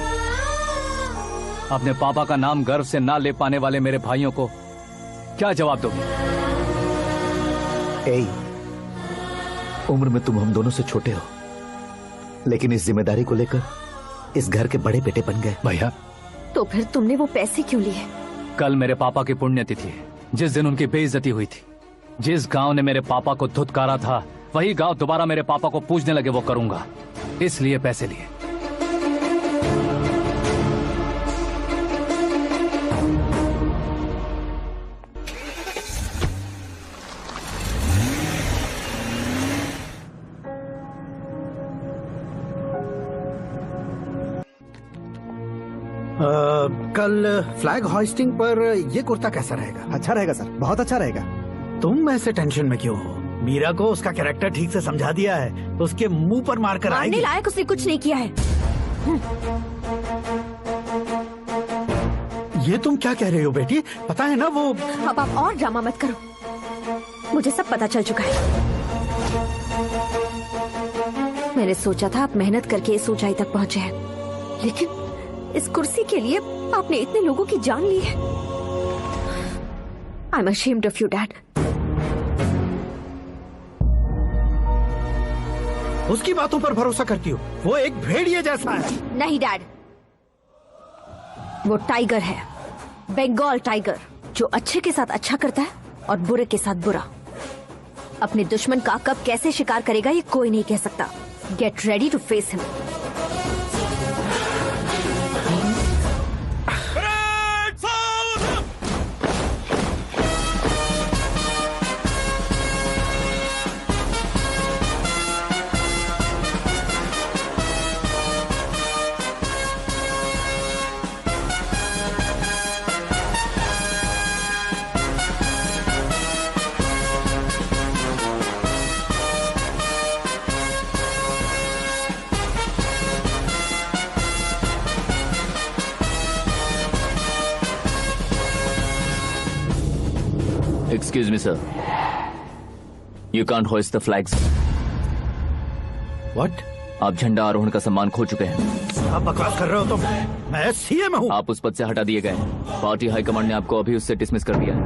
अपने पापा का नाम गर्व से ना ले पाने वाले मेरे भाइयों को क्या जवाब दोगे? उम्र में तुम हम दोनों से छोटे हो, लेकिन इस जिम्मेदारी को लेकर इस घर के बड़े बेटे बन गए। भैया तो फिर तुमने वो पैसे क्यों लिए? कल मेरे पापा की पुण्यतिथि है, जिस दिन उनकी बेइज्जती हुई थी। जिस गांव ने मेरे पापा को धुतकारा था वही गांव दोबारा मेरे पापा को पूजने लगे वो करूंगा, इसलिए पैसे लिए। कल फ्लैग होइस्टिंग पर ये कुर्ता कैसा रहेगा? अच्छा रहेगा सर, बहुत अच्छा रहेगा। तुम ऐसे टेंशन में क्यों हो? मीरा को उसका कैरेक्टर ठीक से समझा दिया है, उसके मुंह पर मारकर आएगी। मारने लायक उसने कुछ नहीं किया है। ये तुम क्या कह रहे हो बेटी? पता है ना वो। अब आप और ड्रामा मत करो, मुझे सब पता चल चुका है। मैंने सोचा था आप मेहनत करके इस ऊंचाई तक पहुंचे हैं, लेकिन इस कुर्सी के लिए आपने इतने लोगों की जान ली है। I am ashamed of you, Dad. उसकी बातों पर भरोसा करती हो? वो एक भेड़िए जैसा है। नहीं डैड, वो टाइगर है, बंगाल टाइगर, जो अच्छे के साथ अच्छा करता है और बुरे के साथ बुरा। अपने दुश्मन का कब कैसे शिकार करेगा ये कोई नहीं कह सकता। Get ready to face him. Excuse me, sir. You can't hoist the flags. What? आप झंडा आरोहण का सम्मान खो चुके हैं। आप बकवास कर रहे हो तुम? मैं सीएम हूँ। आप उस पद से हटा दिए गए। पार्टी हाईकमांड ने आपको अभी उससे डिसमिस कर दिया है।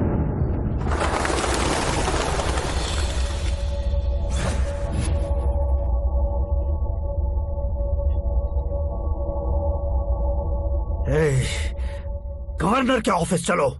गवर्नर के ऑफिस चलो।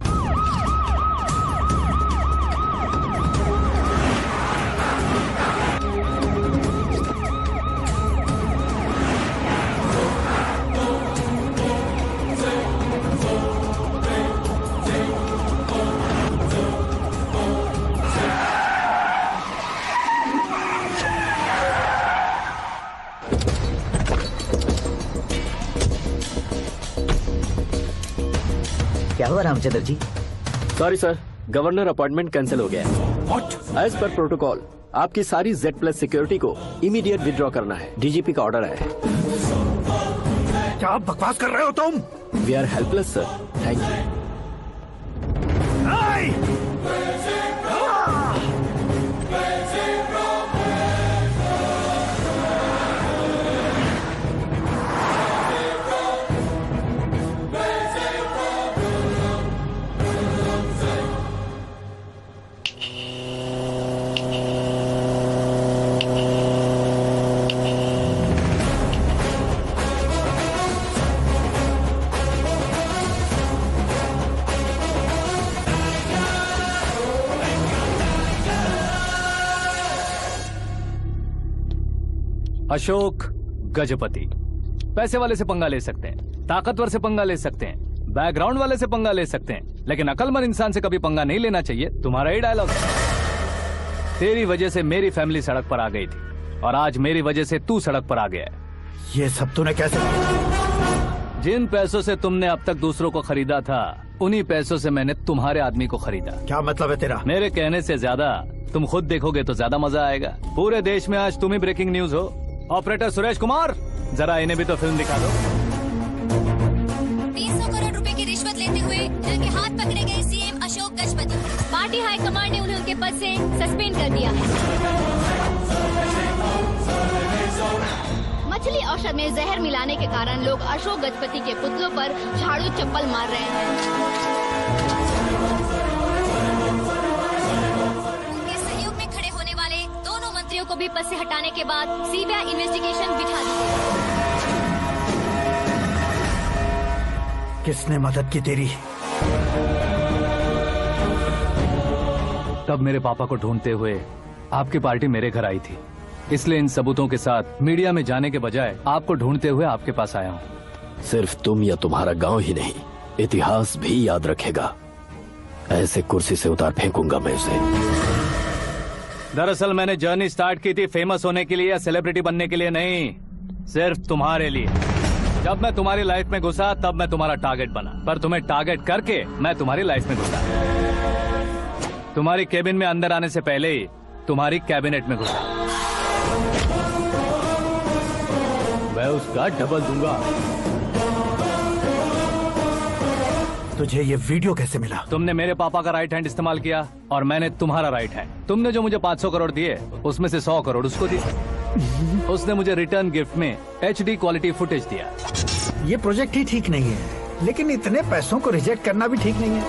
क्या हुआ Ramchandra ji? Sorry sir, governor appointment cancel हो गया है। What? एज पर प्रोटोकॉल आपकी सारी Z+ सिक्योरिटी को इमीडिएट विड्रॉ करना है। डीजीपी का ऑर्डर आया है। क्या आप बकवास कर रहे हो तुम? We are helpless sir. Thank you. Ashok Gajapati पैसे वाले से पंगा ले सकते हैं, ताकतवर से पंगा ले सकते हैं, बैकग्राउंड वाले से पंगा ले सकते हैं, लेकिन अकलमंद इंसान से कभी पंगा नहीं लेना चाहिए। तुम्हारा ही डायलॉग है। तेरी वजह से मेरी फैमिली सड़क पर आ गई थी और आज मेरी वजह से तू सड़क पर आ गया है। ये सब तूने कैसे? जिन पैसों से तुमने अब तक दूसरों को खरीदा था, उन्हीं पैसों से मैंने तुम्हारे आदमी को खरीदा। क्या मतलब है तेरा? मेरे कहने से ज्यादा तुम खुद देखोगे तो ज्यादा मजा आएगा। पूरे देश में आज तुम ही ब्रेकिंग न्यूज हो। ऑपरेटर सुरेश कुमार, जरा इन्हें भी तो फिल्म दिखा दो। 300 करोड़ रुपए की रिश्वत लेते हुए जिनके हाथ पकड़े गए CM Ashok Gajapati, party high command ने उन्हें उनके पद से सस्पेंड कर दिया है। मछली औषध में जहर मिलाने के कारण लोग अशोक गजपति के पुतलों पर झाड़ू चप्पल मार रहे हैं। उनके सहयोग में खड़े होने वाले दोनों मंत्रियों को भी पद से हटाने के बाद सीबीआई इन्वेस्टिगेशन बिठा दी गई। किसने मदद की तेरी? तब मेरे पापा को ढूंढते हुए आपकी पार्टी मेरे घर आई थी, इसलिए इन सबूतों के साथ मीडिया में जाने के बजाय आपको ढूंढते हुए आपके पास आया हूँ। सिर्फ तुम या तुम्हारा गांव ही नहीं, इतिहास भी याद रखेगा। ऐसे कुर्सी से उतार फेंकूंगा मैं उसे। दरअसल मैंने जर्नी स्टार्ट की थी फेमस होने के लिए या सेलिब्रिटी बनने के लिए नहीं, सिर्फ तुम्हारे लिए। जब मैं तुम्हारी लाइफ में घुसा तब मैं तुम्हारा टारगेट बना, पर तुम्हें टारगेट करके मैं तुम्हारी लाइफ में घुसा। तुम्हारी केबिन में अंदर आने से पहले ही तुम्हारी कैबिनेट में घुसा। मैं उसका डबल दूंगा। तुझे ये वीडियो कैसे मिला? तुमने मेरे पापा का राइट हैंड इस्तेमाल किया और मैंने तुम्हारा राइट हैंड। तुमने जो मुझे 500 करोड़ दिए उसमें से 100 करोड़ उसको दिए। उसने मुझे रिटर्न गिफ्ट में HD क्वालिटी फुटेज दिया। ये प्रोजेक्ट ही ठीक नहीं है, लेकिन इतने पैसों को रिजेक्ट करना भी ठीक नहीं है,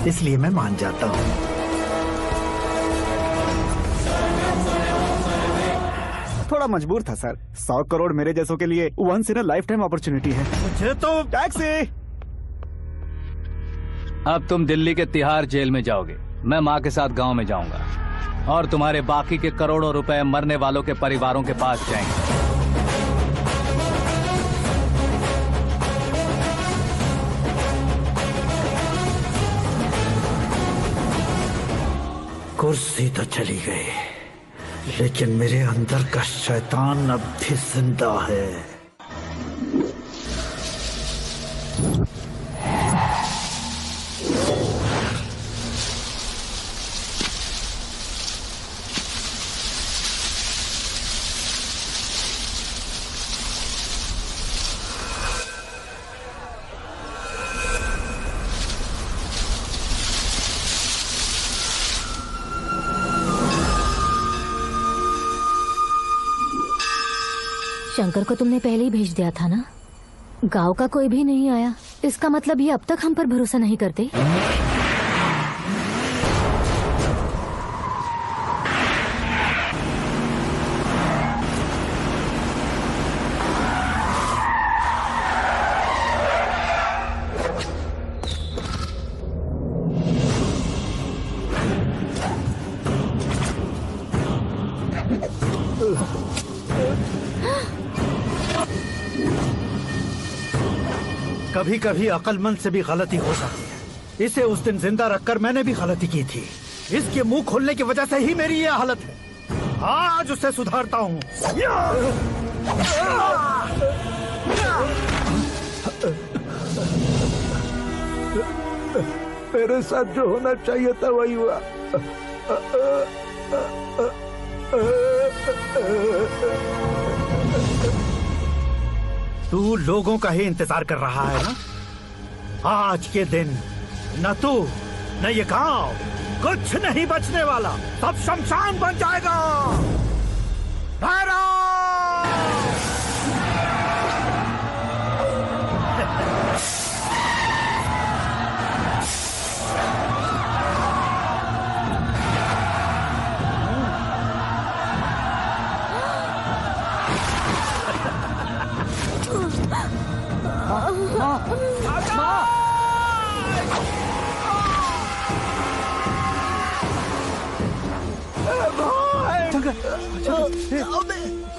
इसलिए मैं मान जाता हूँ। थोड़ा मजबूर था सर। 100 करोड़ मेरे जैसों के लिए once in a lifetime opportunity है। मुझे तो टैक्सी। अब तुम दिल्ली के तिहाड़ जेल में जाओगे, मैं माँ के साथ गांव में जाऊंगा और तुम्हारे बाकी के करोड़ों रुपए मरने वालों के परिवारों के पास जाएंगे। कुर्सी तो चली गई, लेकिन मेरे अंदर का शैतान अब भी जिंदा है। शंकर को तुमने पहले ही भेज दिया था ना? गांव का कोई भी नहीं आया, इसका मतलब ये अब तक हम पर भरोसा नहीं करते। कभी कभी अक्लमंद से भी गलती हो सकती है। इसे उस दिन जिंदा रखकर मैंने भी गलती की थी। इसके मुंह खोलने की वजह से ही मेरी ये हालत है। आज उसे सुधारता हूँ। मेरे साथ जो होना चाहिए था वही हुआ। तू लोगों का ही इंतजार कर रहा है ना? आज के दिन न तू न ये गांव कुछ नहीं बचने वाला, सब शमशान बन जाएगा।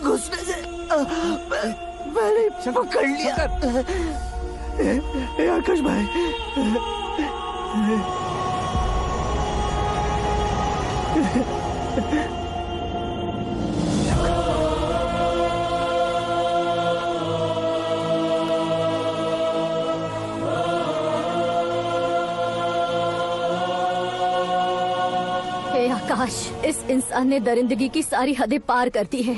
घुसने से पहले पकड़ लिया। आकाश भाई, हे आकाश, इस इंसान ने दरिंदगी की सारी हदें पार कर दी है।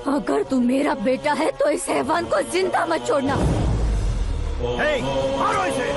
अगर तू मेरा बेटा है तो इस हैवान को जिंदा मत छोड़ना। मारो इसे।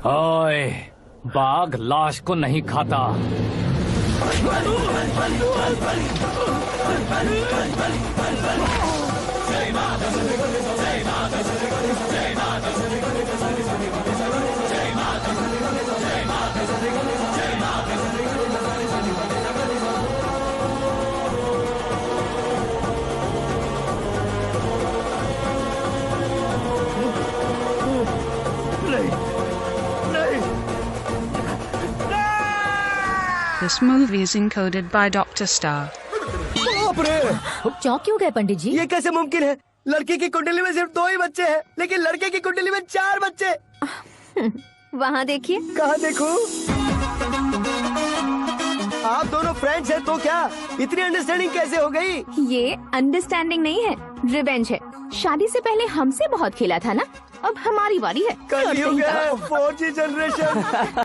ओए, बाघ लाश को नहीं खाता। This movie is encoded by Dr. Star. बाप रे! चौंक क्यों गए पंडित जी? ये कैसे मुमकिन है? लड़की की कुंडली में सिर्फ 2 ही बच्चे हैं, लेकिन लड़के की कुंडली में 4 बच्चे। वहाँ देखिए। कहाँ देखूं? आप दोनों फ्रेंड्स हैं तो क्या? इतनी अंडरस्टैंडिंग कैसे हो गई? ये अंडरस्टैंडिंग नहीं है, रिवेंज है। शादी से पहले हमसे बहुत खेला था ना, अब हमारी बारी है। कल 4G जनरेशन।